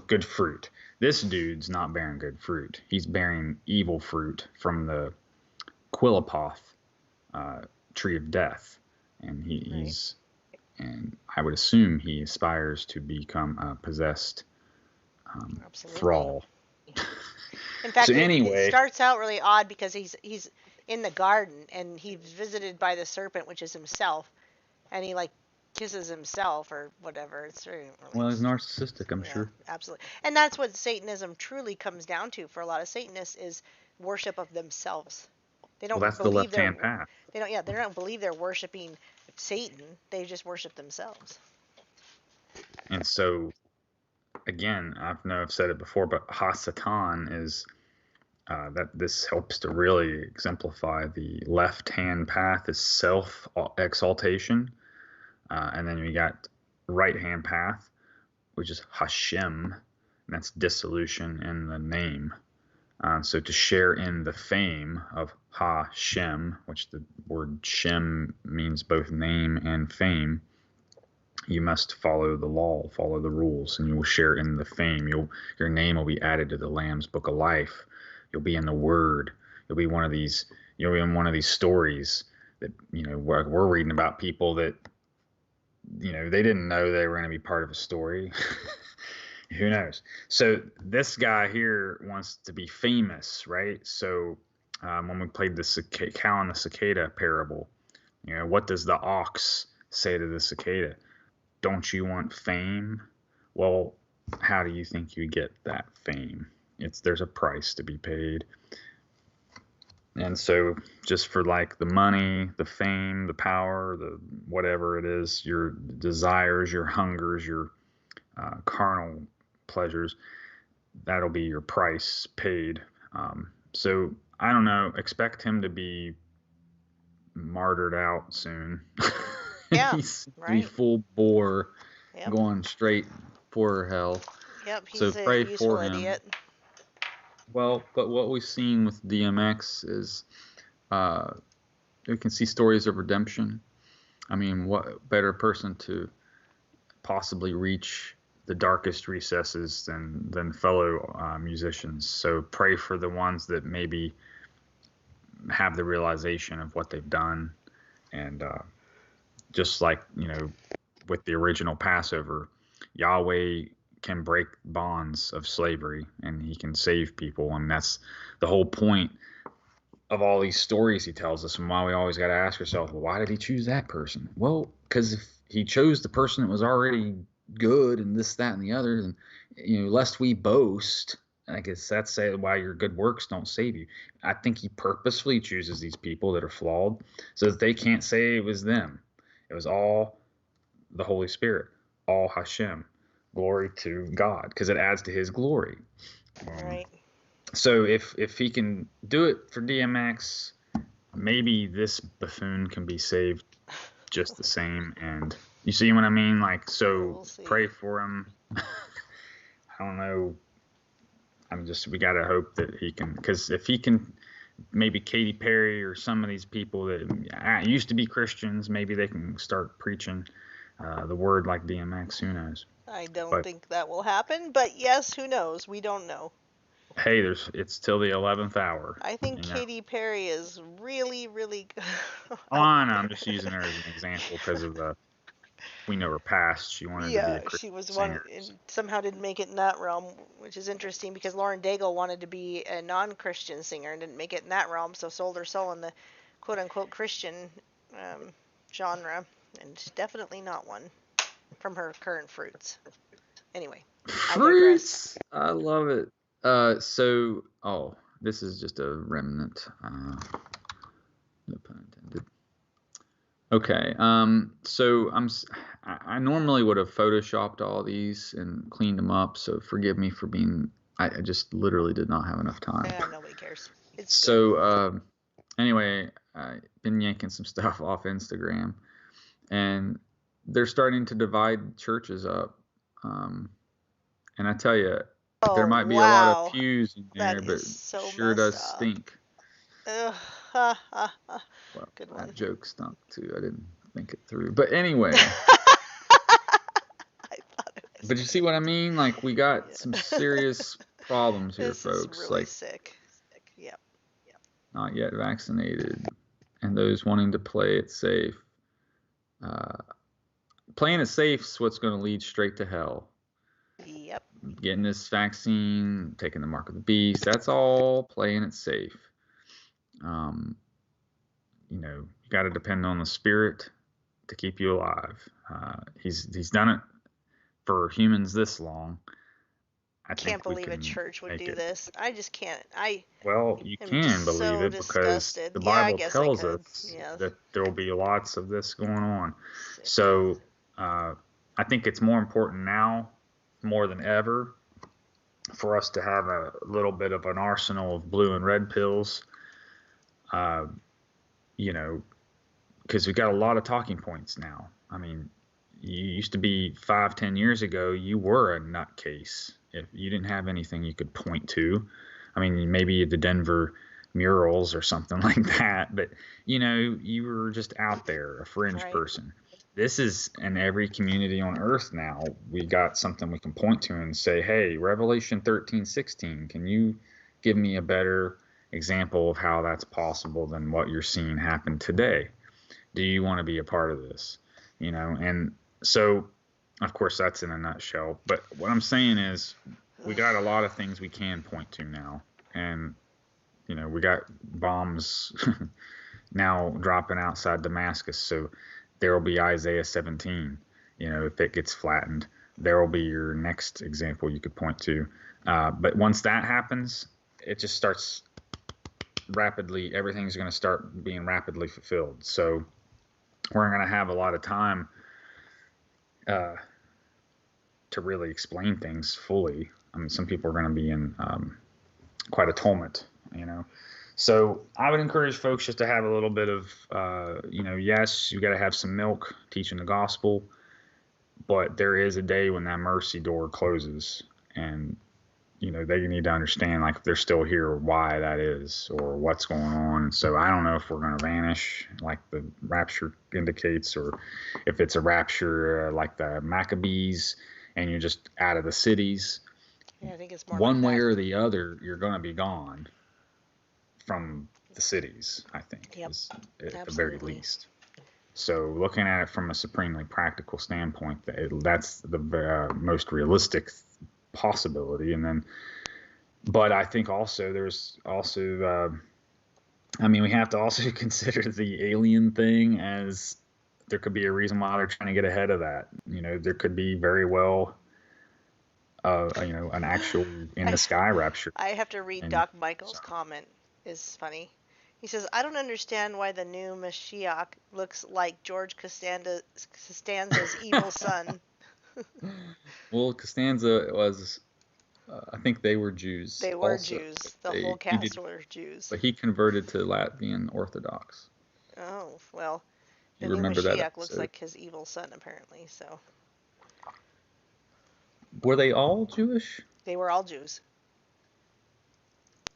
Good fruit. This dude's not bearing good fruit. He's bearing evil fruit from the Quillipoth tree of death. And he's, and I would assume he aspires to become a possessed thrall. In fact, So anyway, it starts out really odd because he's in the garden and he's visited by the serpent, which is himself, and he kisses himself or whatever. It's very well, he's narcissistic, I'm sure. Absolutely. And that's what Satanism truly comes down to for a lot of Satanists, is worship of themselves. They don't that's the believe left-hand path. They don't believe they're worshiping Satan. They just worship themselves. And so, again, I've said it before, but Hasatan is that this helps to really exemplify the left-hand path is self-exaltation. And then we got right-hand path, which is Hashem, and that's dissolution in the name. So to share in the fame of Hashem, which the word Shem means both name and fame, you must follow the law, follow the rules, and you will share in the fame. Your name will be added to the Lamb's Book of Life. You'll be in the Word. You'll be in one of these stories that we're reading about people that they didn't know they were going to be part of a story. Who knows? So this guy here wants to be famous, right? So when we played the cow and the cicada parable, what does the ox say to the cicada? Don't you want fame? Well, how do you think you get that fame? There's a price to be paid. And so just for the money, the fame, the power, the whatever it is, your desires, your hungers, your carnal pleasures, that'll be your price paid. So I don't know, expect him to be martyred out soon. Yeah, He's right. be full bore, Yep. going straight for hell. Yep, he's So pray a useful for him. idiot. Well, but what we've seen with DMX is we can see stories of redemption. I mean, what better person to possibly reach the darkest recesses than fellow musicians? So pray for the ones that maybe have the realization of what they've done. And just like, with the original Passover, Yahweh can break bonds of slavery and he can save people. And that's the whole point of all these stories he tells us, and why we always got to ask ourselves, well, why did he choose that person? Well, because if he chose the person that was already good and this, that, and the other, then, lest we boast, I guess that's why your good works don't save you. I think he purposefully chooses these people that are flawed so that they can't say it was them. It was all the Holy Spirit, all Hashem. Glory to God, because it adds to his glory. Right. So if he can do it for DMX, maybe this buffoon can be saved just the same. And you see what I mean? We'll pray for him. I don't know. We got to hope that he can, because if he can, maybe Katy Perry or some of these people that used to be Christians, maybe they can start preaching the word like DMX. Who knows? I don't think that will happen, but yes, who knows? We don't know. Hey, it's till the 11th hour. I think Katy Perry is really, really good. Oh, I know. I'm just using her as an example because of we know her past. She wanted to be a Christian she was singer. one, and somehow didn't make it in that realm, which is interesting because Lauren Daigle wanted to be a non-Christian singer and didn't make it in that realm, so sold her soul in the quote-unquote Christian genre, and definitely not one from her current fruits. Anyway, Fruits! I love it. This is just a remnant. No pun intended. Okay. So I normally would have photoshopped all these and cleaned them up. So forgive me for being. I just literally did not have enough time. Yeah, nobody cares. It's So anyway, I've been yanking some stuff off Instagram, and they're starting to divide churches up. And I tell you, there might be a lot of pews in there, That but is so sure messed does up. stink. Ugh, Well, good that one. joke stunk too. I didn't think it through. But anyway, I thought it was but you see what I mean? Like, we got Yeah. some serious problems here, This is folks. really Like, sick. Yep. not yet vaccinated, and those wanting to play it safe. Playing it safe is what's going to lead straight to hell. Yep. Getting this vaccine, taking the mark of the beast, that's all playing it safe. You know, you got to depend on the Spirit to keep you alive. He's done it for humans this long. I Can't think we believe a can church would make do it. this. I just can't. Well, you am can just believe so it because disgusted. the Yeah, I Bible guess tells I could. us Yeah. that there will be lots of this going on. Sick. So I think it's more important now, more than ever, for us to have a little bit of an arsenal of blue and red pills. You know, because we've got a lot of talking points now. I mean, you used to be 5-10 years ago, you were a nutcase if you didn't have anything you could point to. I mean, maybe the Denver murals or something like that, but you know, you were just out there, a fringe Right. person. This is in every community on earth now. We got something we can point to and say, hey, Revelation 13:16, can you give me a better example of how that's possible than what you're seeing happen today? Do you want to be a part of this? You know, and so of course that's in a nutshell. But what I'm saying is we got a lot of things we can point to now. And, you know, we got bombs now dropping outside Damascus. So there will be Isaiah 17, you know, if it gets flattened. There will be your next example you could point to. But once that happens, it just starts rapidly, everything's going to start being rapidly fulfilled. So we're going to have a lot of time to really explain things fully. I mean, some people are going to be in quite a tumult, you know. So I would encourage folks just to have a little bit of, you know, yes, you got to have some milk teaching the gospel, but there is a day when that mercy door closes, and you know, they need to understand, like, if they're still here, why that is or what's going on. So I don't know if we're going to vanish like the rapture indicates, or if it's a rapture like the Maccabees and you're just out of the cities. Yeah, I think it's more One like way that. or the other, you're going to be gone from the cities, I think, Yep. at the very Absolutely. least. So looking at it from a supremely practical standpoint, that's the most realistic possibility. And then, but I think also there's also, I mean, we have to also consider the alien thing, as there could be a reason why they're trying to get ahead of that. You know, there could be very well, you know, an actual in the sky rapture. I have to read And Doc Michael's comment. Is funny. He says, I don't understand why the new Mashiach looks like George Costanza's evil son. well, Costanza was, I think they were Jews. They were also. Jews. The whole cast were Jews. But he converted to Latvian Orthodox. Oh, well, the You new remember that Mashiach looks episode? like his evil son, apparently, so. Were they all Jewish? They were all Jews.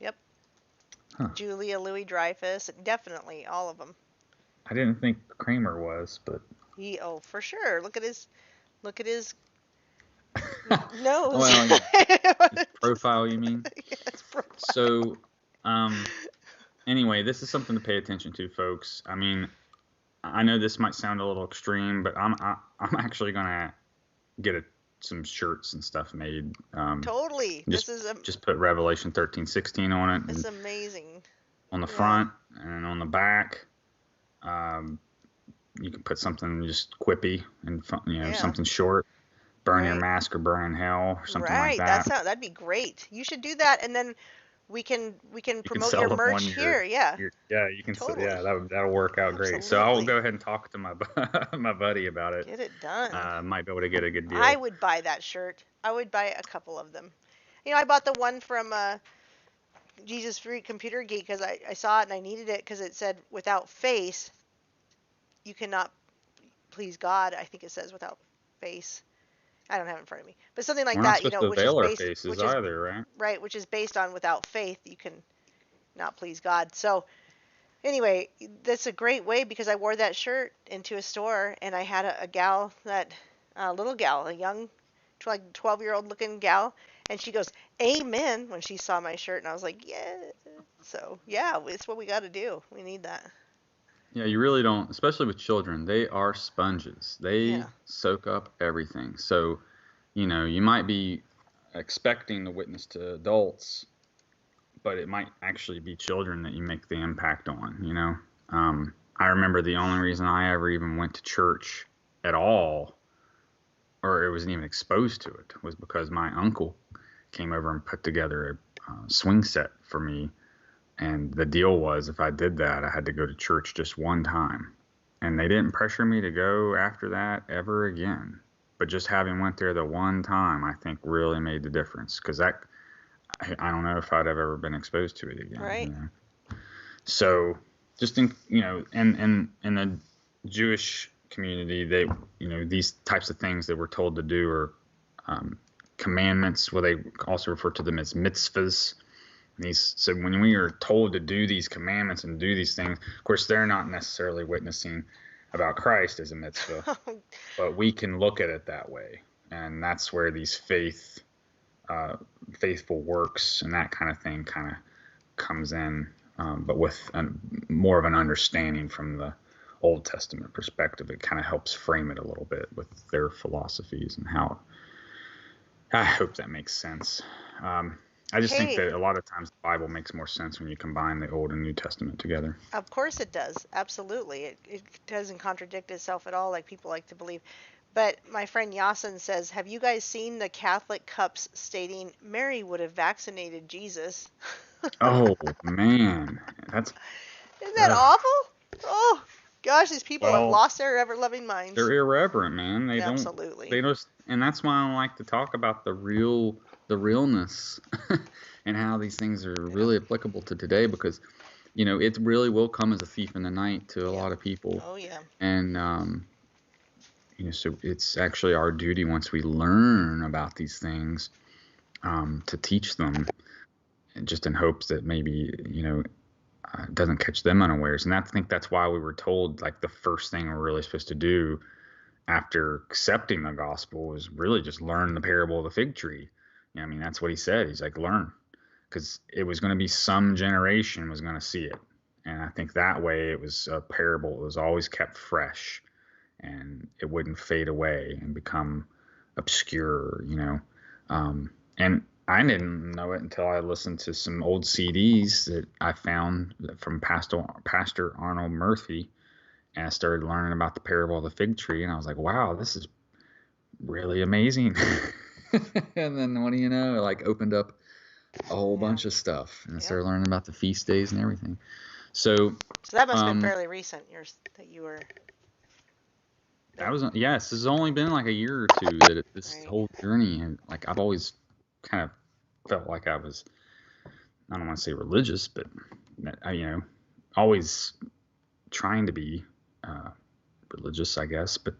Yep. Huh. Julia Louis-Dreyfus, definitely all of them. I didn't think Kramer was, but Oh, for sure. Look at his nose. well, yeah. His profile, you mean? Yes, profile. So, anyway, this is something to pay attention to, folks. I mean, I know this might sound a little extreme, but I'm actually gonna get some shirts and stuff made. Totally. Just put Revelation 13:16 on it. It's amazing. On the front and on the back. You can put something just quippy and, you know, something short. Burn your mask or burn in hell, or something like that. That'd be great. You should do that, and then we can You can promote sell your them on merch here. Yeah, yeah, you can totally. yeah, that'll work out great. So I will Absolutely. go ahead and talk to my my buddy about it. Get it done. Might be able to get a good I deal. would buy that shirt. I would buy a couple of them. I bought the one from Jesus Freak Computer Geek because I saw it and I needed it because it said without faith you cannot please God. I think it says without face. I don't have it in front of me, but something like We're not that. supposed to Which is veil our based, faces either, right? right, which is based on without faith you can not please God. So anyway, that's a great way because I wore that shirt into a store and I had a gal a little gal, a young, like 12-year-old looking gal, and she goes, "Amen," when she saw my shirt, and I was like, "Yeah." So yeah, it's what we got to do. We need that. Yeah, you really don't, especially with children. They are sponges. They Yeah. soak up everything. So, you might be expecting to witness to adults, but it might actually be children that you make the impact on. I remember the only reason I ever even went to church at all, or it wasn't even exposed to it, was because my uncle came over and put together a swing set for me. And the deal was, if I did that, I had to go to church just one time. And they didn't pressure me to go after that ever again. But just having went there the one time, I think really made the difference. Because I don't know if I'd have ever been exposed to it again. Right. So just think, in the Jewish community, they, these types of things that we're told to do are commandments. Well, they also refer to them as mitzvahs. So when we are told to do these commandments and do these things, of course, they're not necessarily witnessing about Christ as a mitzvah, but we can look at it that way. And that's where these faithful works and that kind of thing kind of comes in, but with more of an understanding from the Old Testament perspective. It kind of helps frame it a little bit with their philosophies and how. I hope that makes sense. I just think that a lot of times the Bible makes more sense when you combine the Old and New Testament together. Of course it does. Absolutely. It doesn't contradict itself at all like people like to believe. But my friend Yasin says, have you guys seen the Catholic cups stating Mary would have vaccinated Jesus? Oh, man. Isn't that awful? Oh, gosh, these people have lost their ever-loving minds. They're irreverent, man. Absolutely. And that's why I don't like to talk about the realness and how these things are really applicable to today, because it really will come as a thief in the night to a lot of people. Oh yeah. And so it's actually our duty, once we learn about these things, to teach them, just in hopes that maybe it doesn't catch them unawares. And I think that's why we were told, like, the first thing we're really supposed to do after accepting the gospel was really just learn the parable of the fig tree. That's what he said. He's like, learn, because it was going to be some generation was going to see it. And I think that way it was a parable. It was always kept fresh and it wouldn't fade away and become obscure, and I didn't know it until I listened to some old CDs that I found from Pastor Arnold Murphy. And I started learning about the parable of the fig tree. And I was like, wow, this is really amazing. And then what do you know, it like opened up a whole bunch of stuff. And I started learning about the feast days and everything. So that must have been fairly recent, that you were... Yes, this has only been like a year or two that this whole journey. And like, I've always kind of felt like I was, I don't want to say religious, but always trying to be religious, I guess, but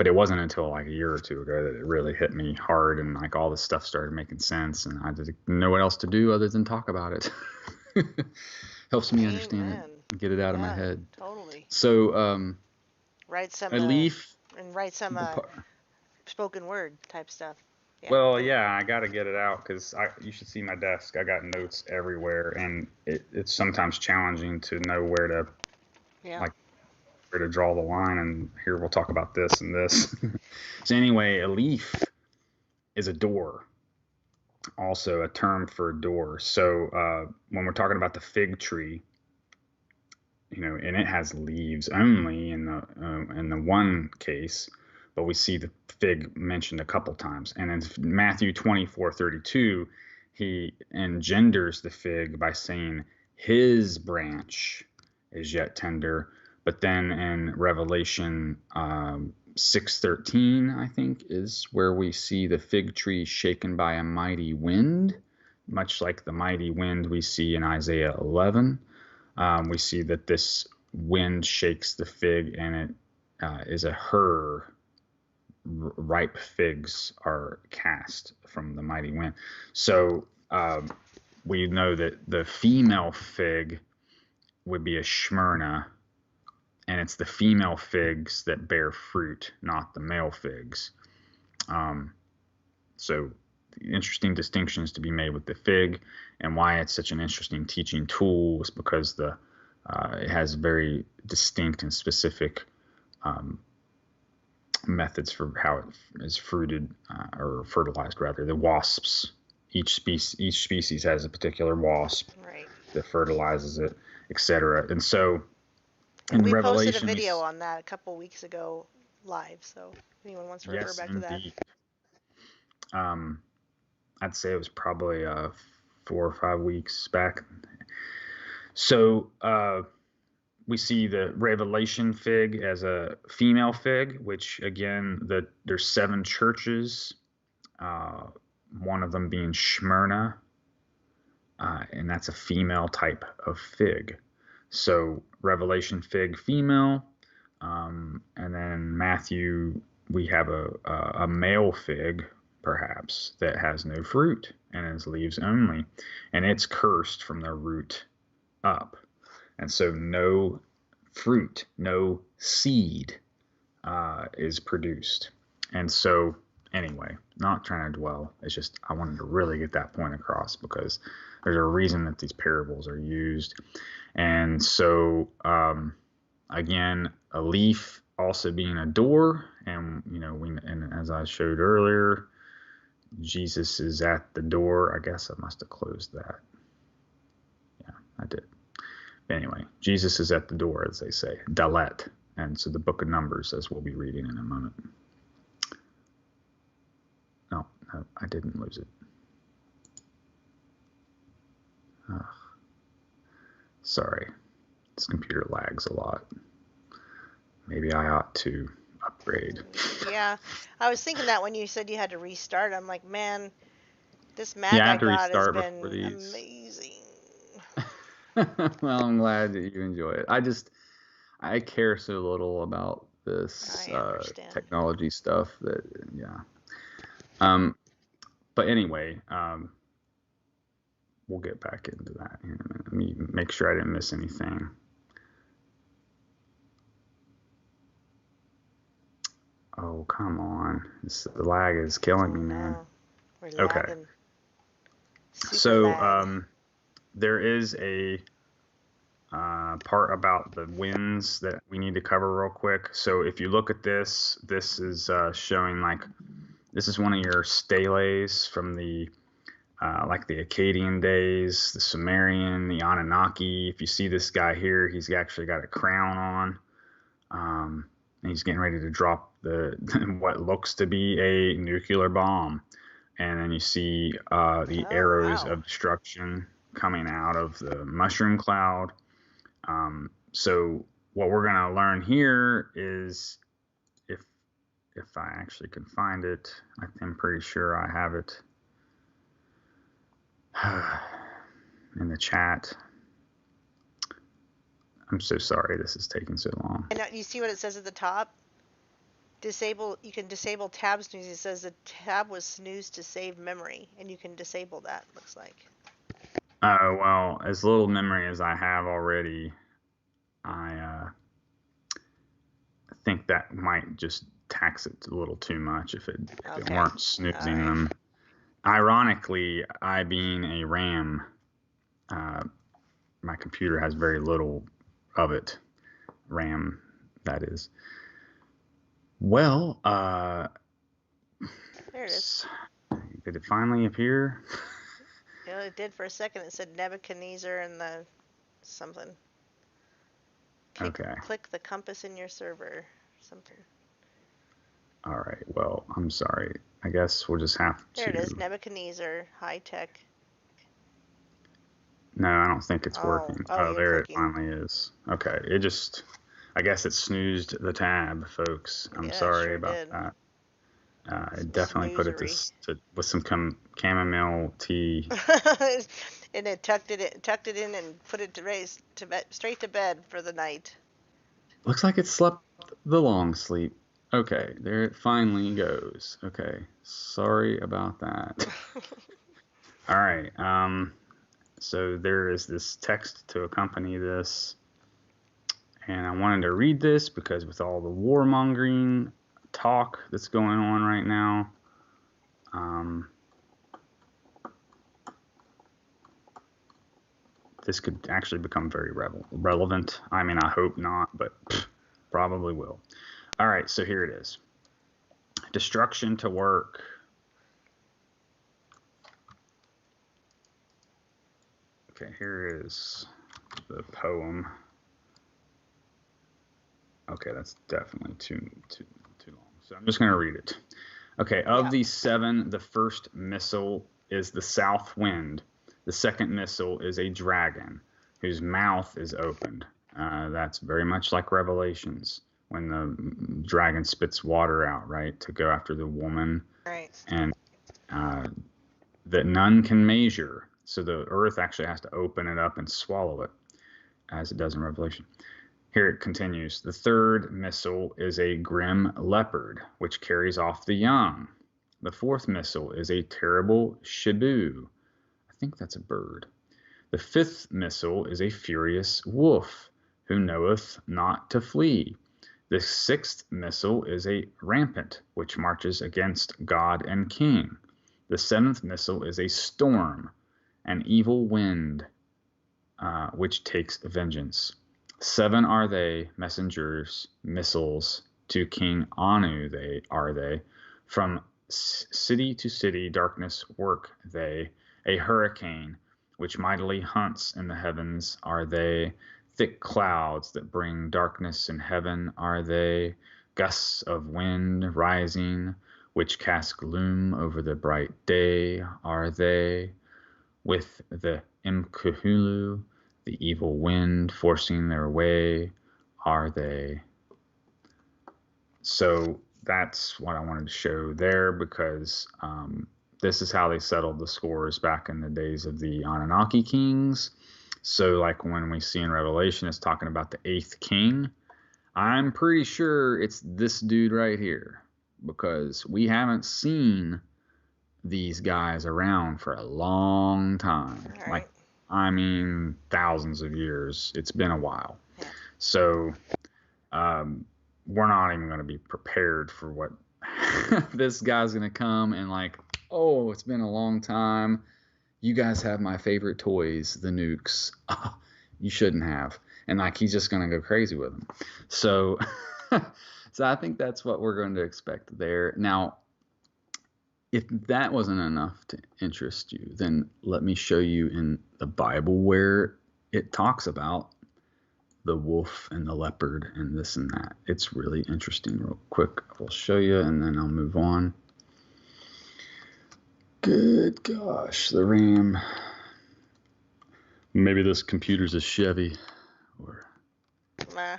it wasn't until like a year or two ago that it really hit me hard, and like all this stuff started making sense, and I didn't know what else to do other than talk about it. Helps me understand it and get it out of my head. Totally. So write some spoken word type stuff. Yeah. Well, yeah, I got to get it out because you should see my desk. I got notes everywhere, and it's sometimes challenging to know where to draw the line. And here we'll talk about this and this. So anyway, a leaf is a door, also a term for a door. So when we're talking about the fig tree, and it has leaves only in the one case. But we see the fig mentioned a couple times. And in Matthew 24:32, he engenders the fig by saying his branch is yet tender. But then in Revelation 6:13, I think, is where we see the fig tree shaken by a mighty wind, much like the mighty wind we see in Isaiah 11. We see that this wind shakes the fig, and it is a ripe figs are cast from the mighty wind. So we know that the female fig would be a Smyrna, and it's the female figs that bear fruit, not the male figs. So interesting distinctions to be made with the fig, and why it's such an interesting teaching tool is because it has very distinct and specific methods for how it is fruited or fertilized, rather. The wasps, each species has a particular wasp that fertilizes it, etc. And so in we Revelation, posted a video on that a couple weeks ago live, so if anyone wants to refer back to that. I'd say it was probably 4 or 5 weeks back. So we see the Revelation fig as a female fig, which again, there's 7 churches, one of them being Smyrna, and that's a female type of fig. So Revelation fig, female, and then Matthew, we have a male fig, perhaps, that has no fruit and is leaves only, and it's cursed from the root up. And so no fruit, no seed is produced. And so anyway, not trying to dwell. It's just I wanted to really get that point across, because there's a reason that these parables are used. And so again, a leaf also being a door, and and as I showed earlier, Jesus is at the door. I guess I must have closed that. Yeah, I did. Anyway, Jesus is at the door, as they say, Dalet. And so the book of Numbers, as we'll be reading in a moment. No, I didn't lose it. Sorry, this computer lags a lot. Maybe I ought to upgrade. Yeah, I was thinking that when you said you had to restart. I'm like, man, this Mac I I had to got has restart been before these. amazing. Well, I'm glad that you enjoy it. I care so little about this technology stuff that, but anyway, we'll get back into that in a minute. Let me make sure I didn't miss anything. Oh, come on. The lag is killing me, man. We're okay. lagging. So there is a part about the winds that we need to cover real quick. So if you look at this is showing this is one of your steles from the like the Akkadian days, the Sumerian, the Anunnaki. If you see this guy here, he's actually got a crown on. And he's getting ready to drop what looks to be a nuclear bomb. And then you see the arrows of destruction coming out of the mushroom cloud. So what we're going to learn here is, if I actually can find it, I'm pretty sure I have it in the chat. I'm so sorry this is taking so long. And you see what it says at the top? You can disable tab snooze. It says the tab was snoozed to save memory, and you can disable that, looks like. Well, as little memory as I have already, I think that might just tax it a little too much if it weren't snoozing them. Ironically, I being a RAM, my computer has very little of it. RAM, that is. Well, there it is. Did it finally appear? Yeah, it did for a second. It said Nebuchadnezzar and the something. Click the compass in your server. Something. All right. Well, I'm sorry. I guess we'll just have to. There it is. Nebuchadnezzar, high tech. No, I don't think it's working. Oh, Oh, you're there it clicking. finally is. Okay, I guess it snoozed the tab, folks. I'm Yeah, it sorry sure about did. that. I Some definitely put it snoozery. with some chamomile tea. And it tucked it in and put it to bed, straight to bed for the night. Looks like it slept the long sleep. Okay, there it finally goes. Okay, sorry about that. All right. So there is this text to accompany this, and I wanted to read this because with all the warmongering talk that's going on right now, this could actually become very relevant. I mean, I hope not, but probably will. All right, so here it is. Destruction to work. Okay, here is the poem. Okay, that's definitely too long. So I'm just going to read it. Okay, of these 7, the first missile is the south wind. The second missile is a dragon whose mouth is opened. That's very much like Revelations when the dragon spits water out, right, to go after the woman. Right. And that none can measure. So the earth actually has to open it up and swallow it, as it does in Revelation. Here it continues. The third missile is a grim leopard, which carries off the young. The fourth missile is a terrible shibu. I think that's a bird. The fifth missile is a furious wolf, who knoweth not to flee. The sixth missile is a rampant, which marches against God and King. The seventh missile is a storm, an evil wind, which takes vengeance. 7 are they, messengers, missiles to King Anu are they. From city to city darkness work they. A hurricane, which mightily hunts in the heavens, are they. Thick clouds that bring darkness in heaven, are they. Gusts of wind rising, which cast gloom over the bright day, are they. With the Imkuhulu, the evil wind forcing their way, are they. So that's what I wanted to show there, because this is how they settled the scores back in the days of the Anunnaki kings. So like when we see in Revelation, it's talking about the 8th king. I'm pretty sure it's this dude right here, because we haven't seen these guys around for a long time. Right. Like, I mean, thousands of years. It's been a while. Yeah. So we're not even going to be prepared for what this guy's going to come and like, oh, it's been a long time. You guys have my favorite toys, the nukes. Oh, you shouldn't have. And like, he's just going to go crazy with them. So, so I think that's what we're going to expect there. Now, if that wasn't enough to interest you, then let me show you in the Bible where it talks about the wolf and the leopard and this and that. It's really interesting. Real quick, I will show you and then I'll move on. Good gosh, the RAM. Maybe this computer's a Chevy, or yeah,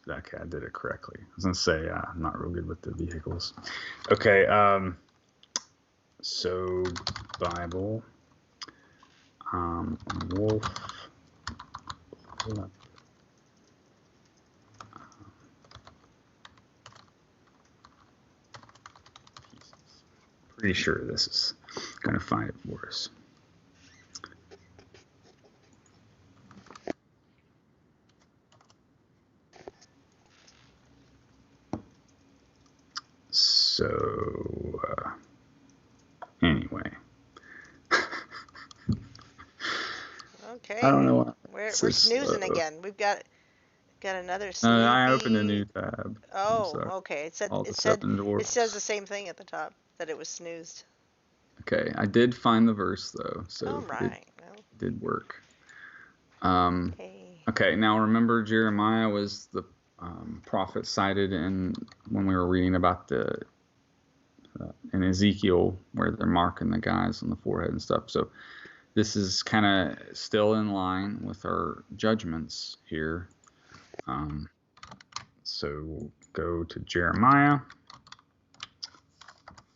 okay. I did it correctly. I was gonna say I'm not real good with the vehicles. Okay, so Bible, wolf. Pretty sure this is going to find it for us. So, anyway. Okay. I don't know what. We're snoozing again. We've got another sleepy. I opened a new tab. Oh, okay. It says the same thing at the top, that it was snoozed. Okay, I did find the verse though, so all right. it did work. Okay, now remember Jeremiah was the prophet cited in when we were reading about the in Ezekiel where they're marking the guys on the forehead and stuff. So this is kind of still in line with our judgments here. So we'll go to Jeremiah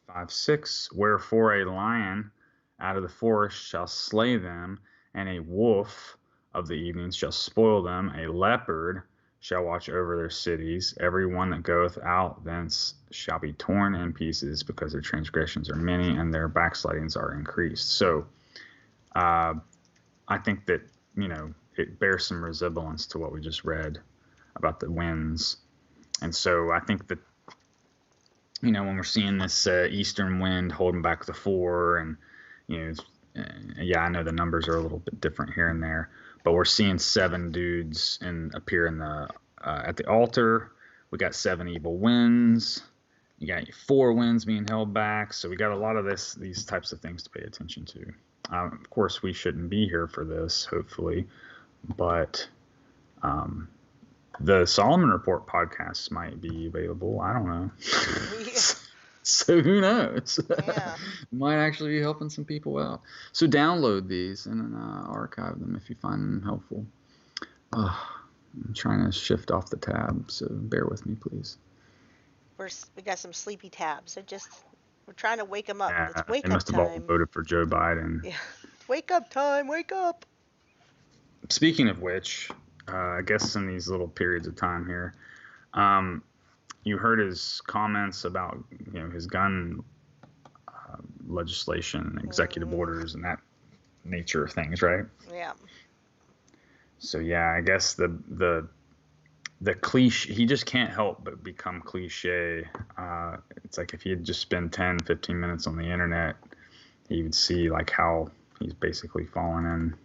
5:6. Wherefore a lion out of the forest shall slay them, and a wolf of the evenings shall spoil them. A leopard shall watch over their cities. Every one that goeth out thence shall be torn in pieces, because their transgressions are many and their backslidings are increased. So I think that, it bears some resemblance to what we just read about the winds. And so I think that, when we're seeing this eastern wind holding back the 4, and, yeah, I know the numbers are a little bit different here and there, but we're seeing 7 dudes appear in the at the altar. We got 7 evil winds. You got 4 winds being held back. So we got a lot of these types of things to pay attention to. Of course, we shouldn't be here for this, hopefully, but the Solomon Report podcast might be available. I don't know. Yeah. So who knows? Yeah. Might actually be helping some people out. So download these and archive them if you find them helpful. I'm trying to shift off the tab, so bear with me, please. We got some sleepy tabs. We're trying to wake them up. Yeah, It's wake they up must have all time. voted for Joe Biden. Yeah. Wake up time. Wake up. Speaking of which, I guess in these little periods of time here, you heard his comments about his gun legislation, executive orders, and that nature of things, right? Yeah. So yeah, I guess the cliche, he just can't help but become cliche. It's like if he had just spent 10, 15 minutes on the internet, he would see like how he's basically fallen in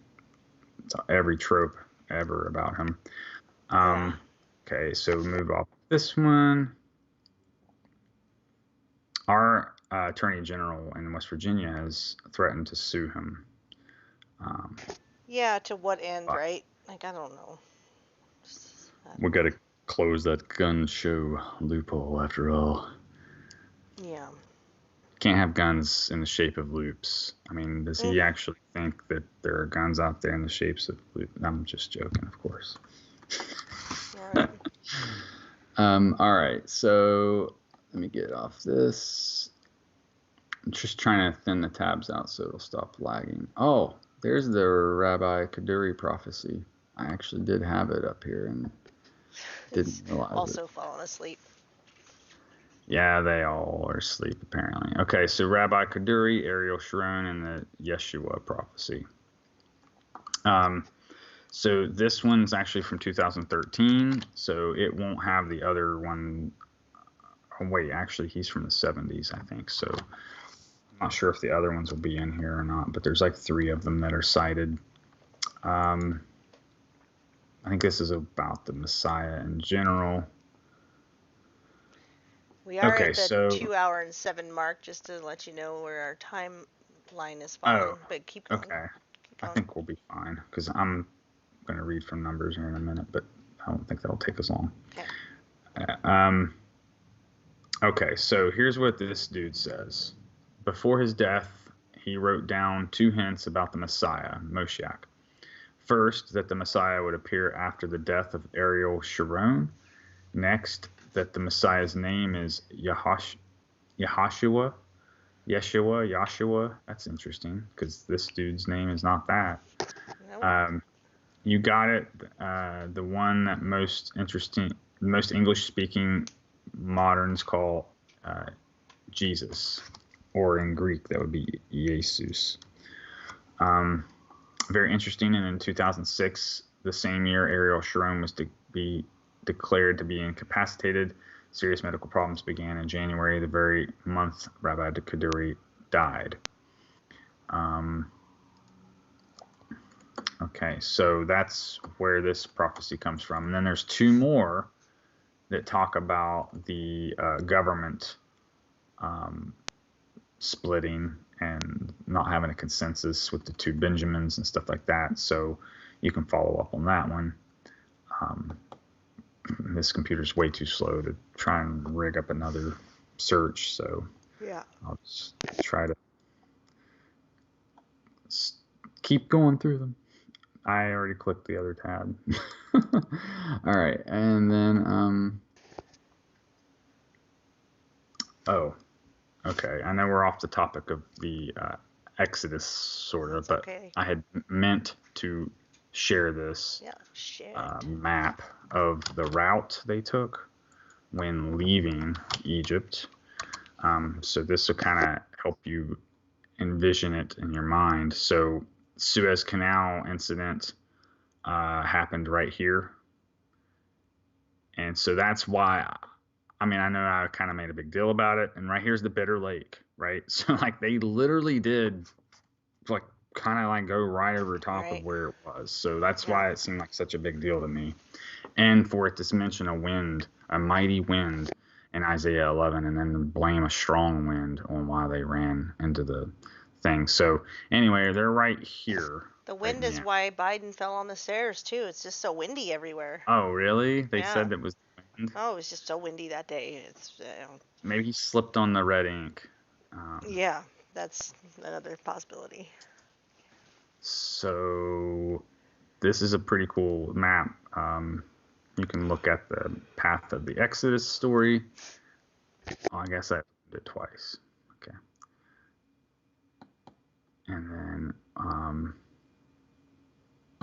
every trope ever about him. Okay, so move off this one. Our Attorney General in West Virginia has threatened to sue him. Yeah, to what end, right? Like, I don't know. We got to close that gun show loophole after all. Yeah. Can't have guns in the shape of loops. I mean, does he actually think that there are guns out there in the shapes of loops? I'm just joking, of course. All right. All right, so let me get off this. I'm just trying to thin the tabs out so it'll stop lagging. Oh, there's the Rabbi Kaduri prophecy. I actually did have it up here and didn't realize also falling asleep. Yeah, they all are asleep, apparently. Okay, so Rabbi Kaduri, Ariel Sharon, and the Yeshua prophecy. So this one's actually from 2013, so it won't have the other one. Oh, wait, actually, he's from the 70s, I think. So I'm not sure if the other ones will be in here or not, but there's like 3 of them that are cited. I think this is about the Messiah in general. We are at the 2 hour and 7 mark, just to let you know where our timeline is falling. But keep going. Okay. Keep going. I think we'll be fine, because I'm going to read from numbers here in a minute, but I don't think that'll take us long. Okay. Okay, so here's what this dude says. Before his death, he wrote down 2 hints about the Messiah, Mashiach. First, that the Messiah would appear after the death of Ariel Sharon. Next, that the Messiah's name is Yeshua. That's interesting, because this dude's name is not that. Nope. You got it. The one that most English-speaking moderns call Jesus, or in Greek that would be Jesus. Very interesting. And in 2006, the same year, Ariel Sharon was to be declared to be incapacitated. Serious medical problems began in January, the very month Rabbi Kaduri died. Okay, so that's where this prophecy comes from. And then there's 2 more that talk about the government splitting and not having a consensus with the 2 Benjamins and stuff like that. So you can follow up on that one. This computer's way too slow to try and rig up another search, so yeah. I'll just try to keep going through them. I already clicked the other tab. All right, and then oh, okay. I know we're off the topic of the Exodus, sort of, but okay. I had meant to share this map of the route they took when leaving Egypt. So this will kind of help you envision it in your mind. So Suez Canal incident happened right here. And so that's why, I mean, I know I kind of made a big deal about it. And right here's the Bitter Lake, right? So like they literally did like kind of like go right over top of where it was. So that's why it seemed like such a big deal to me. And for it to mention a wind, a mighty wind in Isaiah 11, and then blame a strong wind on why they ran into the thing. So anyway, they're right here. The wind is why Biden fell on the stairs too. It's just so windy everywhere. Oh, really? They said it was wind? Oh, it was just so windy that day. It's maybe he slipped on the red ink. Yeah, that's another possibility. So this is a pretty cool map. You can look at the path of the Exodus story. Oh, I guess I did it twice. Okay. And then I'll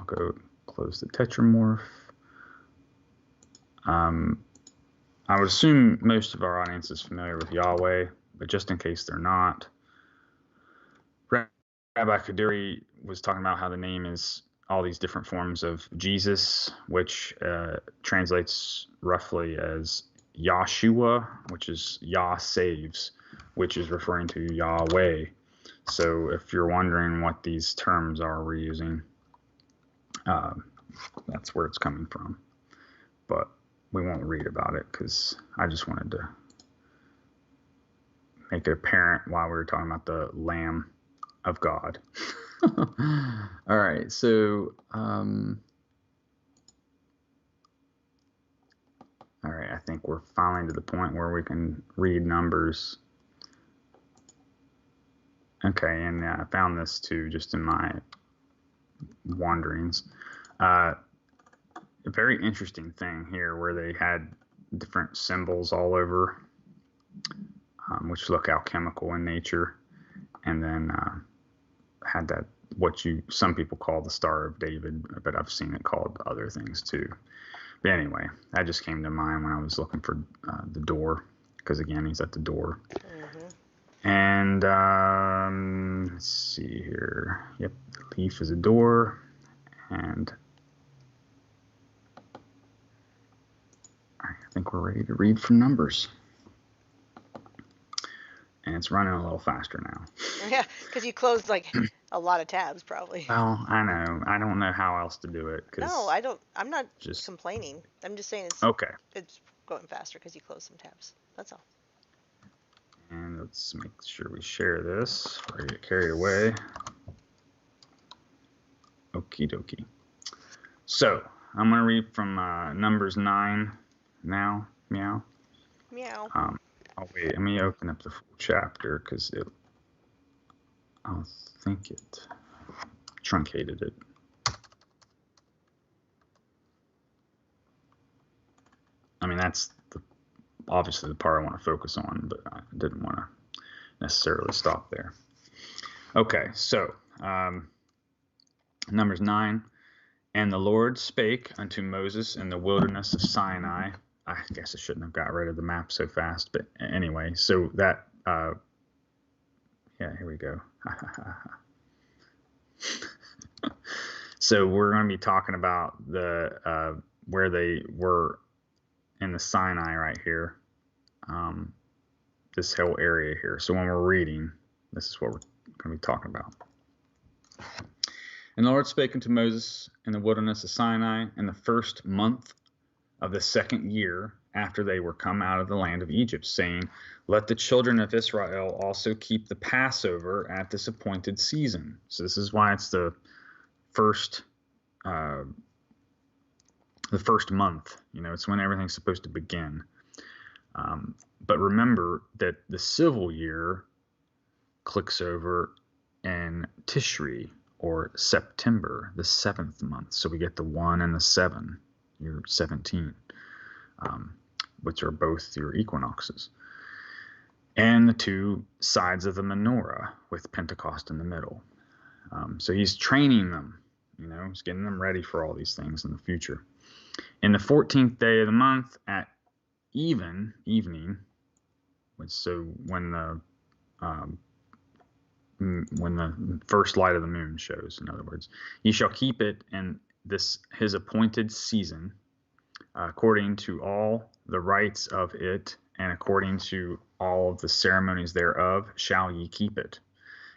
go close the tetramorph. I would assume most of our audience is familiar with Yahweh, but just in case they're not, Rabbi Kaduri was talking about how the name is all these different forms of Jesus, which translates roughly as Yahshua, which is Yah saves, which is referring to Yahweh. So if you're wondering what these terms are we're using, that's where it's coming from. But we won't read about it because I just wanted to make it apparent while we were talking about the Lamb of God. All right, so all right, I think we're finally to the point where we can read numbers. Okay, and I found this too just in my wanderings. A very interesting thing here where they had different symbols all over, which look alchemical in nature, and then had that what some people call the Star of David, but I've seen it called other things too. But anyway, that just came to mind when I was looking for the door, because again, he's at the door. And let's see here. Yep, the leaf is a door, and I think we're ready to read from Numbers. And it's running a little faster now. Yeah, because you closed like a lot of tabs probably. Well, I know. I don't know how else to do it. No, I don't. I'm not just complaining. I'm just saying it's okay. It's going faster because you closed some tabs. That's all. And let's make sure we share this before I get carried away. Okie dokie. So I'm going to read from Numbers 9 now. Meow. Meow. Oh wait, let me open up the full chapter because I think it truncated it. I mean, that's obviously the part I want to focus on, but I didn't want to necessarily stop there. Okay, so Numbers 9. And the Lord spake unto Moses in the wilderness of Sinai. I guess I shouldn't have got rid of the map so fast, but anyway, so that, yeah, here we go. So we're going to be talking about the where they were in the Sinai right here, this whole area here. So when we're reading, this is what we're going to be talking about. And the Lord spake unto Moses in the wilderness of Sinai in the first month of the second year after they were come out of the land of Egypt, saying, Let the children of Israel also keep the Passover at this appointed season. So this is why it's the first month. You know, it's when everything's supposed to begin. But remember that the civil year clicks over in Tishri, or September, the 7th month. So we get the 1 and the 7, your 17, which are both your equinoxes. And the 2 sides of the menorah with Pentecost in the middle. So he's training them, he's getting them ready for all these things in the future. In the 14th day of the month at evening, so when the first light of the moon shows, in other words, he shall keep it in his appointed season, according to all the rites of it, and according to all of the ceremonies thereof, shall ye keep it.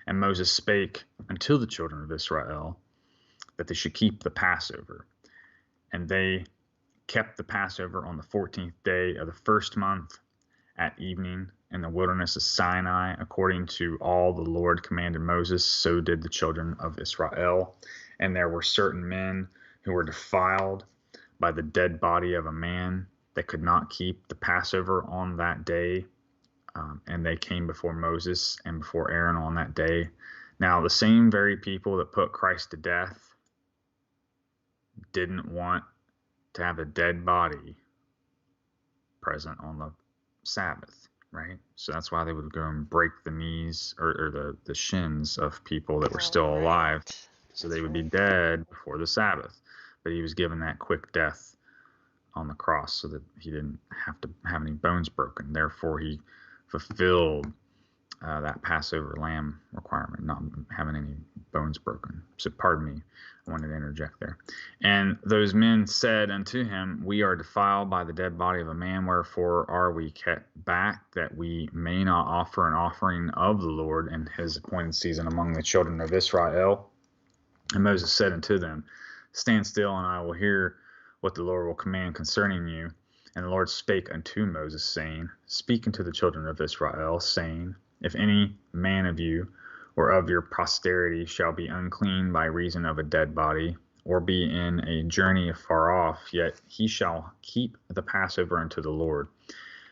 And Moses spake unto the children of Israel that they should keep the Passover. And they kept the Passover on the 14th day of the first month at evening in the wilderness of Sinai, according to all the Lord commanded Moses. So did the children of Israel. And there were certain men who were defiled by the dead body of a man that could not keep the Passover on that day. And they came before Moses and before Aaron on that day. Now, the same very people that put Christ to death didn't want to have a dead body present on the Sabbath, right? So that's why they would go and break the knees or the shins of people that were still alive. So they would be dead before the Sabbath. But he was given that quick death on the cross so that he didn't have to have any bones broken. Therefore, he fulfilled that Passover lamb requirement, not having any bones broken. So pardon me, I wanted to interject there. And those men said unto him, we are defiled by the dead body of a man, wherefore are we kept back, that we may not offer an offering of the Lord in his appointed season among the children of Israel. And Moses said unto them, stand still, and I will hear what the Lord will command concerning you. And the Lord spake unto Moses, saying, speak unto the children of Israel, saying, if any man of you or of your posterity shall be unclean by reason of a dead body, or be in a journey afar off, yet he shall keep the Passover unto the Lord.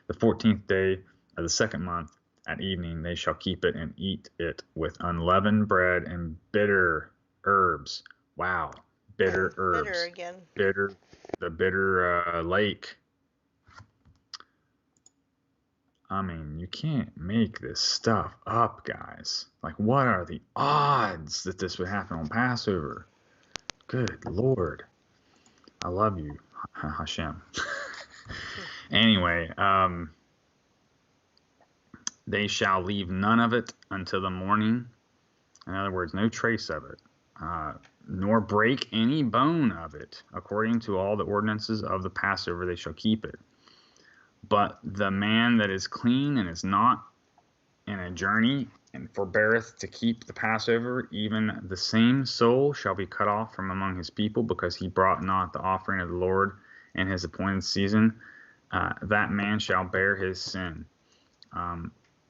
The 14th day of the 2nd month at evening they shall keep it and eat it with unleavened bread and bitter herbs. Wow, bitter herbs. Bitter again. The bitter lake. I mean, you can't make this stuff up, guys. Like, what are the odds that this would happen on Passover? Good Lord. I love you, Hashem. Anyway, they shall leave none of it until the morning. In other words, no trace of it, nor break any bone of it. According to all the ordinances of the Passover, they shall keep it. But the man that is clean and is not in a journey and forbeareth to keep the Passover, even the same soul shall be cut off from among his people, because he brought not the offering of the Lord in his appointed season. That man shall bear his sin.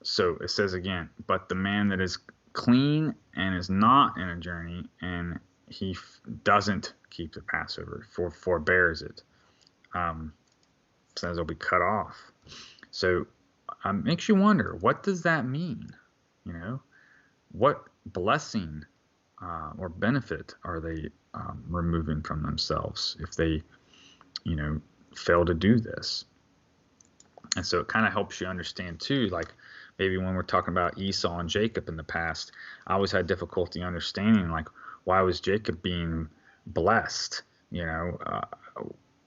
So it says again, but the man that is clean and is not in a journey, and he doesn't keep the Passover, forbears it, says he'll be cut off. So makes you wonder, what does that mean? What blessing or benefit are they removing from themselves if they, fail to do this? And so it kind of helps you understand too, like maybe when we're talking about Esau and Jacob in the past, I always had difficulty understanding, like, why was Jacob being blessed?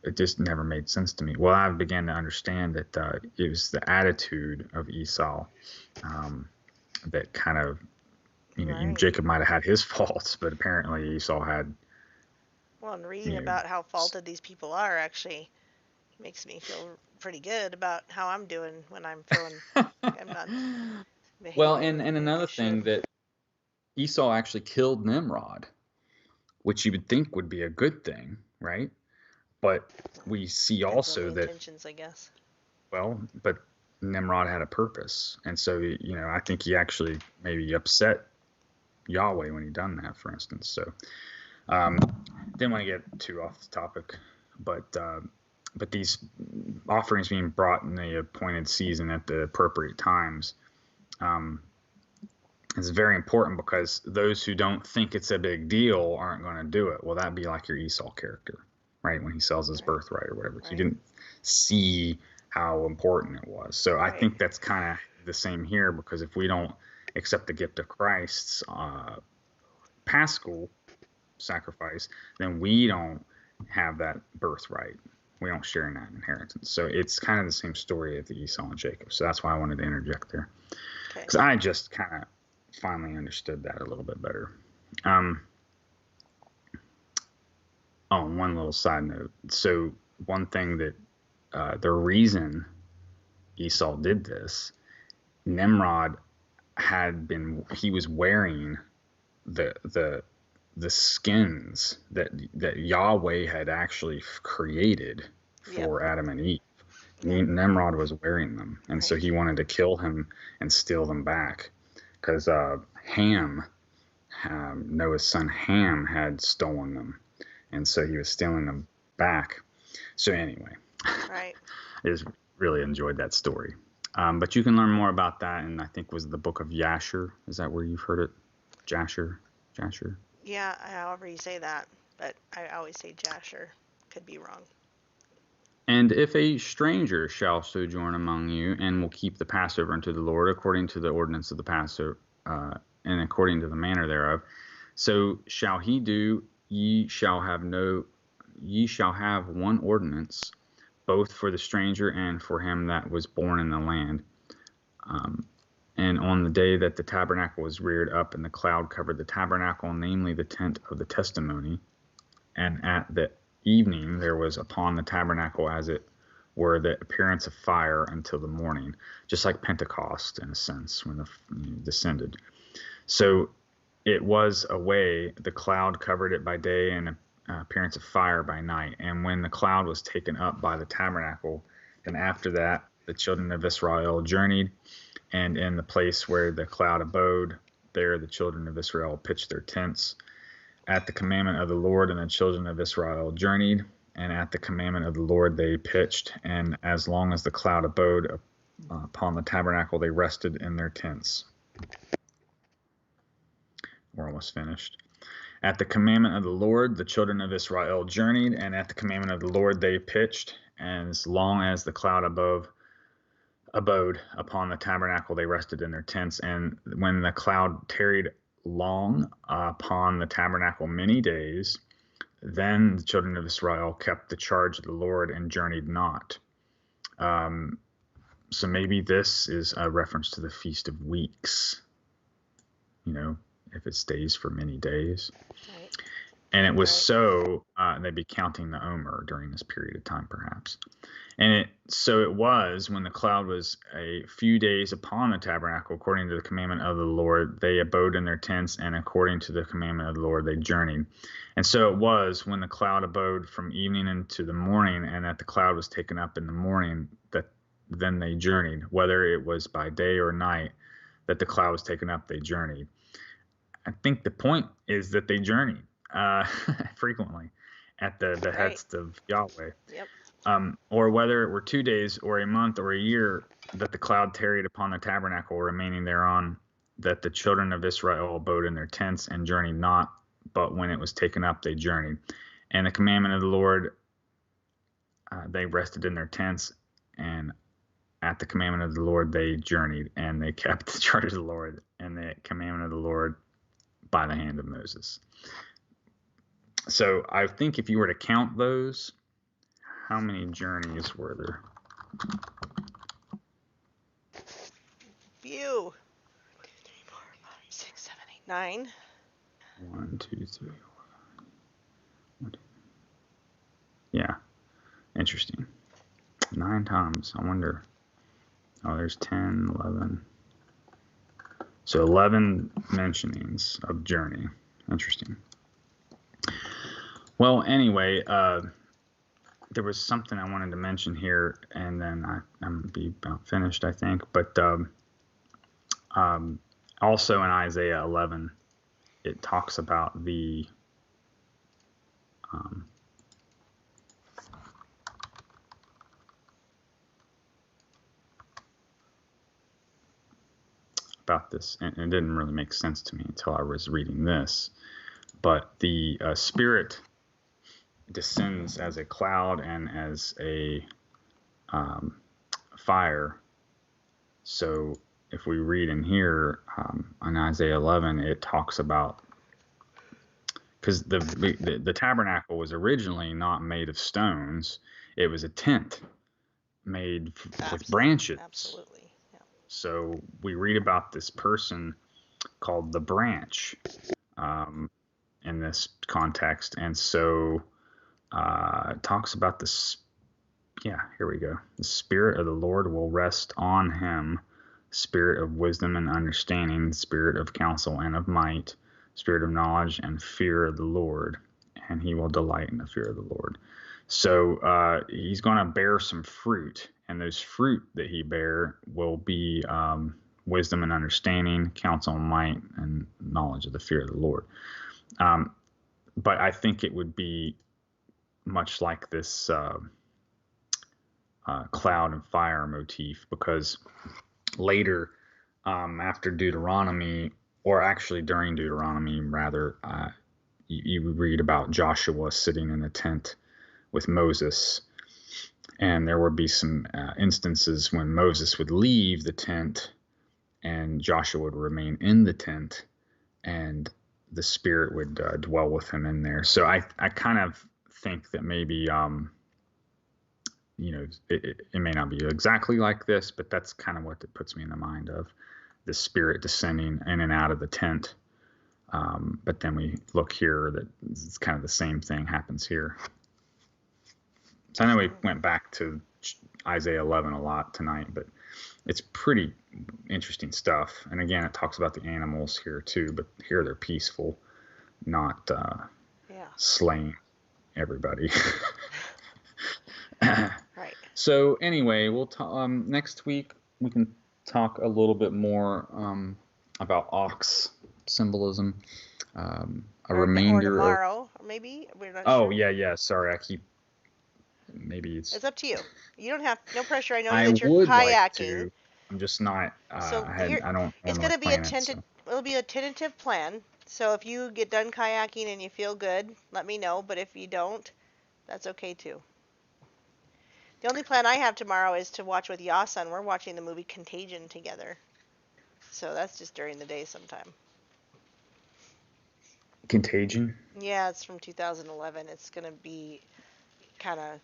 It just never made sense to me. Well, I began to understand that it was the attitude of Esau that kind of, Right. Jacob might have had his faults, but apparently Esau had. Well, and reading about how faulted these people are actually makes me feel pretty good about how I'm doing when I'm feeling I'm not behaving. Well, and the way I another thing should. that Esau actually killed Nimrod, which you would think would be a good thing, right? But we see Depends also on the that, intentions, I guess. well, but Nimrod had a purpose. And so, I think he actually maybe upset Yahweh when he done that, for instance. So, didn't want to get too off the topic, but these offerings being brought in the appointed season at the appropriate times, It's very important because those who don't think it's a big deal aren't going to do it. Well, that'd be like your Esau character, right? When he sells his birthright or whatever. He didn't see how important it was. So I think that's kind of the same here, because if we don't accept the gift of Christ's Paschal sacrifice, then we don't have that birthright. We don't share in that inheritance. So it's kind of the same story of the Esau and Jacob. So that's why I wanted to interject there, because I just kind of finally understood that a little bit better. One little side note. So one thing that the reason Esau did this, Nimrod he was wearing the skins that Yahweh had actually created for Adam and Eve. Nimrod was wearing them, and so he wanted to kill him and steal them back, because Ham, Noah's son Ham, had stolen them, and so he was stealing them back. So anyway, I just really enjoyed that story. But you can learn more about that, and I think was the book of Jasher. Is that where you've heard it? Jasher? Yeah, however you say that, but I always say Jasher. Could be wrong. And if a stranger shall sojourn among you, and will keep the Passover unto the Lord according to the ordinance of the Passover, and according to the manner thereof, so shall he do. Ye shall have one ordinance, both for the stranger and for him that was born in the land. And on the day that the tabernacle was reared up, and the cloud covered the tabernacle, namely the tent of the testimony, and at the evening there was upon the tabernacle, as it were, the appearance of fire until the morning, just like Pentecost in a sense, when the descended. So it was a way, the cloud covered it by day, and an appearance of fire by night. And when the cloud was taken up by the tabernacle, then after that the children of Israel journeyed, and in the place where the cloud abode, there the children of Israel pitched their tents at the commandment of the Lord, and the children of Israel journeyed, and at the commandment of the Lord they pitched, and as long as the cloud abode upon the tabernacle, they rested in their tents. We're almost finished. At the commandment of the Lord, the children of Israel journeyed, and at the commandment of the Lord they pitched, and as long as the cloud abode upon the tabernacle, they rested in their tents. And when the cloud tarried long upon the tabernacle many days, then the children of Israel kept the charge of the Lord and journeyed not. So maybe this is a reference to the Feast of Weeks, if it stays for many days. Right. And it was so, they'd be counting the Omer during this period of time, perhaps. And so it was, when the cloud was a few days upon the tabernacle, according to the commandment of the Lord, they abode in their tents, and according to the commandment of the Lord, they journeyed. And so it was, when the cloud abode from evening into the morning, and that the cloud was taken up in the morning, that then they journeyed. Whether it was by day or night that the cloud was taken up, they journeyed. I think the point is that they journeyed frequently at the behest of Yahweh. Yep. Or whether it were 2 days or a month or a year that the cloud tarried upon the tabernacle, remaining thereon, that the children of Israel abode in their tents and journeyed not, but when it was taken up, they journeyed. And the commandment of the Lord, they rested in their tents, and at the commandment of the Lord, they journeyed, and they kept the charge of the Lord and the commandment of the Lord by the hand of Moses. So I think if you were to count those, how many journeys were there? Few. 6, 7, 8, 9. 1, 2, 3, 4. 1, 2. Yeah, interesting. 9 times. I wonder. Oh, there's 10, 11. So 11 mentionings of journey. Interesting. Well, anyway, there was something I wanted to mention here, and then I'm going to be about finished, I think. But also in Isaiah 11, it talks about the about this, and it didn't really make sense to me until I was reading this. But the Spirit descends as a cloud and as a fire. So if we read in here in Isaiah 11, it talks about, because the tabernacle was originally not made of stones, it was a tent made with branches. Absolutely. Yeah. So we read about this person called the branch in this context, and so it talks about this. Yeah, here we go. The Spirit of the Lord will rest on him, Spirit of wisdom and understanding, Spirit of counsel and of might, Spirit of knowledge and fear of the Lord, and he will delight in the fear of the Lord. So he's going to bear some fruit, and those fruit that he bear will be wisdom and understanding, counsel and might, and knowledge of the fear of the Lord. But I think it would be much like this cloud and fire motif, because later after Deuteronomy, or actually during Deuteronomy rather, you read about Joshua sitting in a tent with Moses, and there would be some instances when Moses would leave the tent and Joshua would remain in the tent, and the Spirit would dwell with him in there. So I kind of think that maybe it may not be exactly like this, but that's kind of what it puts me in the mind of, the Spirit descending in and out of the tent. But then we look here that it's kind of the same thing happens here. So I know we went back to Isaiah 11 a lot tonight, but it's pretty interesting stuff. And again, it talks about the animals here too, but here they're peaceful, not slaying everybody. Right. So anyway, we'll next week we can talk a little bit more about ox symbolism. Or tomorrow, or maybe we're not sure. Yeah. Sorry, maybe it's up to you. You don't have no pressure. I know I that you're would kayaking. like to. I'm just not. So I don't. It's going to be It'll be a tentative plan. So if you get done kayaking and you feel good, let me know. But if you don't, that's okay too. The only plan I have tomorrow is to watch with Yasa, and we're watching the movie Contagion together. So that's just during the day sometime. Contagion? Yeah, it's from 2011. It's going to be kind of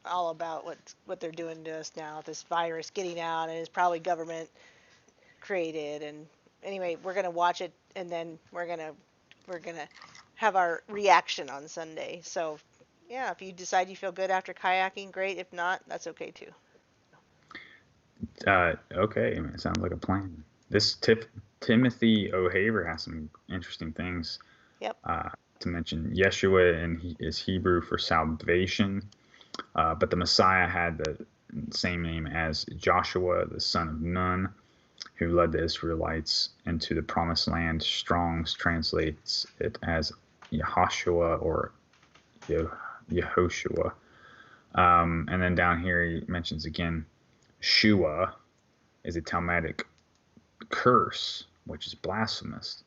all about what they're doing to us now, this virus getting out, and it's probably government created. And anyway, we're going to watch it, and then we're going to have our reaction on Sunday. So yeah, if you decide you feel good after kayaking, great. If not, that's okay too. Okay, I mean, it sounds like a plan. This Timothy O'Haver has some interesting things. Yep. To mention, Yeshua and is Hebrew for salvation, but the Messiah had the same name as Joshua, the son of Nun, who led the Israelites into the promised land. Strong's translates it as Yehoshua or Yehoshua. And then down here he mentions again, Shua is a Talmudic curse, which is blasphemous.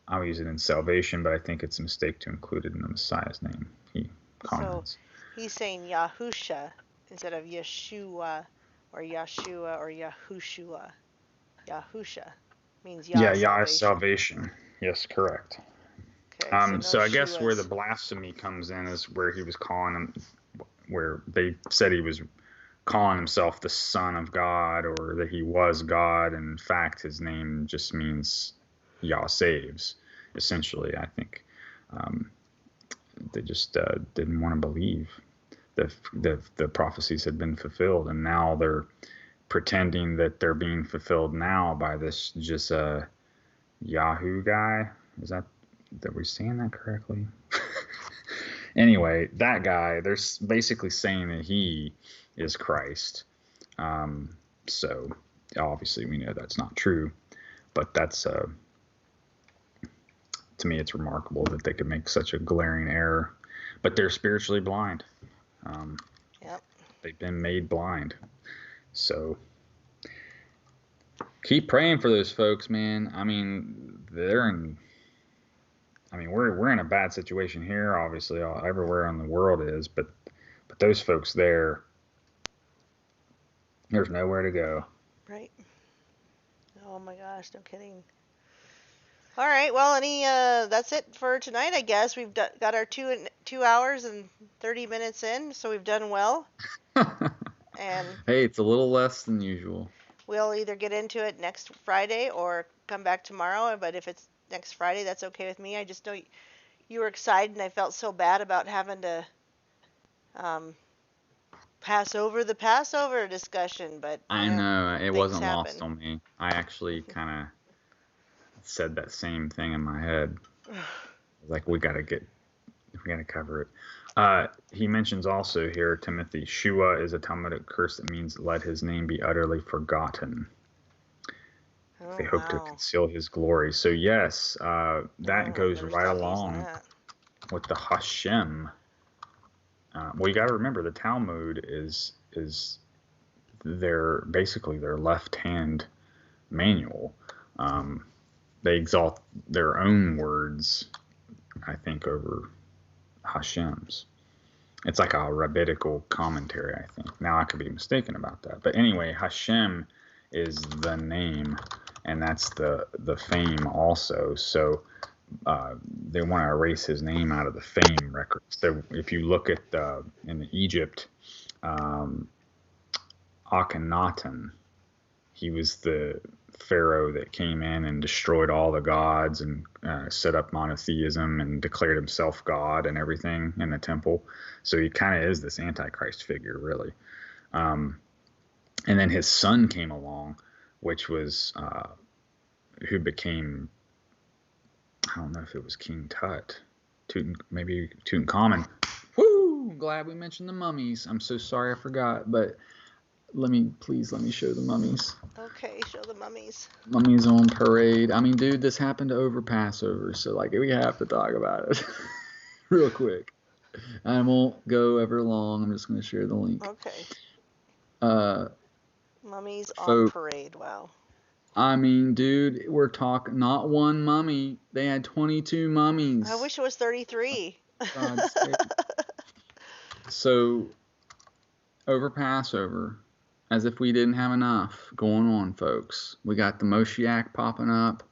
I'll use it in salvation, but I think it's a mistake to include it in the Messiah's name. He comments. So he's saying Yahusha instead of Yeshua or Yahshua or Yahushua. Yahusha means Yah salvation. Yah is salvation. Yes, correct. Okay, so I guess where the blasphemy comes in is where he was calling him, where they said he was calling himself the Son of God, or that he was God. And in fact, his name just means Yah saves. Essentially, I think they just didn't want to believe the prophecies had been fulfilled, and now they're pretending that they're being fulfilled now by this just Yahoo guy. Is that we're saying that correctly? Anyway, that guy, they're basically saying that he is Christ. So obviously we know that's not true, but that's to me, it's remarkable that they could make such a glaring error. But they're spiritually blind. Yep. They've been made blind. So keep praying for those folks, man. I mean, we're in a bad situation here, obviously, everywhere in the world is, but those folks there, there's nowhere to go. Right. Oh my gosh, no kidding. All right, well, that's it for tonight, I guess. We've got our 2 hours and 30 minutes in, so we've done well. And Hey, it's a little less than usual. we'll either get into it next Friday or come back tomorrow. But if it's next Friday, that's okay with me. I just know you were excited, and I felt so bad about having to pass over the Passover discussion. But I know it wasn't happen. lost on me. I actually kind of said that same thing in my head. Like we gotta cover it. He mentions also here, Timothy, Shua is a Talmudic curse that means let his name be utterly forgotten. They hope to conceal his glory. So yes, that goes right along with the Hashem. Well, you got to remember the Talmud is basically their left hand manual. They exalt their own words, I think, over Hashem's. It's like a rabbinical commentary, I think. Now I could be mistaken about that, but anyway, Hashem is the name, and that's the fame also. So they want to erase his name out of the fame record. So if you look at in Egypt, Akhenaten, he was the pharaoh that came in and destroyed all the gods and set up monotheism and declared himself God and everything in the temple. So he kind of is this antichrist figure, really. And then his son came along, which was who became, I don't know if it was King Tut, maybe Tutankhamun. Woo! Glad we mentioned the mummies. I'm so sorry I forgot, but please let me show the mummies. Okay, show the mummies. Mummies on parade. I mean, dude, this happened over Passover, so like we have to talk about it real quick. I won't go ever long. I'm just going to share the link. Okay. Mummies on parade. Wow. I mean, dude, we're talking not one mummy. They had 22 mummies. I wish it was 33. God's sake. So, over Passover, as if we didn't have enough going on, folks, we got the Mashiach popping up.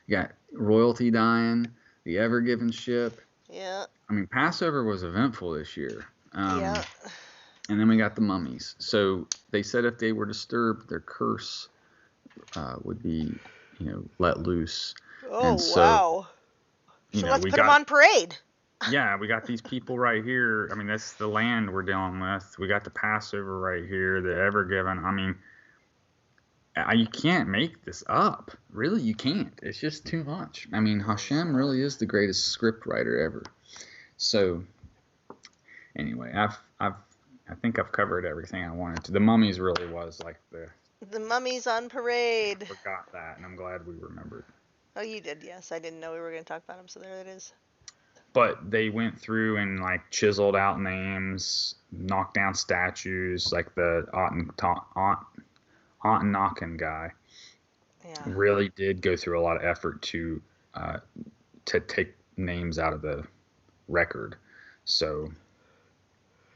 You got royalty dying, the ever-given ship. Yeah. I mean, Passover was eventful this year. Yeah. And then we got the mummies. So they said if they were disturbed, their curse would be, let loose. Oh, and so, wow. So let's put them on parade. Yeah, we got these people right here. I mean, that's the land we're dealing with. We got the Passover right here, the ever given. I mean, you can't make this up. Really, you can't. It's just too much. I mean, Hashem really is the greatest script writer ever. So, anyway, I think I've covered everything I wanted to. The mummies really was like the mummies on parade. I forgot that, and I'm glad we remembered. Oh, you did, yes. I didn't know we were going to talk about them, so there it is. But they went through and like chiseled out names, knocked down statues, like the Akhenaten guy. Yeah. Really did go through a lot of effort to take names out of the record. So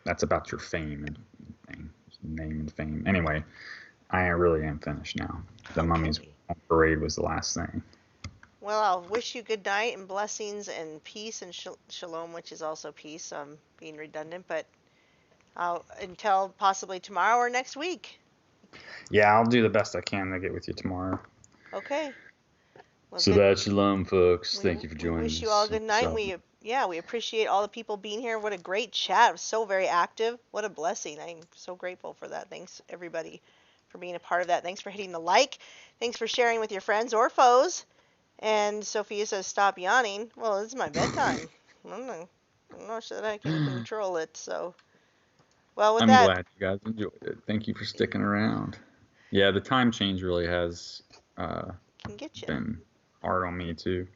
that's about your fame and name and fame. Anyway, I really am finished now. The mummies on parade was the last thing. Well, I'll wish you good night and blessings and peace and shalom, which is also peace. I'm being redundant, but until possibly tomorrow or next week. Yeah, I'll do the best I can to get with you tomorrow. Okay. Well, so that's shalom, folks. Thank you for joining us. Wish you all good night. We appreciate all the people being here. What a great chat. It was so very active. What a blessing. I'm so grateful for that. Thanks, everybody, for being a part of that. Thanks for hitting the like. Thanks for sharing with your friends or foes. And Sophia says, stop yawning. Well, it's my bedtime. I'm not sure that I can control it. So, well, with that. I'm glad you guys enjoyed it. Thank you for sticking around. Yeah, the time change really has been hard on me, too.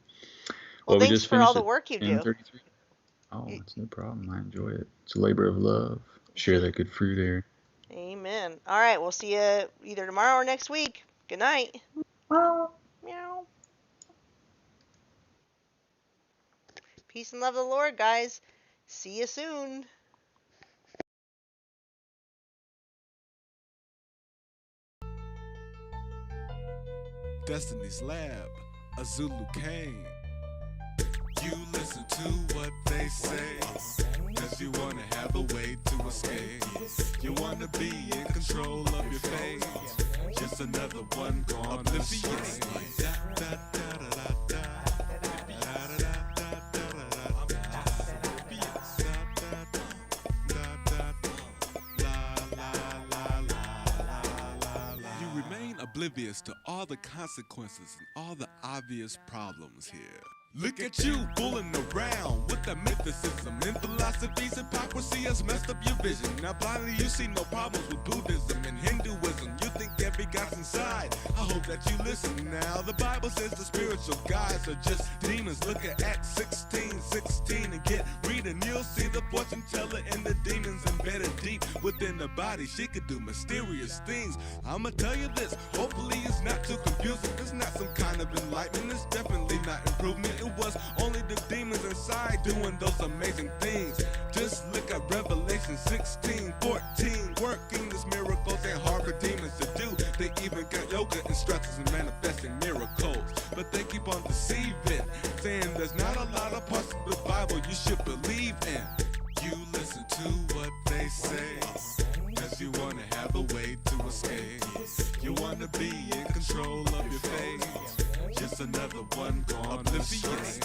Well, thanks for all the work you do. Oh, it's no problem. I enjoy it. It's a labor of love. Share that good fruit, Air. Amen. All right, we'll see you either tomorrow or next week. Good night. Meow. Peace and love of the Lord, guys. See you soon. Destiny's Lab, a Zulu Kane. You listen to what they say, cause you wanna have a way to escape. You wanna be in control of your fate. Just another one gone oblivious. You remain oblivious to all the consequences and all the obvious problems here. Look at you fooling around with that mythicism and philosophy's hypocrisy has messed up your vision. Now blindly you see no problems with Buddhism and Hinduism. You think every God's inside. I hope that you listen now. The Bible says the spiritual guides are just demons. Look at Acts 16:16 and get reading. You'll see the fortune teller and the demons embedded deep within the body. She could do mysterious things. I'ma tell you this, hopefully it's not too confusing. It's not some kind of enlightenment. It's definitely not improvement. It was only the demons inside doing those amazing things. Just look at Revelation 16:14. Working these miracles ain't hard for demons to do. They even got yoga instructors and manifesting miracles. But they keep on deceiving, saying there's not a lot of parts of the Bible you should believe in. You listen to what they say, cause you wanna have a way to escape. You wanna be in control of your fate. Just another one gone oblivious.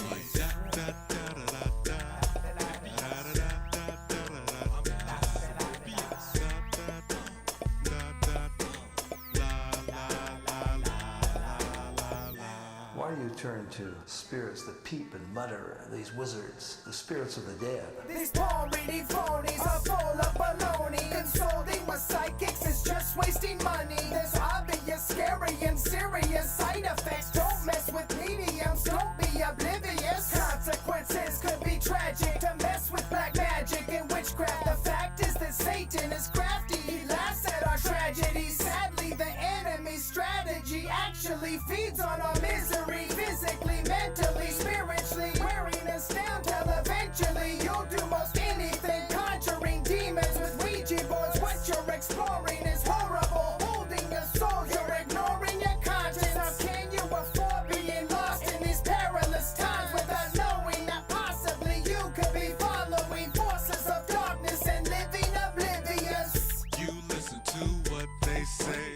Why do you turn to spirits that peep and mutter, these wizards, the spirits of the dead? These palm reading phonies are full of baloney. Consulting with psychics is just wasting money. There's obvious, scary, and serious side effects. Don't mess with mediums, don't be oblivious. Consequences could be tragic to mess with black magic and witchcraft. The fact is that Satan is crafty. He laughs at our tragedy. Sadly, the enemy's strategy actually feeds on our misery. Physically, mentally, spiritually, wearing us down till eventually you'll do most anything. Conjuring demons with Ouija boards. What you're exploring is horrible. Holding your soul, you're ignoring your conscience. How can you afford being lost in these perilous times without knowing that possibly you could be following forces of darkness and living oblivious? You listen to what they say,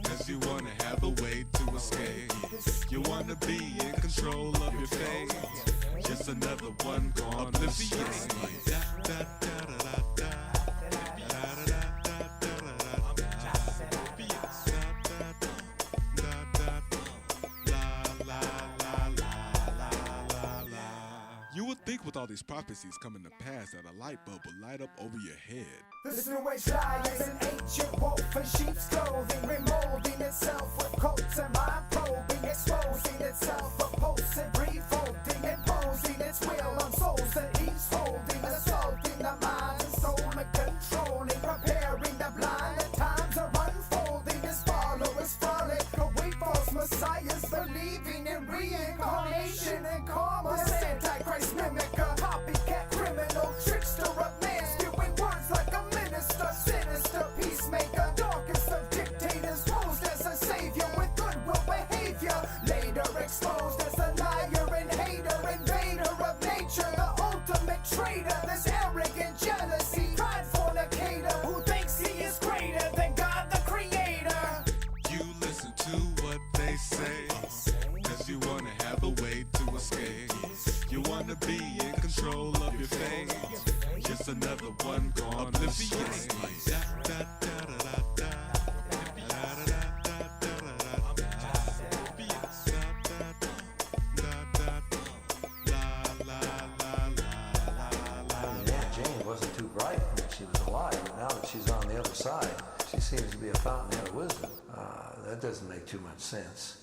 cause you wanna have a way to escape. You wanna be in control of your fate. Just another one gone oblivious. You would think with all these prophecies coming to pass that a light bulb would light up over your head. This new age lie is an ancient wolf in sheep's clothing, remolding itself with cults and mind probing, exposing itself, opposing, revolting, imposing its will on souls that he's holding, assaulting the mind and soul and controlling, preparing the blind. The times are unfolding, his followers frolic away false messiahs, believing in reincarnation and karma. This antichrist mimicker, copycat criminal, trickster of man, spewing words like a minister, sinister peacemaker, darkest of dictators, posed as a savior with goodwill behavior, later exposed as a liar and hater, invader of nature, the ultimate traitor, this arrogant jealousy, pride fornicator, who thinks he is greater than God the Creator. You listen to what they say, cause you wanna have a way to escape. You wanna be in control of your fate. Just another one gone oblivious. Aunt Jane wasn't too bright when she was alive, but now that she's on the other side, she seems to be a fountainhead of wisdom. That doesn't make too much sense.